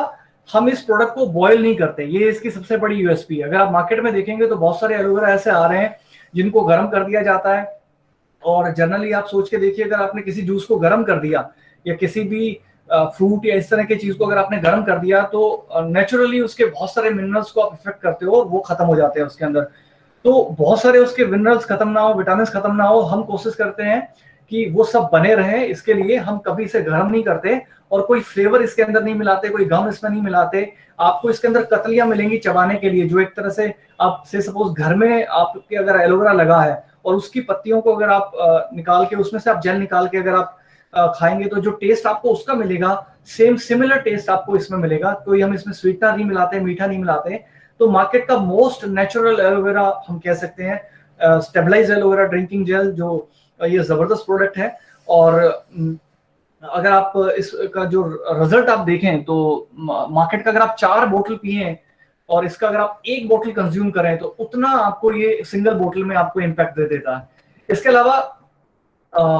हम इस प्रोडक्ट को बॉयल नहीं करते, ये इसकी सबसे बड़ी यूएसपी है। अगर आप मार्केट में देखेंगे तो बहुत सारे एलोवेरा ऐसे आ रहे हैं जिनको गर्म कर दिया जाता है, और जनरली आप सोच के देखिए, अगर आपने किसी जूस को गर्म कर दिया या किसी भी फ्रूट या इस तरह की चीज को अगर आपने गर्म कर दिया तो नेचुरली उसके बहुत सारे मिनरल्स को आप इफेक्ट करते हो और वो खत्म हो जाते हैं उसके अंदर। तो बहुत सारे उसके मिनरल्स खत्म ना हो, विटामिन खत्म ना हो, हम कोशिश करते हैं कि वो सब बने रहे, इसके लिए हम कभी इसे गर्म नहीं करते और कोई फ्लेवर इसके अंदर नहीं मिलाते, कोई गम इसमें नहीं मिलाते। आपको इसके अंदर कतलियां मिलेंगी चबाने के लिए, जो एक तरह से आप से सपोज घर में आपके अगर एलोवेरा लगा है और उसकी पत्तियों को अगर आप निकाल के उसमें से आप जेल निकाल के अगर आप खाएंगे तो जो टेस्ट आपको उसका मिलेगा, सेम सिमिलर टेस्ट आपको इसमें मिलेगा। कोई हम इसमें स्वीटनर नहीं मिलाते, मीठा नहीं मिलाते। तो मार्केट का मोस्ट नेचुरल एलोवेरा हम कह सकते हैं, स्टेबलाइज एलोवेरा ड्रिंकिंग जेल, जो ये जबरदस्त प्रोडक्ट है। और अगर आप इसका जो रिजल्ट आप देखें तो मार्केट का अगर आप 4 बोतल पिए और इसका अगर आप 1 बोतल कंज्यूम करें तो उतना आपको ये सिंगल बोतल में आपको इम्पैक्ट दे देता है। इसके अलावा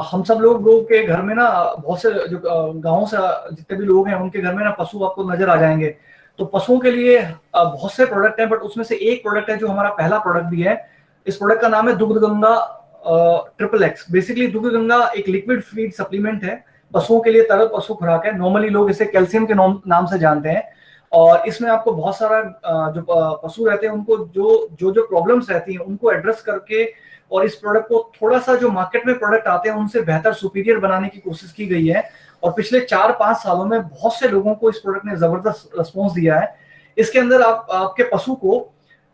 हम सब लोगों के घर में ना बहुत से जो गाँव से जितने भी लोग हैं उनके घर में ना पशु आपको नजर आ जाएंगे। तो पशुओं के लिए बहुत से प्रोडक्ट हैं, बट उसमें से एक प्रोडक्ट है जो हमारा पहला प्रोडक्ट भी है। इस प्रोडक्ट का नाम है दुग्ध गंगा XXX। बेसिकली दुग्ध गंगा एक लिक्विड फीड सप्लीमेंट है, पशुओं के लिए तरल पशु खुराक है। नॉर्मली लोग इसे कैल्शियम के नाम से जानते हैं। और इसमें आपको बहुत सारा जो पशु रहते हैं उनको जो प्रॉब्लम्स रहती हैं उनको एड्रेस करके और इस प्रोडक्ट को थोड़ा सा जो मार्केट में प्रोडक्ट आते हैं उनसे बेहतर सुपीरियर बनाने की कोशिश की गई है। और पिछले 4-5 सालों में बहुत से लोगों को इस प्रोडक्ट ने जबरदस्त रिस्पॉन्स दिया है। इसके अंदर आपके पशु को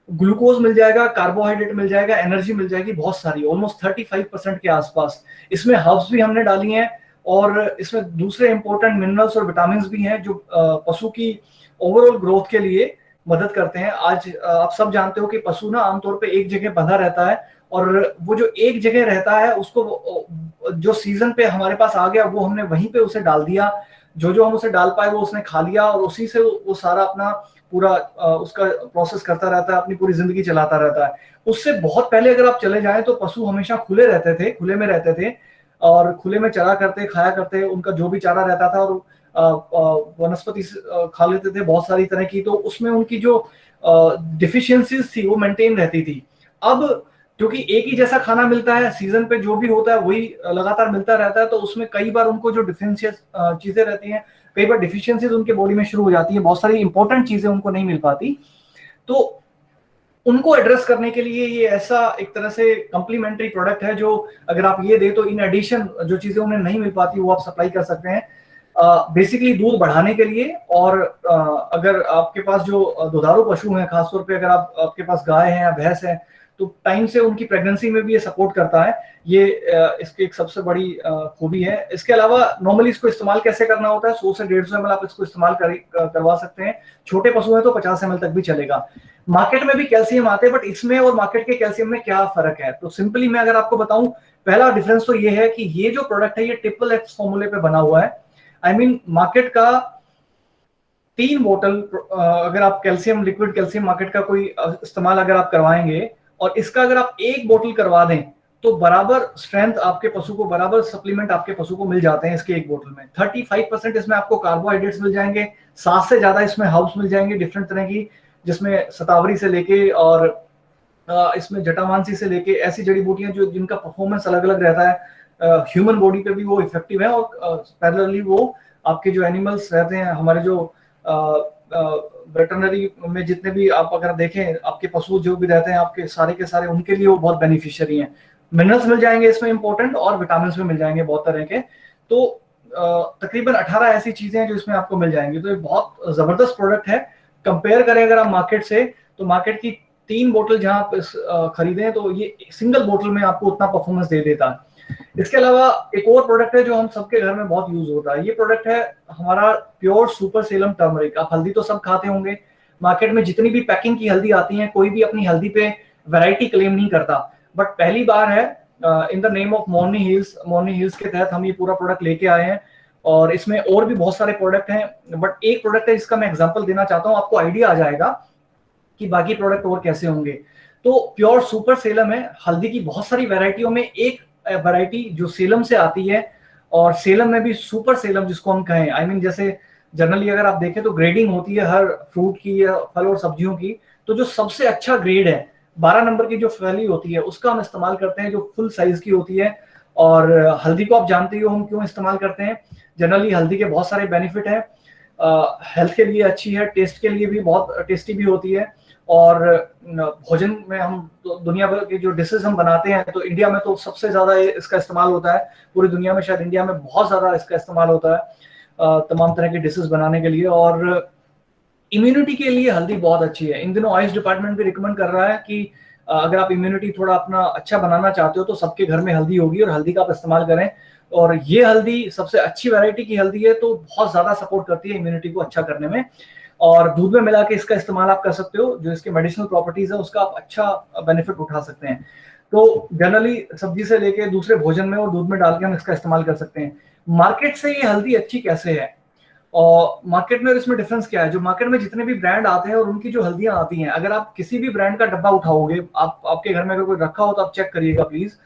ग्लूकोज मिल जाएगा, कार्बोहाइड्रेट मिल जाएगा, एनर्जी मिल जाएगी बहुत सारी, ऑलमोस्ट 35% के आसपास। इसमें हर्ब्स भी हमने डाली हैं और इसमें दूसरे इंपॉर्टेंट मिनरल्स और विटामिन भी हैं जो पशु की ओवरऑल ग्रोथ के लिए मदद करते हैं। आज आप सब जानते हो कि पशु ना आमतौर पे एक जगह बंधा रहता है और वो जो एक जगह रहता है उसको जो सीजन पे हमारे पास आ गया वो हमने वहीं पे उसे डाल दिया, जो हम उसे डाल पाए वो उसने खा लिया और उसी से वो सारा अपना पूरा उसका प्रोसेस करता रहता है, अपनी पूरी जिंदगी चलाता रहता है। उससे बहुत पहले अगर आप चले जाएं तो पशु हमेशा खुले रहते थे, खुले में रहते थे और खुले में चरा करते, खाया करते, उनका जो भी चारा रहता था और वनस्पति खा लेते थे बहुत सारी तरह की। तो उसमें उनकी जो डिफिशियंसीज थी वो मेंटेन रहती थी। अब क्योंकि एक ही जैसा खाना मिलता है, सीजन पे जो भी होता है वही लगातार मिलता रहता है, तो उसमें कई बार उनको जो डिफिशियंस चीजें रहती हैं, कई बार डिफिशियंसीज उनके बॉडी में शुरू हो जाती है, बहुत सारी इंपॉर्टेंट चीजें उनको नहीं मिल पाती। तो उनको एड्रेस करने के लिए ये ऐसा एक तरह से कम्प्लीमेंट्री प्रोडक्ट है जो अगर आप ये दे तो इन एडिशन जो चीजें उन्हें नहीं मिल पाती वो आप सप्लाई कर सकते हैं। बेसिकली दूध बढ़ाने के लिए। और अगर आपके पास जो दुधारू पशु हैं, खासतौर पे अगर आपके पास गाय है या भैंस है, तो टाइम से उनकी प्रेगनेंसी में भी ये सपोर्ट करता है। ये इसकी एक सबसे बड़ी खूबी है। इसके अलावा नॉर्मली इसको इस्तेमाल कैसे करना होता है, 100 से 150 ml आप इसको इस्तेमाल करवा सकते हैं। छोटे पशु हैं तो 50 ml तक भी चलेगा। मार्केट में भी कैल्शियम आते हैं, बट इसमें और मार्केट के कैल्शियम में क्या फर्क है, तो सिंपली मैं अगर आपको बताऊं, पहला डिफरेंस तो ये है कि ये जो प्रोडक्ट है ये XXX फॉर्मूले पे बना हुआ है। आई मीन मार्केट का 3 बोतल अगर आप कैल्शियम, लिक्विड कैल्शियम मार्केट का कोई इस्तेमाल अगर आप करवाएंगे और इसका अगर आप 1 बोतल करवा दें तो बराबर स्ट्रेंथ आपके पशु को, बराबर सप्लीमेंट आपके पशु को मिल जाते हैं इसके 1 बोतल में। 35% इसमें आपको कार्बोहाइड्रेट्स मिल जाएंगे, 7 से ज्यादा इसमें हर्ब्स मिल जाएंगे डिफरेंट तरह की, जिसमें शतावरी से लेके और इसमें जटामांसी से लेके ऐसी जड़ी बूटियां जो जिनका परफॉर्मेंस अलग अलग रहता है। ह्यूमन बॉडी पे भी वो इफेक्टिव है और पैरेलली वो आपके जो एनिमल्स रहते हैं, हमारे जो वेटरनरी में जितने भी आप अगर देखें आपके पशु जो भी रहते हैं आपके सारे के सारे, उनके लिए वो बहुत बेनिफिशियरी हैं। मिनरल्स मिल जाएंगे इसमें इंपॉर्टेंट और विटामिन भी मिल जाएंगे बहुत तरह के। तो तकरीबन 18 ऐसी चीजें हैं जो इसमें आपको मिल जाएंगी। तो ये बहुत जबरदस्त प्रोडक्ट है। कंपेयर करें अगर आप मार्केट से, तो मार्केट की 3 बोतल जहां आप खरीदें तो ये सिंगल बोतल में आपको उतना परफॉर्मेंस दे देता है। इसके अलावा एक और प्रोडक्ट है जो हम सबके घर में बहुत यूज होता है। ये प्रोडक्ट है हमारा प्योर सुपर सेलम टर्मरिक। आप हल्दी तो सब खाते होंगे, मार्केट में जितनी भी पैकिंग की हल्दी आती है, कोई भी अपनी हल्दी पे वैरायटी क्लेम नहीं करता, बट पहली बार है in the name of Morny hills के तहत हम ये पूरा प्रोडक्ट लेके आए हैं। और इसमें और भी बहुत सारे प्रोडक्ट हैं, बट एक प्रोडक्ट है जिसका मैं एग्जांपल देना चाहता हूँ, आपको आइडिया आ जाएगा कि बाकी प्रोडक्ट और कैसे होंगे। तो प्योर सुपर सेलम है, हल्दी की बहुत सारी वैरायटियों में एक वैरायटी जो सेलम से आती है, और सेलम में भी सुपर सेलम जिसको हम कहें, आई मीन जैसे जनरली अगर आप देखें तो ग्रेडिंग होती है हर फ्रूट की या फल और सब्जियों की, तो जो सबसे अच्छा ग्रेड है 12 नंबर की जो फैली होती है उसका हम इस्तेमाल करते हैं, जो फुल साइज की होती है। और हल्दी को आप जानते ही हो हम क्यों इस्तेमाल करते हैं। जनरली हल्दी के बहुत सारे बेनिफिट हैं, हेल्थ के लिए अच्छी है, टेस्ट के लिए भी बहुत टेस्टी भी होती है, और भोजन में हम तो दुनिया भर के जो डिशेज हम बनाते हैं, तो इंडिया में तो सबसे ज्यादा इसका इस्तेमाल होता है। पूरी दुनिया में शायद इंडिया में बहुत ज्यादा इसका इस्तेमाल होता है तमाम तरह की डिशेज बनाने के लिए। और इम्यूनिटी के लिए हल्दी बहुत अच्छी है। इन दिनों आयुष डिपार्टमेंट भी रिकमेंड कर रहा है कि अगर आप इम्यूनिटी थोड़ा अपना अच्छा बनाना चाहते हो तो सबके घर में हल्दी होगी और हल्दी का आप इस्तेमाल करें। और ये हल्दी सबसे अच्छी वैरायटी की हल्दी है, तो बहुत ज्यादा सपोर्ट करती है इम्यूनिटी को अच्छा करने में। और दूध में मिला के इसका इस्तेमाल आप कर सकते हो, जो इसके मेडिसिनल प्रॉपर्टीज है उसका आप अच्छा बेनिफिट उठा सकते हैं। तो जनरली सब्जी से लेके दूसरे भोजन में और दूध में डाल के हम इसका इस्तेमाल कर सकते हैं। मार्केट से ये हल्दी अच्छी कैसे है और मार्केट में इसमें डिफरेंस क्या है? जो मार्केट में जितने भी ब्रांड आते हैं और उनकी जो हल्दियां आती हैं, अगर आप किसी भी ब्रांड का डब्बा उठाओगे, आप आपके घर में अगर कोई रखा हो तो आप चेक करिएगा प्लीज।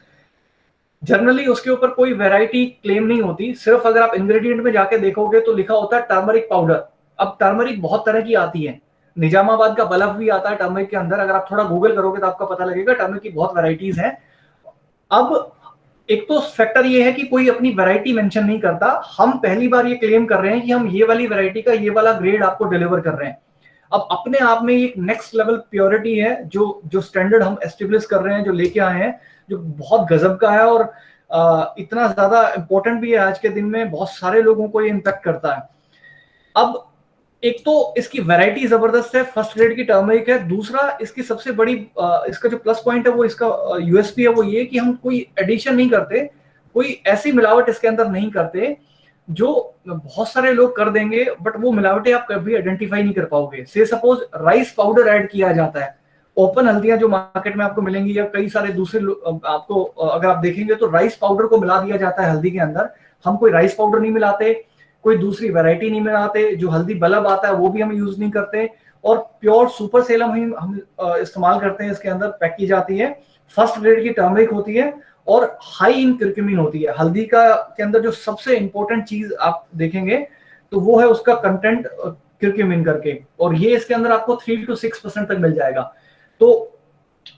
जनरली उसके ऊपर कोई वैरायटी क्लेम नहीं होती, सिर्फ अगर आप इंग्रेडिएंट में जाके देखोगे तो लिखा होता है टर्मरिक पाउडर। अब टर्मरिक बहुत तरह की आती है, निजामाबाद का बल्ब भी आता है टर्मरिक के अंदर। अगर आप थोड़ा गूगल करोगे तो आपको पता लगेगा टर्मरिक की बहुत वैरायटीज हैं। अब एक तो फैक्टर ये है कि कोई अपनी वैरायटी मेंशन नहीं करता। हम पहली बार ये क्लेम कर रहे हैं कि हम ये वाली वैरायटी का ये वाला ग्रेड आपको डिलीवर कर रहे हैं। अब अपने आप में एक नेक्स्ट लेवल प्योरिटी है, जो जो स्टैंडर्ड हम एस्टेब्लिश कर रहे हैं, जो लेके आए हैं, जो बहुत गजब का है। और इतना ज्यादा इंपॉर्टेंट भी है आज के दिन में, बहुत सारे लोगों को ये इम्पैक्ट करता है। अब एक तो इसकी वैरायटी जबरदस्त है, फर्स्ट ग्रेड की टर्मरिक है। दूसरा इसकी सबसे बड़ी इसका जो प्लस पॉइंट है वो इसका यूएसपी है, वो ये कि हम कोई एडिशन नहीं करते, कोई ऐसी मिलावट इसके अंदर नहीं करते जो बहुत सारे लोग कर देंगे, बट वो मिलावटें आप कभी आइडेंटिफाई नहीं कर पाओगे। से सपोज राइस पाउडर ऐड किया जाता है, ओपन हल्दियां जो मार्केट में आपको मिलेंगी या कई सारे दूसरे आपको अगर आप देखेंगे तो राइस पाउडर को मिला दिया जाता है हल्दी के अंदर। हम कोई राइस पाउडर नहीं मिलाते, कोई दूसरी वैरायटी नहीं मिलाते, जो हल्दी बल्ब आता है वो भी हम यूज नहीं करते, और प्योर सुपर सेलम हम इस्तेमाल करते हैं। इसके अंदर पैक की जाती है, फर्स्ट ग्रेड की टर्मरिक होती है और हाई इन करक्यूमिन होती है। हल्दी का के अंदर जो सबसे इंपॉर्टेंट चीज आप देखेंगे तो वो है उसका कंटेंट करक्यूमिन करके, और ये इसके अंदर आपको 3 to 6% तक मिल जाएगा। तो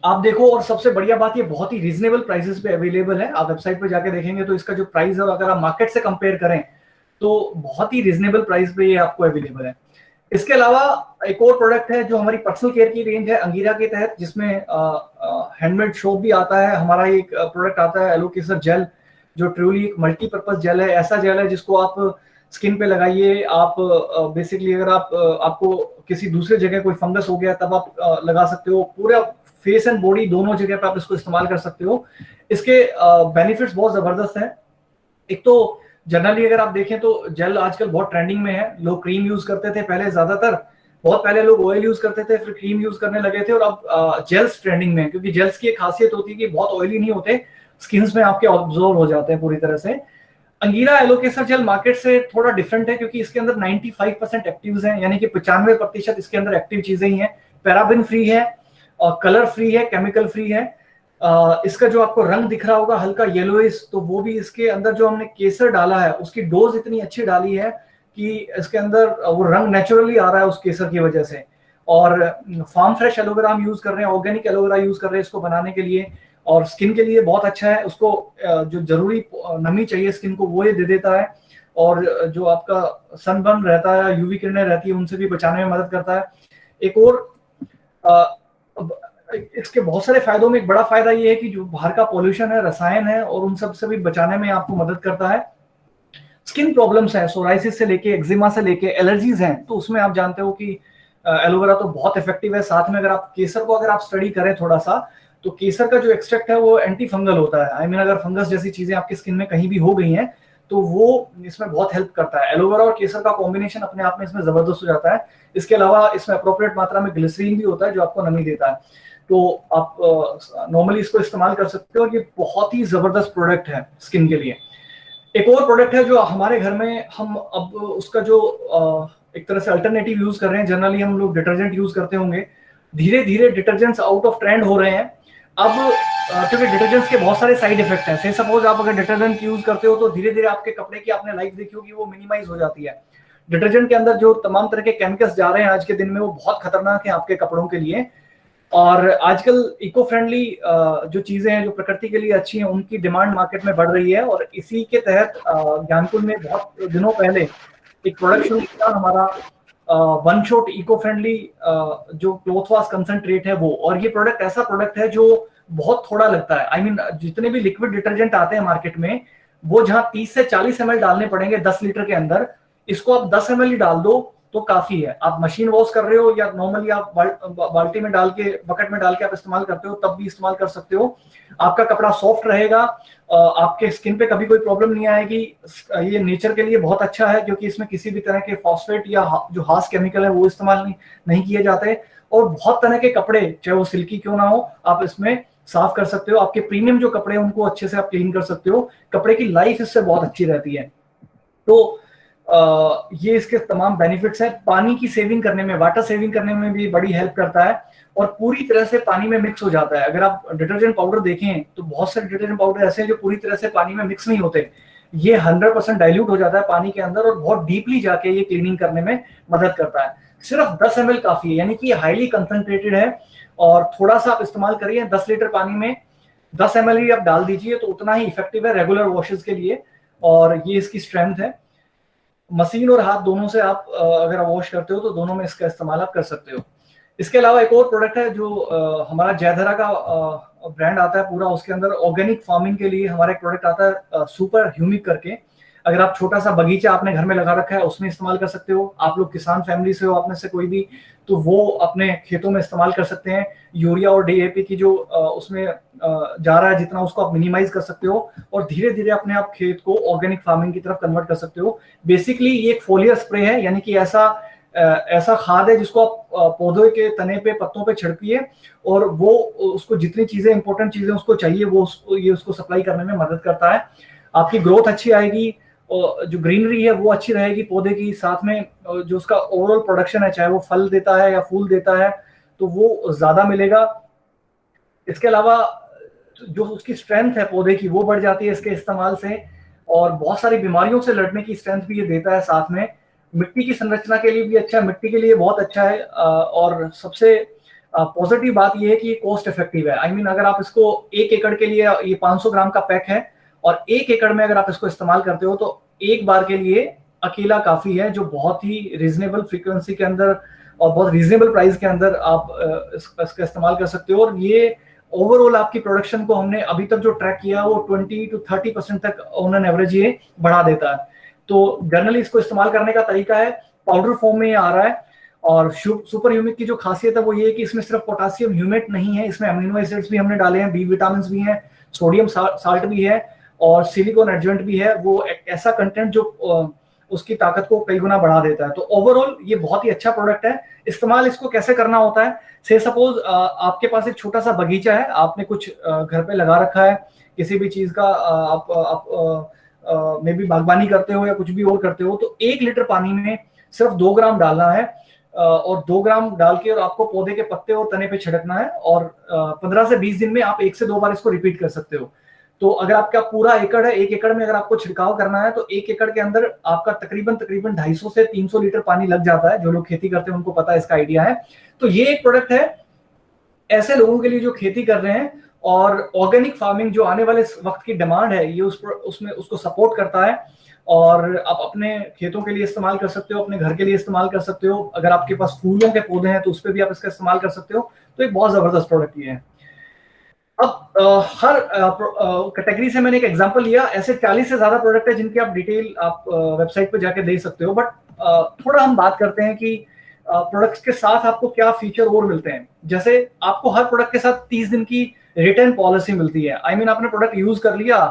आप देखो, और सबसे बढ़िया बात ये बहुत ही रीजनेबल प्राइसेस पे अवेलेबल है। आप वेबसाइट पे जाके देखेंगे तो इसका जो प्राइस है अगर आप मार्केट से कंपेयर करें तो बहुत ही रीजनेबल प्राइस पे ये आपको अवेलेबल है। इसके अलावा एक और प्रोडक्ट है जो हमारी पर्सनल केयर की रेंज है अंगीरा के तहत, जिसमें हैंडमेड सोप भी आता है। हमारा एक प्रोडक्ट आता है एलोकेसर जेल, जो ट्रूली एक मल्टीपर्पज जेल है। ऐसा जेल है जिसको आप स्किन पे लगाइए। आप बेसिकली अगर आपको किसी दूसरे जगह कोई फंगस हो गया तब आप लगा सकते हो। पूरा फेस एंड बॉडी दोनों जगह पे आप इसको इस्तेमाल कर सकते हो। इसके बेनिफिट्स बहुत जबरदस्त हैं। एक तो जनरली अगर आप देखें तो जेल आजकल बहुत ट्रेंडिंग में है। लोग क्रीम यूज करते थे पहले, ज्यादातर बहुत पहले लोग ऑयल यूज करते थे, फिर क्रीम यूज करने लगे थे, और अब जेल्स ट्रेंडिंग में है। क्योंकि जेल्स की एक खासियत होती है कि बहुत ऑयली नहीं होते, स्किन में आपके ऑब्जॉर्व हो जाते हैं पूरी तरह से। अंगीरा एलोकेसर जेल मार्केट से थोड़ा डिफरेंट है क्योंकि इसके अंदर 95% एक्टिव्स हैं, यानी कि 95% इसके अंदर एक्टिव चीजें ही हैं। पैराबिन फ्री है और कलर फ्री है, केमिकल फ्री है। इसका जो आपको रंग दिख रहा होगा हल्का येलोइश, तो वो भी इसके अंदर जो हमने केसर डाला है उसकी डोज इतनी अच्छी डाली है कि इसके अंदर वो रंग नेचुरली आ रहा है उस केसर की वजह से। और फार्म फ्रेश एलोवेरा हम यूज कर रहे हैं, ऑर्गेनिक एलोवेरा यूज कर रहे हैं इसको बनाने के लिए, और स्किन के लिए बहुत अच्छा है। उसको जो जरूरी नमी चाहिए स्किन को वो ये दे देता है, और जो आपका सनबर्न रहता है, यूवी किरणें रहती है, उनसे भी बचाने में मदद करता है। एक और इसके बहुत सारे फायदों में एक बड़ा फायदा ये है कि जो बाहर का पॉल्यूशन है, रसायन है, और उन सब से भी बचाने में आपको मदद करता है। स्किन प्रॉब्लम्स है, सोराइसिस से लेके एक्जिमा से लेके एलर्जीज हैं, तो उसमें आप जानते हो कि एलोवेरा तो बहुत इफेक्टिव है। साथ में अगर आप केसर को अगर आप स्टडी करें थोड़ा सा, तो केसर का जो एक्सट्रैक्ट है वो एंटी फंगल होता है। आई मीन अगर फंगस जैसी चीजें आपकी स्किन में कहीं भी हो गई हैं तो वो इसमें बहुत हेल्प करता है। एलोवेरा और केसर का कॉम्बिनेशन अपने आप में इसमें जबरदस्त हो जाता है। इसके अलावा इसमें अप्रोप्रिएट मात्रा में ग्लिसरीन भी होता है जो आपको नमी देता है। तो आप नॉर्मली इसको इस्तेमाल कर सकते हो, ये बहुत ही जबरदस्त प्रोडक्ट है स्किन के लिए। एक और प्रोडक्ट है जो हमारे घर में हम अब उसका जो एक तरह से अल्टरनेटिव यूज कर रहे हैं। जनरली हम लोग डिटर्जेंट यूज करते होंगे, धीरे धीरे डिटर्जेंट्स आउट ऑफ ट्रेंड हो रहे हैं अब, क्योंकि डिटर्जेंट्स के बहुत सारे साइड इफेक्ट हैं। से सपोज आप अगर डिटर्जेंट यूज करते हो तो धीरे धीरे आपके कपड़े की आपने लाइफ देखी होगी वो मिनिमाइज हो जाती है। डिटर्जेंट के अंदर जो तमाम तरह के केमिकल्स जा रहे हैं आज के दिन में वो बहुत खतरनाक है आपके कपड़ों के लिए। और आजकल इको फ्रेंडली जो चीजें हैं जो प्रकृति के लिए अच्छी हैं उनकी डिमांड मार्केट में बढ़ रही है। और इसी के तहत ज्ञानकुल में बहुत दिनों पहले एक प्रोडक्ट शुरू किया हमारा वन शॉट इको फ्रेंडली जो क्लॉथ वॉश कंसंट्रेट है वो, और ये प्रोडक्ट ऐसा प्रोडक्ट है जो बहुत थोड़ा लगता है। आई मीन जितने भी लिक्विड डिटर्जेंट आते हैं मार्केट में, वो जहां 30 से 40 ml डालने पड़ेंगे 10 लीटर के अंदर, इसको आप 10 ml ही डाल दो तो काफी है। आप मशीन वॉश कर रहे हो या नॉर्मली आप बाल्टी में डाल के, बकेट में डाल के आप इस्तेमाल करते हो, तब भी इस्तेमाल कर सकते हो। आपका कपड़ा सॉफ्ट रहेगा, आपके स्किन पे कभी कोई प्रॉब्लम नहीं आएगी। ये नेचर के लिए बहुत अच्छा है क्योंकि इसमें किसी भी तरह के फॉस्फेट या जो हार्श केमिकल है वो इस्तेमाल नहीं किए जाते। और बहुत तरह के कपड़े, चाहे वो सिल्की क्यों ना हो, आप इसमें साफ कर सकते हो। आपके प्रीमियम जो कपड़े हैं उनको अच्छे से आप क्लीन कर सकते हो। कपड़े की लाइफ इससे बहुत अच्छी रहती है। तो ये इसके तमाम बेनिफिट्स हैं। पानी की सेविंग करने में, वाटर सेविंग करने में भी बड़ी हेल्प करता है और पूरी तरह से पानी में मिक्स हो जाता है। अगर आप डिटर्जेंट पाउडर देखें तो बहुत सारे डिटर्जेंट पाउडर ऐसे हैं जो पूरी तरह से पानी में मिक्स नहीं होते। ये 100% डाइल्यूट हो जाता है पानी के अंदर और बहुत डीपली जाके ये क्लीनिंग करने में मदद करता है। सिर्फ 10 ml काफी है, यानी कि ये हाईली कंसंट्रेटेड है और थोड़ा सा आप इस्तेमाल करिए। 10 लीटर पानी में 10 ml ही आप डाल दीजिए तो उतना ही इफेक्टिव है रेगुलर वॉशेस के लिए, और ये इसकी स्ट्रेंथ है। मशीन और हाथ दोनों से आप अगर आप वॉश करते हो तो दोनों में इसका इस्तेमाल आप कर सकते हो। इसके अलावा एक और प्रोडक्ट है जो हमारा जयधरा का ब्रांड आता है पूरा, उसके अंदर ऑर्गेनिक फार्मिंग के लिए हमारा एक प्रोडक्ट आता है सुपर ह्यूमिक करके। अगर आप छोटा सा बगीचा आपने घर में लगा रखा है उसमें इस्तेमाल कर सकते हो। आप लोग किसान फैमिली से हो, आप में से कोई भी, तो वो अपने खेतों में इस्तेमाल कर सकते हैं। यूरिया और डीएपी की जो उसमें जा रहा है जितना, उसको आप मिनिमाइज कर सकते हो और धीरे धीरे अपने आप खेत को ऑर्गेनिक फार्मिंग की तरफ कन्वर्ट कर सकते हो। बेसिकली ये एक फोलियर स्प्रे है, यानी कि ऐसा खाद है जिसको आप पौधे के तने पे, पत्तों पे छिड़किए और वो उसको जितनी चीजें, इंपॉर्टेंट चीजें उसको चाहिए वो ये उसको सप्लाई करने में मदद करता है। आपकी ग्रोथ अच्छी आएगी और जो ग्रीनरी है वो अच्छी रहेगी पौधे की, साथ में जो उसका ओवरऑल प्रोडक्शन है, चाहे वो फल देता है या फूल देता है, तो वो ज्यादा मिलेगा। इसके अलावा जो उसकी स्ट्रेंथ है पौधे की वो बढ़ जाती है इसके इस्तेमाल से, और बहुत सारी बीमारियों से लड़ने की स्ट्रेंथ भी ये देता है। साथ में मिट्टी की संरचना के लिए भी अच्छा है, मिट्टी के लिए बहुत अच्छा है। और सबसे पॉजिटिव बात ये है कि ये कॉस्ट इफेक्टिव है। आई मीन अगर आप इसको 1 एकड़ के लिए, ये 500 ग्राम का पैक है और 1 एकड़ में अगर आप इसको इस्तेमाल करते हो तो एक बार के लिए अकेला काफी है, जो बहुत ही रीजनेबल फ्रीक्वेंसी के अंदर और बहुत रीजनेबल प्राइस के अंदर आप इसका इस्तेमाल कर सकते हो। और ये ओवरऑल आपकी प्रोडक्शन को हमने अभी तक जो ट्रैक किया वो 20 to 30% तक ऑन एन एवरेज ये बढ़ा देता है। तो जनरली इसको इस्तेमाल करने का तरीका है, पाउडर फॉर्म में ये आ रहा है। और सुपर ह्यूमिक की जो खासियत है वो ये है कि इसमें सिर्फ पोटासियम ह्यूमेट नहीं है, इसमें अमीनो एसिड्स भी हमने डाले हैं, बी विटामिन भी हैं, सोडियम साल्ट भी है और सिलिकॉन एडजेंट भी है। वो ऐसा कंटेंट जो उसकी ताकत को कई गुना बढ़ा देता है। तो ओवरऑल ये बहुत ही अच्छा प्रोडक्ट है। इस्तेमाल इसको कैसे करना होता है, से सपोज आपके पास एक छोटा सा बगीचा है, आपने कुछ घर पे लगा रखा है किसी भी चीज का, आप मे बी बागबानी करते हो या कुछ भी और करते हो, तो 1 लीटर पानी में सिर्फ 2 ग्राम डालना है और 2 ग्राम डाल के और आपको पौधे के पत्ते और तने पे छिड़कना है और 15 से 20 दिन में आप 1 से 2 बार इसको रिपीट कर सकते हो। तो अगर आपका पूरा एकड़ है, 1 एकड़ में अगर आपको छिड़काव करना है तो 1 एकड़ के अंदर आपका तकरीबन 250 से 300 लीटर पानी लग जाता है। जो लोग खेती करते हैं उनको पता है, इसका आइडिया है। तो ये एक प्रोडक्ट है ऐसे लोगों के लिए जो खेती कर रहे हैं, और ऑर्गेनिक फार्मिंग जो आने वाले वक्त की डिमांड है ये उसमें उसको सपोर्ट करता है। और आप अपने खेतों के लिए इस्तेमाल कर सकते हो, अपने घर के लिए इस्तेमाल कर सकते हो। अगर आपके पास फूलों के पौधे हैं तो उस पर भी आप इसका इस्तेमाल कर सकते हो। तो एक बहुत जबरदस्त प्रोडक्ट ये है। अब हर कैटेगरी से मैंने एक एग्जांपल लिया, ऐसे 40 से ज्यादा प्रोडक्ट है जिनकी आप डिटेल आप वेबसाइट पे जाके देख सकते हो। बट थोड़ा हम बात करते हैं कि प्रोडक्ट्स के साथ आपको क्या फीचर और मिलते हैं। जैसे आपको हर प्रोडक्ट के साथ 30 दिन की रिटर्न पॉलिसी मिलती है। आई मीन आपने प्रोडक्ट यूज कर लिया,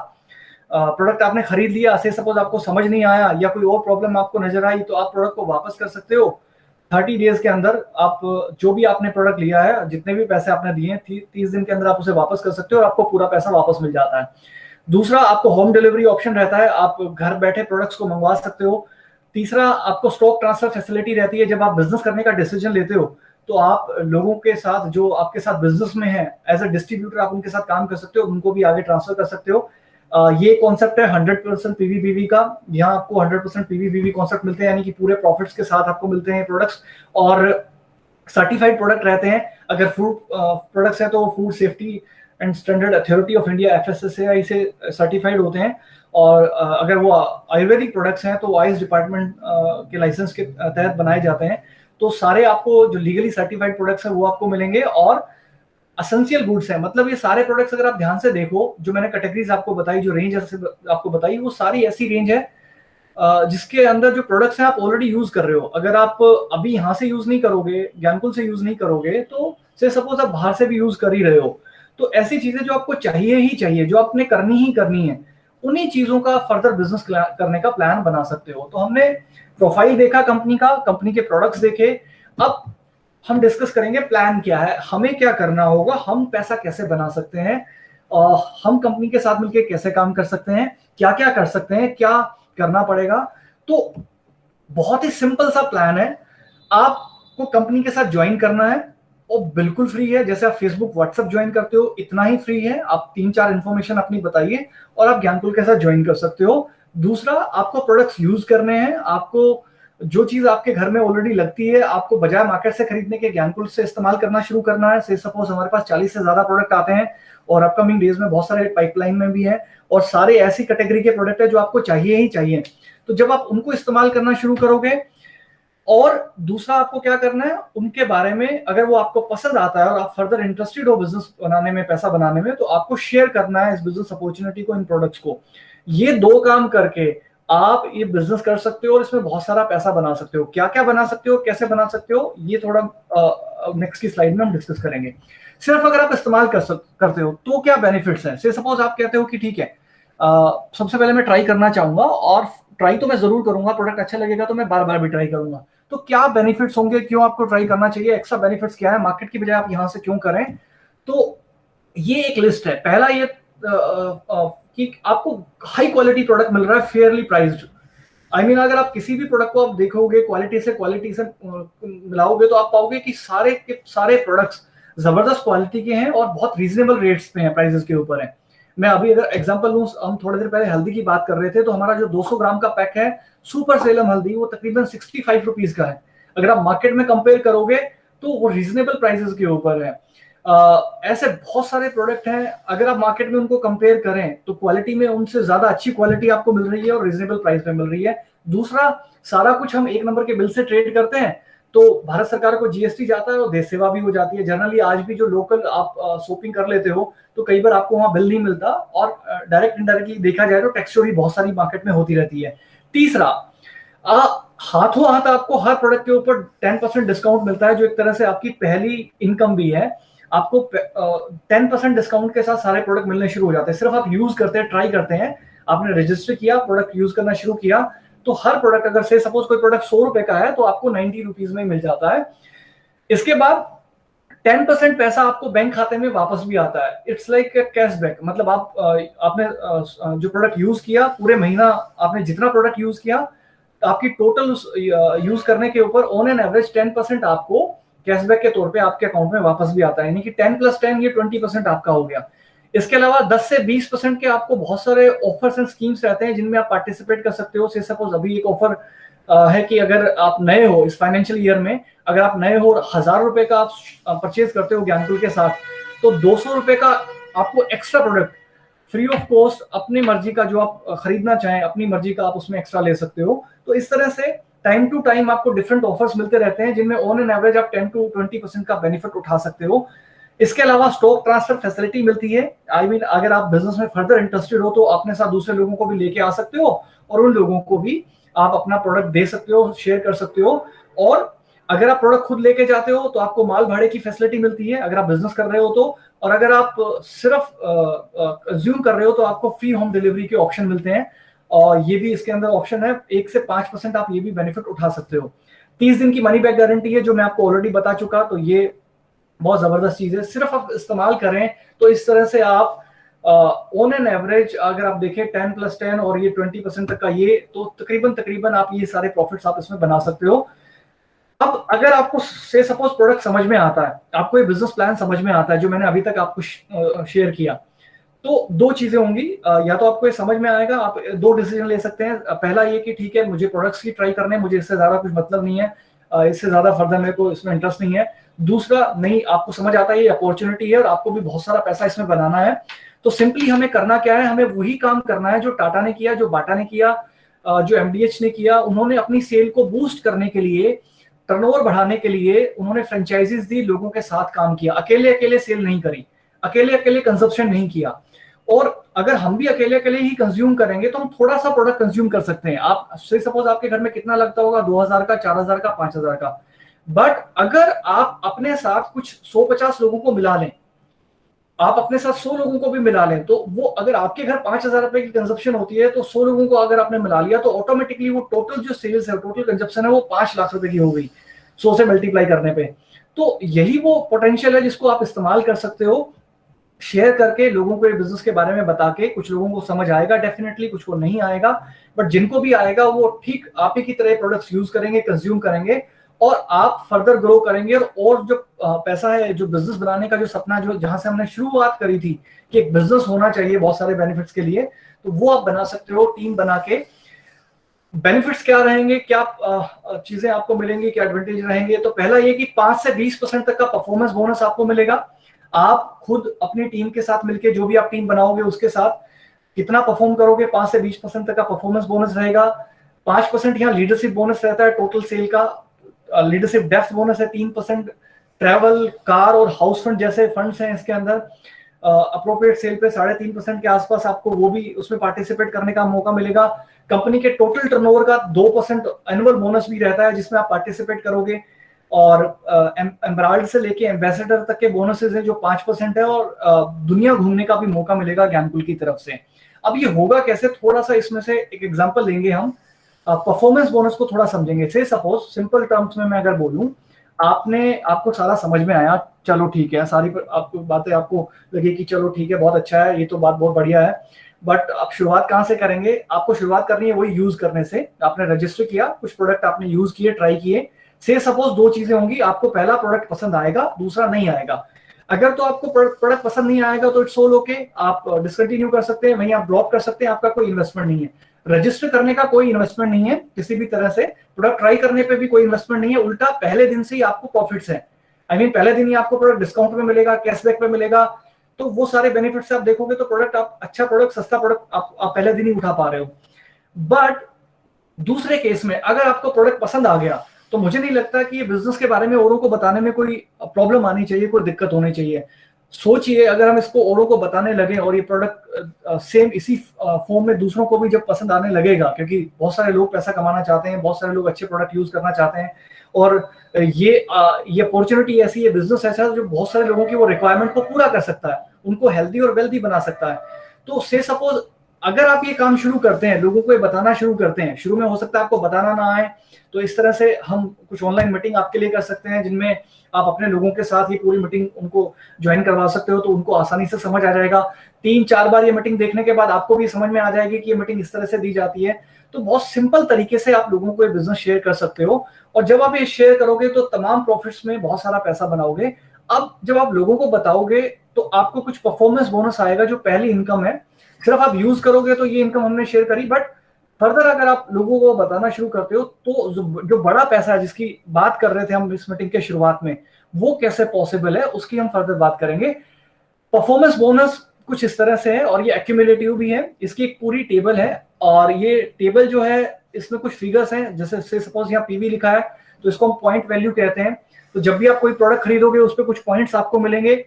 प्रोडक्ट आपने खरीद लिया, से सपोज आपको समझ नहीं आया या कोई और प्रॉब्लम आपको नजर आई, तो आप प्रोडक्ट को वापस कर सकते हो 30 डेज के अंदर। आप जो भी आपने प्रोडक्ट लिया है, जितने भी पैसे आपने दिए हैं, 30 दिन के अंदर आप उसे वापस कर सकते हो और आपको पूरा पैसा वापस मिल जाता है। दूसरा, आपको होम डिलीवरी ऑप्शन रहता है, आप घर बैठे प्रोडक्ट्स को मंगवा सकते हो। तीसरा, आपको स्टॉक ट्रांसफर फैसिलिटी रहती है। जब आप बिजनेस करने का डिसीजन लेते हो तो आप लोगों के साथ जो आपके साथ बिजनेस में है एज अ डिस्ट्रीब्यूटर, आप उनके साथ काम कर सकते हो, उनको भी आगे ट्रांसफर कर सकते हो। ये कॉन्सेप्ट है 100% पीवीबीवी का। यहाँ आपको 100% पीवीबीवी कॉन्सेप्ट मिलते हैं, यानी कि पूरे प्रॉफिट्स के साथ आपको मिलते हैं प्रोडक्ट्स, और सर्टिफाइड प्रोडक्ट रहते हैं। अगर फूड प्रोडक्ट्स है तो food safety and standard authority of India FSSAI से सर्टिफाइड होते हैं। और अगर वो आयुर्वेदिक प्रोडक्ट्स हैं तो वो आयुष डिपार्टमेंट के लाइसेंस के तहत बनाए जाते हैं। तो सारे आपको जो लीगली सर्टिफाइड प्रोडक्ट्स हैं वो आपको मिलेंगे, और एसेंशियल गुड्स है, मतलब ये सारे प्रोडक्ट्स अगर आप ध्यान से देखो, जो मैंने कैटेगरीज आपको बताई, जो रेंज आपको बताई, वो सारी ऐसी रेंज है जिसके अंदर जो प्रोडक्ट्स हैं आप ऑलरेडी यूज कर रहे हो। अगर आप अभी यहाँ से यूज नहीं करोगे, ज्ञानकुल से यूज नहीं करोगे, तो से सपोज आप बाहर से भी यूज कर ही रहे हो, तो ऐसी चीजें जो आपको चाहिए ही चाहिए, जो आपने करनी ही करनी है, उन्हीं चीजों का फर्दर बिजनेस करने का प्लान बना सकते हो। तो हमने प्रोफाइल देखा कंपनी का, कंपनी के प्रोडक्ट्स देखे, अब हम डिस्कस करेंगे प्लान क्या है, हमें क्या करना होगा, हम पैसा कैसे बना सकते हैं, और हम कंपनी के साथ मिलकर कैसे काम कर सकते हैं, क्या क्या कर सकते हैं, क्या करना पड़ेगा। तो बहुत ही सिंपल सा प्लान है। आपको कंपनी के साथ ज्वाइन करना है, और बिल्कुल फ्री है, जैसे आप फेसबुक व्हाट्सएप ज्वाइन करते हो इतना ही फ्री है। आप 3-4 इंफॉर्मेशन अपनी बताइए और आप ज्ञानकुल के साथ ज्वाइन कर सकते हो। दूसरा, आपको प्रोडक्ट्स यूज करने हैं, आपको जो चीज आपके घर में ऑलरेडी लगती है, आपको बजाय मार्केट से खरीदने के ज्ञानकुल से इस्तेमाल करना शुरू करना है। से सपोज हमारे पास 40 से ज्यादा प्रोडक्ट आते हैं, और अपकमिंग डेज में बहुत सारे पाइपलाइन में भी है, और सारे ऐसी कैटेगरी के प्रोडक्ट है जो आपको चाहिए ही चाहिए। तो जब आप उनको इस्तेमाल करना शुरू करोगे, और दूसरा आपको क्या करना है, उनके बारे में अगर वो आपको पसंद आता है और आप फर्दर इंटरेस्टेड हो बिजनेस बनाने में, पैसा बनाने में, तो आपको शेयर करना है इस बिजनेस अपॉर्चुनिटी को, इन प्रोडक्ट्स को। ये 2 काम करके आप ये बिजनेस कर सकते हो और इसमें बहुत सारा पैसा बना सकते हो। क्या क्या बना सकते हो, कैसे बना सकते हो, ये थोड़ा नेक्स्ट की स्लाइड में हम डिस्कस करेंगे। सिर्फ अगर आप इस्तेमाल करते हो तो क्या बेनिफिट्स हैं। से सपोज आप कहते हो कि ठीक है, सबसे पहले मैं ट्राई करना चाहूंगा, और ट्राई तो मैं जरूर करूंगा, प्रोडक्ट अच्छा लगेगा तो मैं बार बार भी ट्राई करूंगा। तो क्या बेनिफिट्स होंगे, क्यों आपको ट्राई करना चाहिए, एक्स्ट्रा बेनिफिट्स क्या है, मार्केट की बजाय आप यहां से क्यों करें। तो ये एक लिस्ट है। पहला ये कि आपको हाई क्वालिटी प्रोडक्ट मिल रहा है, फेयरली प्राइस्ड। आई मीन अगर आप किसी भी प्रोडक्ट को आप देखोगे, क्वालिटी से मिलाओगे, तो आप पाओगे कि सारे के सारे प्रोडक्ट्स जबरदस्त क्वालिटी के हैं और बहुत रीजनेबल रेट्स पे हैं, प्राइसेस के ऊपर है। मैं अभी अगर एग्जांपल लूं, हम थोड़ी देर पहले हल्दी की बात कर रहे थे, तो हमारा जो 200 ग्राम का पैक है सुपर सेलम हल्दी, वो तकरीबन 65 रुपीज का है। अगर आप मार्केट में कंपेयर करोगे तो वो रीजनेबल प्राइसेस के ऊपर है। ऐसे बहुत सारे प्रोडक्ट हैं, अगर आप मार्केट में उनको कंपेयर करें तो क्वालिटी में उनसे ज्यादा अच्छी क्वालिटी आपको मिल रही है और रीजनेबल प्राइस में मिल रही है। दूसरा, सारा कुछ हम 1 नंबर के बिल से ट्रेड करते हैं, तो भारत सरकार को जीएसटी जाता है और देश सेवा भी हो जाती है। जनरली आज भी जो लोकल आप शॉपिंग कर लेते हो, तो कई बार आपको वहां बिल नहीं मिलता, और डायरेक्ट इनडायरेक्टली देखा जाए तो टैक्स चोरी बहुत सारी मार्केट में होती रहती है। तीसरा, हाथों हाथ आपको हर प्रोडक्ट के ऊपर 10% डिस्काउंट मिलता है, जो एक तरह से आपकी पहली इनकम भी है। आपको 10% डिस्काउंट के साथ सारे प्रोडक्ट मिलने शुरू हो जाते हैं। सिर्फ आप यूज करते हैं, ट्राई करते हैं, आपने रजिस्टर किया, प्रोडक्ट यूज करना शुरू किया, तो हर प्रोडक्ट, अगर से सपोज कोई प्रोडक्ट 100 रुपए का है तो आपको 90 रुपीज में मिल जाता है। इसके बाद 10% पैसा आपको बैंक खाते में वापस भी आता है। इट्स लाइक कैशबैक, मतलब आपने जो प्रोडक्ट यूज किया, पूरे महीना आपने जितना प्रोडक्ट यूज किया, आपकी टोटल यूज करने के ऊपर ऑन एन एवरेज 10% आपको कैशबैक के तौर पे आपके अकाउंट में वापस भी आता है। यानी कि 10 + 10 ये 20% आपका हो गया। इसके अलावा 10 से 20% के आपको बहुत सारे ऑफर्स एंड स्कीम्स रहते हैं जिनमें आप पार्टिसिपेट कर सकते हो। से सपोज अभी एक ऑफर है कि अगर आप नए हो इस फाइनेंशियल ईयर में, अगर आप नए हो, 1000 रुपए का आप परचेज करते हो ज्ञानकुल के साथ, तो 200 रुपए का आपको extra product free of cost अपनी मर्जी का, जो आप खरीदना चाहें अपनी मर्जी का, आप उसमें एक्स्ट्रा ले सकते हो। तो इस तरह से टाइम टू टाइम आपको डिफरेंट ऑफर्स मिलते रहते हैं, जिनमें ऑन एन एवरेज आप 10 to 20% का बेनिफिट उठा सकते हो। इसके अलावा स्टॉक ट्रांसफर फैसिलिटी मिलती है। आई मीन अगर आप बिजनेस में फर्दर इंटरेस्टेड हो तो अपने साथ दूसरे लोगों को भी लेके आ सकते हो, और उन लोगों को भी आप अपना प्रोडक्ट दे सकते हो, शेयर कर सकते हो। और अगर आप प्रोडक्ट खुद लेके जाते हो तो आपको माल भाड़े की फैसिलिटी मिलती है, अगर आप बिजनेस कर रहे हो तो। और अगर आप सिर्फ कंज्यूम कर रहे हो तो आपको फ्री होम डिलीवरी के ऑप्शन मिलते हैं, और ये भी इसके अंदर ऑप्शन है। 1 से 5% आप ये भी बेनिफिट उठा सकते हो। 30 दिन की मनी बैक गारंटी है, जो मैं आपको ऑलरेडी बता चुका, तो ये बहुत जबरदस्त चीज है। सिर्फ आप इस्तेमाल करें तो इस तरह से आप ऑन एन एवरेज अगर आप देखें 10 + 10 और ये 20% तक का, ये तो तकरीबन आप ये सारे प्रॉफिट्स आप इसमें बना सकते हो। अब अगर आपको से सपोज प्रोडक्ट समझ में आता है, आपको ये बिजनेस प्लान समझ में आता है जो मैंने अभी तक आपको शेयर किया, तो 2 चीजें होंगी। या तो आपको ये समझ में आएगा, आप 2 डिसीजन ले सकते हैं। पहला ये कि ठीक है, मुझे प्रोडक्ट्स की ट्राई करने, मुझे इससे ज्यादा कुछ मतलब नहीं है, इससे ज्यादा फर्दर मेरे को इसमें इंटरेस्ट नहीं है। दूसरा, नहीं, आपको समझ आता है ये अपॉर्चुनिटी है और आपको भी बहुत सारा पैसा इसमें बनाना है, तो सिंपली हमें करना क्या है, हमें वही काम करना है जो टाटा ने किया, जो बाटा ने किया, जो एमडीएच ने किया। उन्होंने अपनी सेल को बूस्ट करने के लिए, टर्नओवर बढ़ाने के लिए उन्होंने फ्रेंचाइजीज दी, लोगों के साथ काम किया, अकेले अकेले सेल नहीं करी, अकेले अकेले कंजप्शन नहीं किया। और अगर हम भी अकेले अकेले ही कंज्यूम करेंगे तो हम थोड़ा सा प्रोडक्ट कंज्यूम कर सकते हैं। आप से सपोज आपके घर में कितना लगता होगा, 2000 का, 4000 का, 5000 का। बट अगर आप अपने साथ कुछ 150 लोगों को मिला लें, आप अपने साथ 100 लोगों को भी मिला लें, तो वो अगर आपके घर 5000 रुपए की कंजप्शन होती है तो 100 लोगों को अगर आपने मिला लिया तो ऑटोमेटिकली वो टोटल जो सेल्स है, टोटल कंजप्शन है, वो 5 लाख रुपए की हो गई 100 से मल्टीप्लाई करने पे। तो यही वो पोटेंशियल है जिसको आप इस्तेमाल कर सकते हो, शेयर करके लोगों को ये बिजनेस के बारे में बता के। कुछ लोगों को समझ आएगा डेफिनेटली, कुछ को नहीं आएगा, बट जिनको भी आएगा वो ठीक आप ही की तरह प्रोडक्ट्स यूज करेंगे, कंज्यूम करेंगे, और आप फर्दर ग्रो करेंगे। और जो पैसा है, जो बिजनेस बनाने का जो सपना, जो जहां से हमने शुरुआत करी थी कि एक बिजनेस होना चाहिए बहुत सारे बेनिफिट्स के लिए, तो वो आप बना सकते हो टीम बना के। बेनिफिट्स क्या रहेंगे, क्या चीजें आपको मिलेंगी, क्या एडवांटेज रहेंगे? तो पहला ये कि 5 से 20% तक का परफॉर्मेंस बोनस आपको मिलेगा। आप खुद अपनी टीम के साथ मिलकर, जो भी आप टीम बनाओगे उसके साथ कितना परफॉर्म करोगे, 5 से 20% तक का परफॉर्मेंस बोनस रहेगा। 5% यहाँ लीडरशिप बोनस रहता है टोटल सेल का। लीडरशिप डेप्थ बोनस है 3%। ट्रैवल, कार और हाउस फंड जैसे फंड्स हैं इसके अंदर। अप्रोप्रिएट सेल पे 3.5% के आसपास आपको वो भी उसमें पार्टिसिपेट करने का मौका मिलेगा। कंपनी के टोटल टर्नओवर का 2% एनुअल बोनस भी रहता है जिसमें आप पार्टिसिपेट करोगे। और एम्बराल्ड से लेके एम्बेसडर तक के बोनसेस हैं जो 5% है। और दुनिया घूमने का भी मौका मिलेगा ज्ञानकुल की तरफ से। अब ये होगा कैसे, थोड़ा सा इसमें से एक एग्जांपल लेंगे हम। परफॉर्मेंस बोनस को थोड़ा समझेंगे। से सपोज सिंपल टर्म्स में मैं अगर बोलूं, आपको सारा समझ में आया, चलो ठीक है, सारी आपको बातें आपको लगे कि चलो ठीक है, बहुत अच्छा है, ये तो बात बहुत बढ़िया है। बट आप शुरुआत कहाँ से करेंगे? आपको शुरुआत करनी है वही यूज करने से। आपने रजिस्टर किया, कुछ प्रोडक्ट आपने यूज किए, ट्राई किए। से सपोज दो चीजें होंगी, आपको पहला प्रोडक्ट पसंद आएगा, दूसरा नहीं आएगा। अगर तो आपको प्रोडक्ट पसंद नहीं आएगा तो इट्स ऑल ओके, आप डिसकंटिन्यू कर सकते हैं, वहीं आप ड्रॉप कर सकते हैं, आपका कोई इन्वेस्टमेंट नहीं है। रजिस्टर करने का कोई इन्वेस्टमेंट नहीं है किसी भी तरह से, प्रोडक्ट ट्राई करने पे भी कोई इन्वेस्टमेंट नहीं है। उल्टा पहले दिन से ही आपको प्रॉफिट्स है। पहले दिन ही आपको प्रोडक्ट डिस्काउंट में मिलेगा, कैशबैक में मिलेगा। तो वो सारे बेनिफिट्स आप देखोगे तो प्रोडक्ट, आप अच्छा प्रोडक्ट, सस्ता प्रोडक्ट आप पहले दिन ही उठा पा रहे हो। बट दूसरे केस में अगर आपको प्रोडक्ट पसंद आ गया तो मुझे नहीं लगता कि ये बिजनेस के बारे में औरों को बताने में कोई प्रॉब्लम आनी चाहिए, कोई दिक्कत होनी चाहिए। सोचिए अगर हम इसको औरों को बताने लगे और ये प्रोडक्ट सेम इसी फॉर्म में दूसरों को भी जब पसंद आने लगेगा, क्योंकि बहुत सारे लोग पैसा कमाना चाहते हैं, बहुत सारे लोग अच्छे प्रोडक्ट यूज करना चाहते हैं, और ये अपॉर्चुनिटी ऐसी है, बिजनेस ऐसा है जो बहुत सारे लोगों की वो रिक्वायरमेंट को पूरा कर सकता है, उनको हेल्दी और वेल्दी बना सकता है। तो से सपोज अगर आप ये काम शुरू करते हैं, लोगों को ये बताना शुरू करते हैं, शुरू में हो सकता है आपको बताना ना आए, तो इस तरह से हम कुछ ऑनलाइन मीटिंग आपके लिए कर सकते हैं जिनमें आप अपने लोगों के साथ ही पूरी मीटिंग उनको ज्वाइन करवा सकते हो, तो उनको आसानी से समझ आ जाएगा। 3-4 बार ये मीटिंग देखने के बाद आपको भी समझ में आ जाएगी कि ये मीटिंग इस तरह से दी जाती है। तो बहुत सिंपल तरीके से आप लोगों को ये बिजनेस शेयर कर सकते हो, और जब आप ये शेयर करोगे तो तमाम प्रॉफिट्स में बहुत सारा पैसा बनाओगे। अब जब आप लोगों को बताओगे तो आपको कुछ परफॉर्मेंस बोनस आएगा जो पहली इनकम है। सिर्फ आप यूज करोगे तो ये इनकम हमने शेयर करी, बट फर्दर अगर आप लोगों को बताना शुरू करते हो तो जो बड़ा पैसा है जिसकी बात कर रहे थे हम इस मीटिंग के शुरुआत में, वो कैसे पॉसिबल है उसकी हम फर्दर बात करेंगे। परफॉर्मेंस बोनस कुछ इस तरह से है और ये एक्यूमुलेटिव भी है। इसकी एक पूरी टेबल है, और ये टेबल जो है इसमें कुछ फिगर्स हैं, जैसे से सपोज यहाँ पीवी लिखा है तो इसको हम पॉइंट वैल्यू कहते हैं। तो जब भी आप कोई प्रोडक्ट खरीदोगे उस पर कुछ पॉइंट्स आपको मिलेंगे।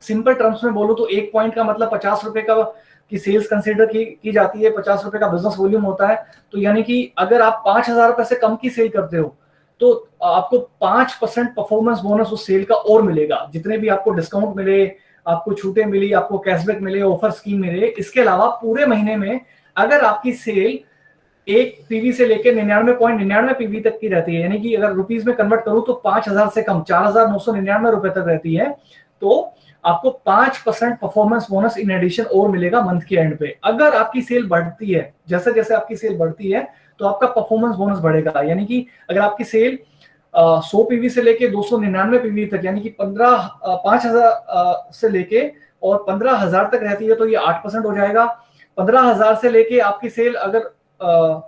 सिंपल टर्म्स में बोलो तो एक पॉइंट का मतलब 50 रुपए का की सेल्स कंसीडर की जाती है, 50 रुपए का बिजनेस वॉल्यूम होता है। तो यानी कि अगर आप 5,000 रुपए से कम की सेल करते हो तो आपको 5% परफॉर्मेंस बोनस उस सेल का और मिलेगा। जितने भी आपको डिस्काउंट मिले, आपको छूटें मिली, आपको कैशबैक मिले, ऑफर स्कीम मिले, इसके अलावा पूरे महीने में अगर आपकी सेल एक पीवी से लेकर 99.99 पीवी तक की रहती है, यानी कि अगर रुपीज में कन्वर्ट करूं तो 5,000 से कम 4,999 रुपए तक रहती है, तो आपको 5% परफॉर्मेंस बोनस इन एडिशन और मिलेगा मंथ के एंड पे। अगर आपकी सेल बढ़ती है, जैसे जैसे आपकी सेल बढ़ती है तो आपका परफॉर्मेंस बोनस बढ़ेगा। यानी कि अगर आपकी सेल 100 पीवी से लेके 299 पीवी तक, यानी कि 5,000 से लेके और 15,000 तक रहती है तो ये 8% हो जाएगा। 15,000 से लेके आपकी सेल अगर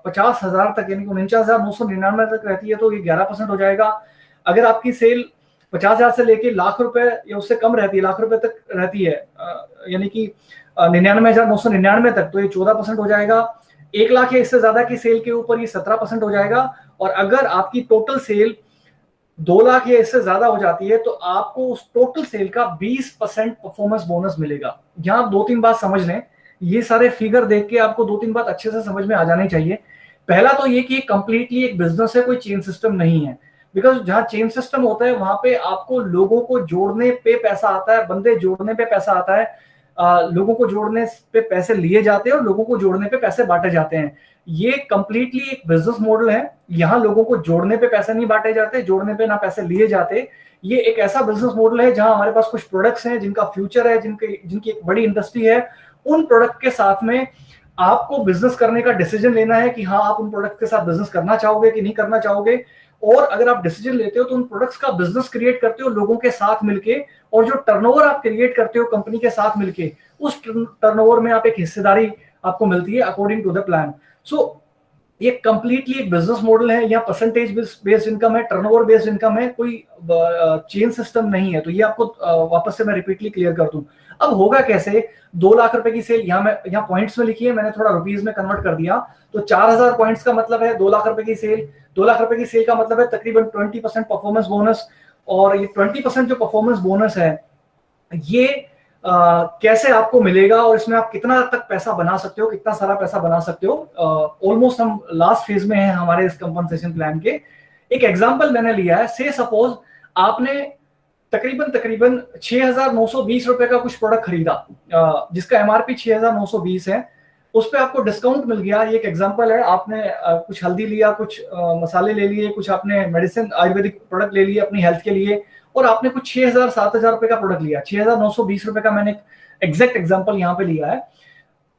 50,000 तक यानी कि 49,999 तक रहती है तो ये 11% हो जाएगा। अगर आपकी सेल 50,000 से लेके लाख रुपए या उससे कम रहती है, लाख रुपए तक रहती है, यानी कि 99,999 तक, तो ये 14% हो जाएगा। 1 लाख या इससे ज्यादा की सेल के ऊपर ये 17% हो जाएगा। और अगर आपकी टोटल सेल 2 लाख या इससे ज्यादा हो जाती है तो आपको उस टोटल सेल का 20% परफॉर्मेंस बोनस मिलेगा। यहां आप 2-3 बात समझ लें, ये सारे फिगर देख के आपको 2-3 बात अच्छे से समझ में आ जानी चाहिए। पहला तो ये कि कंप्लीटली एक बिजनेस है, कोई चेन सिस्टम नहीं है। बिकॉज जहां चेन सिस्टम होता है वहां पे आपको लोगों को जोड़ने पे पैसा आता है, बंदे जोड़ने पे पैसा आता है, लोगों को जोड़ने पे पैसे लिए जाते हैं और लोगों को जोड़ने पे पैसे बांटे जाते हैं। ये कंप्लीटली एक बिजनेस मॉडल है। यहाँ लोगों को जोड़ने पे पैसे नहीं बांटे जाते, जोड़ने पे ना पैसे लिए जाते। ये एक ऐसा बिजनेस मॉडल है जहां हमारे पास कुछ प्रोडक्ट्स हैं जिनका फ्यूचर है, जिनकी एक बड़ी इंडस्ट्री है। उन प्रोडक्ट के साथ में आपको बिजनेस करने का डिसीजन लेना है कि हाँ आप उन प्रोडक्ट के साथ बिजनेस करना चाहोगे कि नहीं करना चाहोगे। और अगर आप डिसीजन लेते हो तो उन प्रोडक्ट्स का बिजनेस क्रिएट करते हो लोगों के साथ मिलके, और जो टर्नओवर आप क्रिएट करते हो कंपनी के साथ मिलके, उस टर्नओवर में आप एक हिस्सेदारी आपको मिलती है अकॉर्डिंग टू द प्लान। सो ये कंप्लीटली एक बिजनेस मॉडल है। यहाँ परसेंटेज बेस्ड इनकम है, टर्नओवर बेस्ड इनकम है, कोई चेन सिस्टम नहीं है। तो ये आपको वापस से मैं रिपीटली क्लियर कर दूं। अब होगा कैसे? 2 लाख रुपए की सेल, यहाँ पॉइंट्स में लिखी है, मैंने थोड़ा रुपीज में कन्वर्ट कर दिया। तो 4,000 पॉइंट्स का मतलब है 2 लाख रुपए की सेल। 2 लाख रुपए की सेल का मतलब है तकरीबन 20% परफॉर्मेंस बोनस। और ये 20% जो परफॉर्मेंस बोनस है ये कैसे आपको मिलेगा और इसमें आप कितना तक पैसा बना सकते हो, कितना सारा पैसा बना सकते हो। ऑलमोस्ट हम लास्ट फेज में हैं हमारे इस कंपनसेशन प्लान के। एक एग्जांपल मैंने लिया है, से सपोज आपने तकरीबन 6,920 रुपए का कुछ प्रोडक्ट खरीदा, जिसका एमआरपी 6,920 है, उस पर आपको डिस्काउंट मिल गया। ये एक एग्जांपल है। आपने कुछ हल्दी लिया, कुछ मसाले ले लिए, कुछ आपने मेडिसिन आयुर्वेदिक प्रोडक्ट ले लिए अपनी हेल्थ के लिए, और आपने कुछ 6,000-7,000 रुपए का प्रोडक्ट लिया। 6,920 रुपए का मैंने एग्जैक्ट एग्जांपल यहाँ पे लिया है।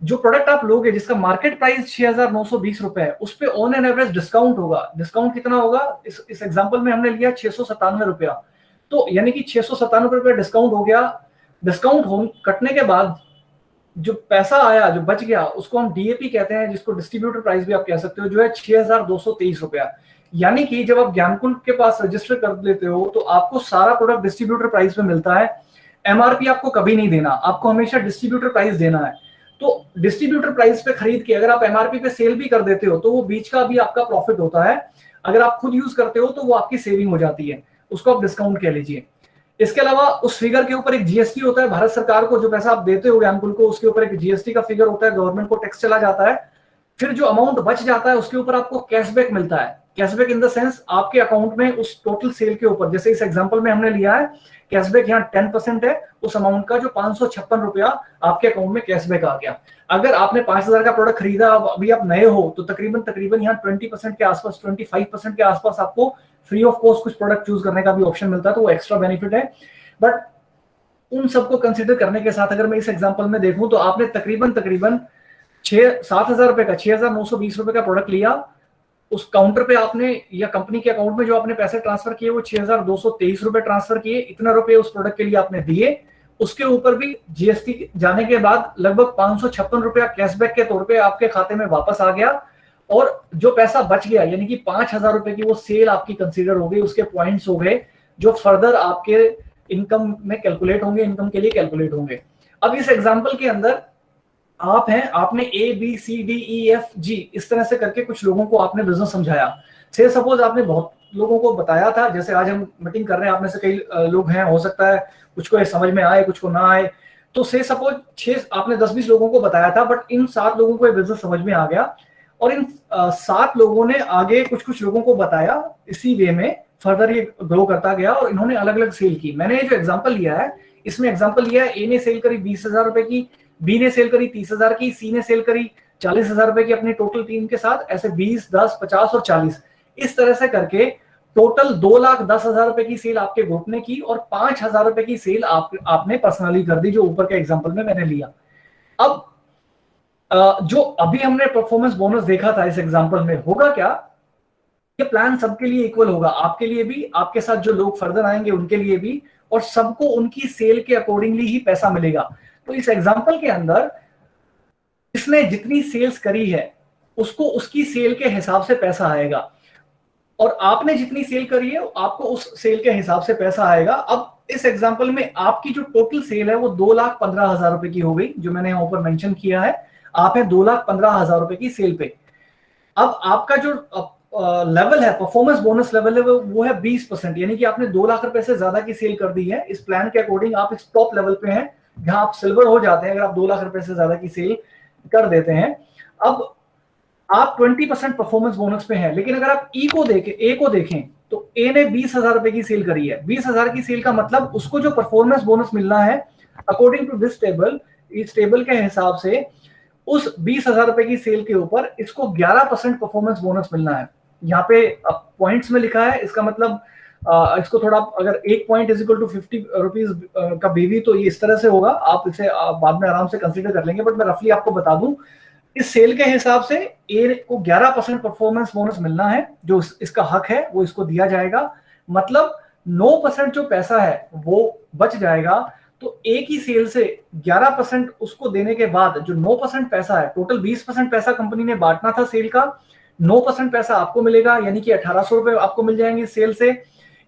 जो प्रोडक्ट आप लोगे जिसका मार्केट प्राइस 6,920 रुपए है, उस पे ऑन एन एवरेज डिस्काउंट होगा। डिस्काउंट कितना होगा? इस एग्जांपल में हमने लिया 697 रुपया। तो यानी कि 697 रुपया डिस्काउंट हो गया। डिस्काउंट कटने के बाद जो पैसा आया, जो बच गया, उसको हम डीएपी कहते हैं, जिसको डिस्ट्रीब्यूटर प्राइस भी आप कह सकते हो, जो है 6,223 रुपया। यानी कि जब आप ज्ञानकुल के पास रजिस्टर कर लेते हो तो आपको सारा प्रोडक्ट डिस्ट्रीब्यूटर प्राइस पे मिलता है। एमआरपी आपको कभी नहीं देना, आपको हमेशा डिस्ट्रीब्यूटर प्राइस देना है। तो डिस्ट्रीब्यूटर प्राइस पे खरीद के अगर आप एमआरपी पे सेल भी कर देते हो तो वो बीच का भी आपका प्रॉफिट होता है। अगर आप खुद यूज करते हो तो वो आपकी सेविंग हो जाती है, उसको आप डिस्काउंट कह लीजिए। इसके अलावा उस फिगर के ऊपर एक जीएसटी होता है। भारत सरकार को जो पैसा आप देते हो ज्ञानकुल को, उसके ऊपर एक जीएसटी का फिगर होता है, गवर्नमेंट को टैक्स चला जाता है। फिर जो अमाउंट बच जाता है उसके ऊपर आपको कैशबैक मिलता है। कैशबैक इन द सेंस आपके अकाउंट में उस टोटल सेल के ऊपर, जैसे इस एग्जांपल में हमने लिया है, कैशबैक यहाँ 10% है उस अमाउंट का, जो 556 रुपया आपके अकाउंट में कैशबैक आ गया। अगर आपने 5,000 का प्रोडक्ट खरीदा, अभी आप नए हो, तो तकरीबन यहाँ 20% के आसपास, 25% के आसपास आपको फ्री ऑफ कॉस्ट कुछ प्रोडक्ट चूज करने का भी ऑप्शन मिलता है। तो वो एक्स्ट्रा बेनिफिट है। बट उन सबको कंसिडर करने के साथ अगर मैं इस एग्जांपल में देखूं तो आपने तकरीबन 7,000 रुपए का, 6,920 रुपए का प्रोडक्ट लिया। उस काउंटर पे आपने या कंपनी के अकाउंट में जो आपने पैसे ट्रांसफर किए वो 6,223 रुपए ट्रांसफर किए। इतना रुपए उस प्रोडक्ट के लिए आपने दिए। उसके ऊपर भी जीएसटी जाने के बाद लगभग 556 रुपया कैशबैक के तौर पे आपके खाते में वापस आ गया। और जो पैसा बच गया, यानी कि 5,000 रुपए की वो सेल आपकी कंसीडर हो गई, उसके पॉइंट्स हो गए जो फर्दर आपके इनकम में कैलकुलेट होंगे, इनकम के लिए कैलकुलेट होंगे। अब इस एग्जांपल के अंदर आप हैं, आपने A B C D E F G इस तरह से करके कुछ लोगों को आपने बिजनेस समझाया। से सपोज आपने बहुत लोगों को बताया था, जैसे आज हम मीटिंग कर रहे हैं, आप में से कई लोग हैं, हो सकता है कुछ को समझ में आए, कुछ को ना आए। तो से सपोज 6 आपने 10-20 लोगों को बताया था, बट इन 7 लोगों को ये बिजनेस समझ में आ गया। और इन 7 लोगों ने आगे कुछ लोगों को बताया, इसी वे में फर्दर ये ग्रो करता गया और इन्होंने अलग अलग सेल की। मैंने जो एग्जांपल लिया है, इसमें एग्जांपल लिया है, ए ने सेल करी 20,000 रुपए की, बी ने सेल करी 30,000 की, सी ने सेल करी 40,000 रुपए की अपनी टोटल टीम के साथ। ऐसे 20, 10, 50 और 40 इस तरह से करके टोटल 2,10,000 रुपए की सेल आपके ग्रुप ने की और 5,000 रुपए की सेल आपने पर्सनली कर दी, जो ऊपर के एग्जांपल में मैंने लिया। अब जो अभी हमने परफॉर्मेंस बोनस देखा था इस एग्जांपल में, होगा क्या? ये प्लान सबके लिए इक्वल होगा, आपके लिए भी, आपके साथ जो लोग फर्दर आएंगे उनके लिए भी, और सबको उनकी सेल के अकॉर्डिंगली ही पैसा मिलेगा। तो इस एग्जांपल के अंदर इसने जितनी सेल्स करी है उसको उसकी सेल के हिसाब से पैसा आएगा, और आपने जितनी सेल करी है आपको उस सेल के हिसाब से पैसा आएगा। अब इस एग्जांपल में आपकी जो टोटल सेल है वो 2,15,000 रुपए की हो गई, जो मैंने यहाँ ऊपर मेंशन किया है। आप है 2,15,000 रुपए की सेल पे। अब आपका जो लेवल है, परफॉर्मेंस बोनस लेवल है, वो है 20%, यानी कि आपने 2 लाख रुपए से ज्यादा की सेल कर दी है। इस प्लान के अकॉर्डिंग आप इस टॉप लेवल पे हैं जहां आप सिल्वर हो जाते हैं अगर आप 2 लाख रुपए से ज्यादा की सेल कर देते हैं। अब आप 20% परफॉर्मेंस बोनस पे हैं, लेकिन अगर आप ए को देखें तो ए ने 20,000 रुपए की सेल करी है। 20,000 की सेल का मतलब उसको जो परफॉर्मेंस बोनस मिलना है अकॉर्डिंग टू दिस टेबल, इस टेबल के हिसाब से उस 20,000 रुपए की सेल के ऊपर इसको 11% परफॉर्मेंस बोनस मिलना है। यहाँ पे पॉइंट्स में लिखा है, इसका मतलब इसको थोड़ा अगर 1 point is equal to 50 rupees का बीवी, तो ये इस तरह से होगा। आप इसे बाद में आराम से कंसीडर कर लेंगे, बट मैं रफली आपको बता दूं, इस सेल के हिसाब से ए को 11% परफॉर्मेंस बोनस मिलना है। जो इसका हक है वो इसको दिया जाएगा, मतलब 9% जो पैसा है वो बच जाएगा। तो ए की सेल से 11% उसको देने के बाद जो 9% पैसा है, टोटल 20% पैसा कंपनी ने बांटना था सेल का, 9% पैसा आपको मिलेगा, यानी कि 1,800 रुपए आपको मिल जाएंगे सेल से।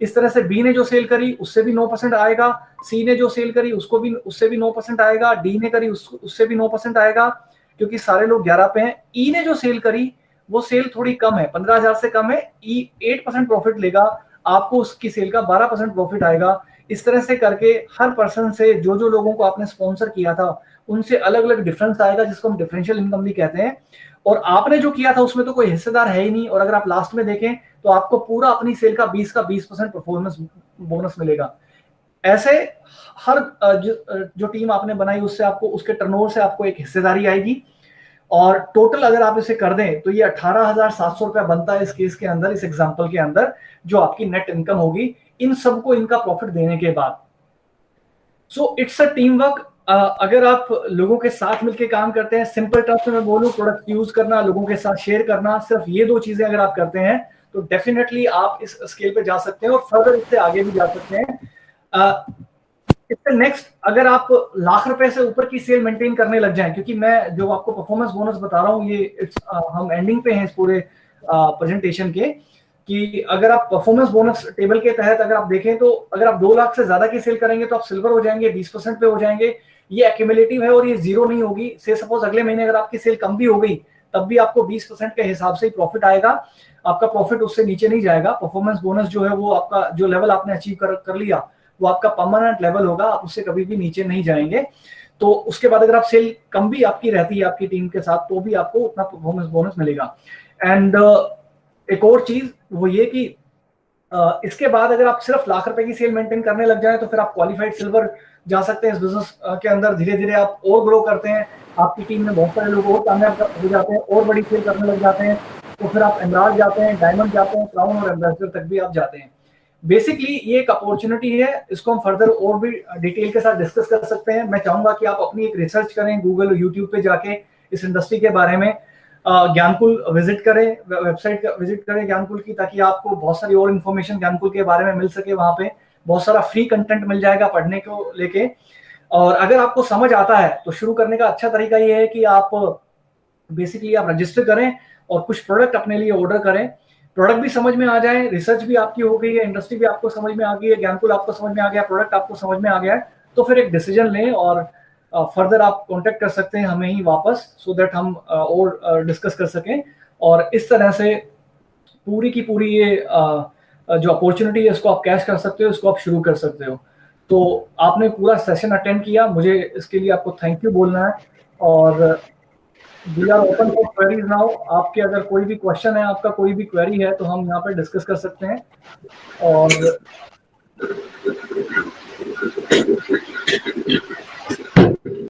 इस तरह से बी ने जो सेल करी उससे भी 9% आएगा, सी ने जो सेल करी उससे भी 9% आएगा, डी ने करी उससे भी 9% आएगा, क्योंकि सारे लोग 11 पे हैं। ई ने जो सेल करी वो सेल थोड़ी कम है, 15,000 से कम है। ई 8% प्रॉफिट लेगा, आपको उसकी सेल का 12% प्रॉफिट आएगा। इस तरह से करके हर पर्सन से जो लोगों को आपने स्पॉन्सर किया था उनसे अलग अलग डिफरेंस आएगा, जिसको हम डिफरेंशियल इनकम भी कहते हैं। और आपने जो किया था उसमें तो कोई हिस्सेदार है ही नहीं, और अगर आप लास्ट में देखें तो आपको पूरा अपनी सेल का 20% परफॉर्मेंस बोनस मिलेगा। ऐसे हर जो टीम आपने बनाई उससे आपको, उसके टर्नओवर से आपको एक हिस्सेदारी आएगी। और टोटल अगर आप इसे कर दें तो ये 18,700 रुपया बनता है इस केस के अंदर, इस एग्जांपल के अंदर, जो आपकी नेट इनकम होगी इन सबको इनका प्रॉफिट देने के बाद। So it's a team work. अगर आप लोगों के साथ मिलकर काम करते हैं, सिंपल टर्म्स में मैं बोलूं, प्रोडक्ट यूज करना, लोगों के साथ शेयर करना, सिर्फ ये 2 चीजें अगर आप करते हैं तो डेफिनेटली आप इस स्केल पे जा सकते हैं और फर्दर इससे आगे भी जा सकते हैं। इससे नेक्स्ट, अगर आप लाख रुपए से ऊपर की सेल मेंटेन करने लग जाएं, क्योंकि मैं जो आपको परफॉर्मेंस बोनस बता रहा हूँ ये हम एंडिंग पे हैं इस पूरे प्रेजेंटेशन के, कि अगर आप परफॉर्मेंस बोनस टेबल के तहत अगर आप देखें तो अगर आप 2 लाख से ज्यादा की सेल करेंगे तो आप सिल्वर हो जाएंगे, 20% पे हो जाएंगे। ये एक्यूमुलेटिव है और ये जीरो नहीं होगी। से सपोज अगले महीने अगर आपकी सेल कम भी हो गई तब भी आपको 20% के हिसाब से ही प्रॉफिट आएगा, आपका प्रॉफिट उससे नीचे नहीं जाएगा। परफॉर्मेंस बोनस जो है वो आपका जो लेवल आपने अचीव कर लिया वो आपका परमानेंट लेवल होगा, आप उससे कभी भी नीचे नहीं जाएंगे। तो उसके बाद अगर आप सेल कम भी आपकी रहती है आपकी टीम के साथ तो भी आपको उतना परफॉर्मेंस बोनस मिलेगा। एंड एक और चीज वो ये कि इसके बाद अगर आप सिर्फ लाख रुपए की सेल मेंटेन करने लग जाए तो फिर आप क्वालिफाइड सिल्वर जा सकते हैं इस बिजनेस के अंदर। धीरे धीरे आप और ग्रो करते हैं, आपकी टीम में बहुत सारे लोग और कामयाब हो जाते हैं और बड़ी सेल करने लग जाते हैं, तो फिर आप एमराल्ड जाते हैं, डायमंड जाते हैं, क्राउन और एम्बेसडर तक भी आप जाते हैं। बेसिकली ये एक अपॉर्चुनिटी है, इसको हम फर्दर और भी डिटेल के साथ डिस्कस कर सकते हैं। मैं चाहूंगा कि आप अपनी एक रिसर्च करें, गूगल और यूट्यूब पे जाके इस इंडस्ट्री के बारे में ज्ञानकुल विजिट करें, वेबसाइट विजिट करें ज्ञानकुल की, ताकि आपको बहुत सारी और इन्फॉर्मेशन ज्ञानकुल के बारे में मिल सके। वहां पे बहुत सारा फ्री कंटेंट मिल जाएगा पढ़ने को लेके। और अगर आपको समझ आता है तो शुरू करने का अच्छा तरीका ये है कि आप बेसिकली आप रजिस्टर करें और कुछ प्रोडक्ट अपने लिए ऑर्डर करें। प्रोडक्ट भी समझ में आ जाए, रिसर्च भी आपकी हो गई है, इंडस्ट्री भी आपको समझ में आ गई है, ज्ञानकुल आपको समझ में आ गया, प्रोडक्ट आपको समझ में आ गया है, तो फिर एक डिसीजन लें और फर्दर आप कांटेक्ट कर सकते हैं हमें ही वापस, सो दैट हम और डिस्कस कर सकें। और इस तरह से पूरी की पूरी ये जो अपॉर्चुनिटी है इसको आप कैच कर सकते हो, इसको आप शुरू कर सकते हो। तो आपने पूरा सेशन अटेंड किया, मुझे इसके लिए आपको थैंक यू बोलना है। और we are open for queries now. आपके अगर कोई भी क्वेश्चन है, आपका कोई भी क्वेरी है तो हम यहाँ पे डिस्कस कर सकते हैं। और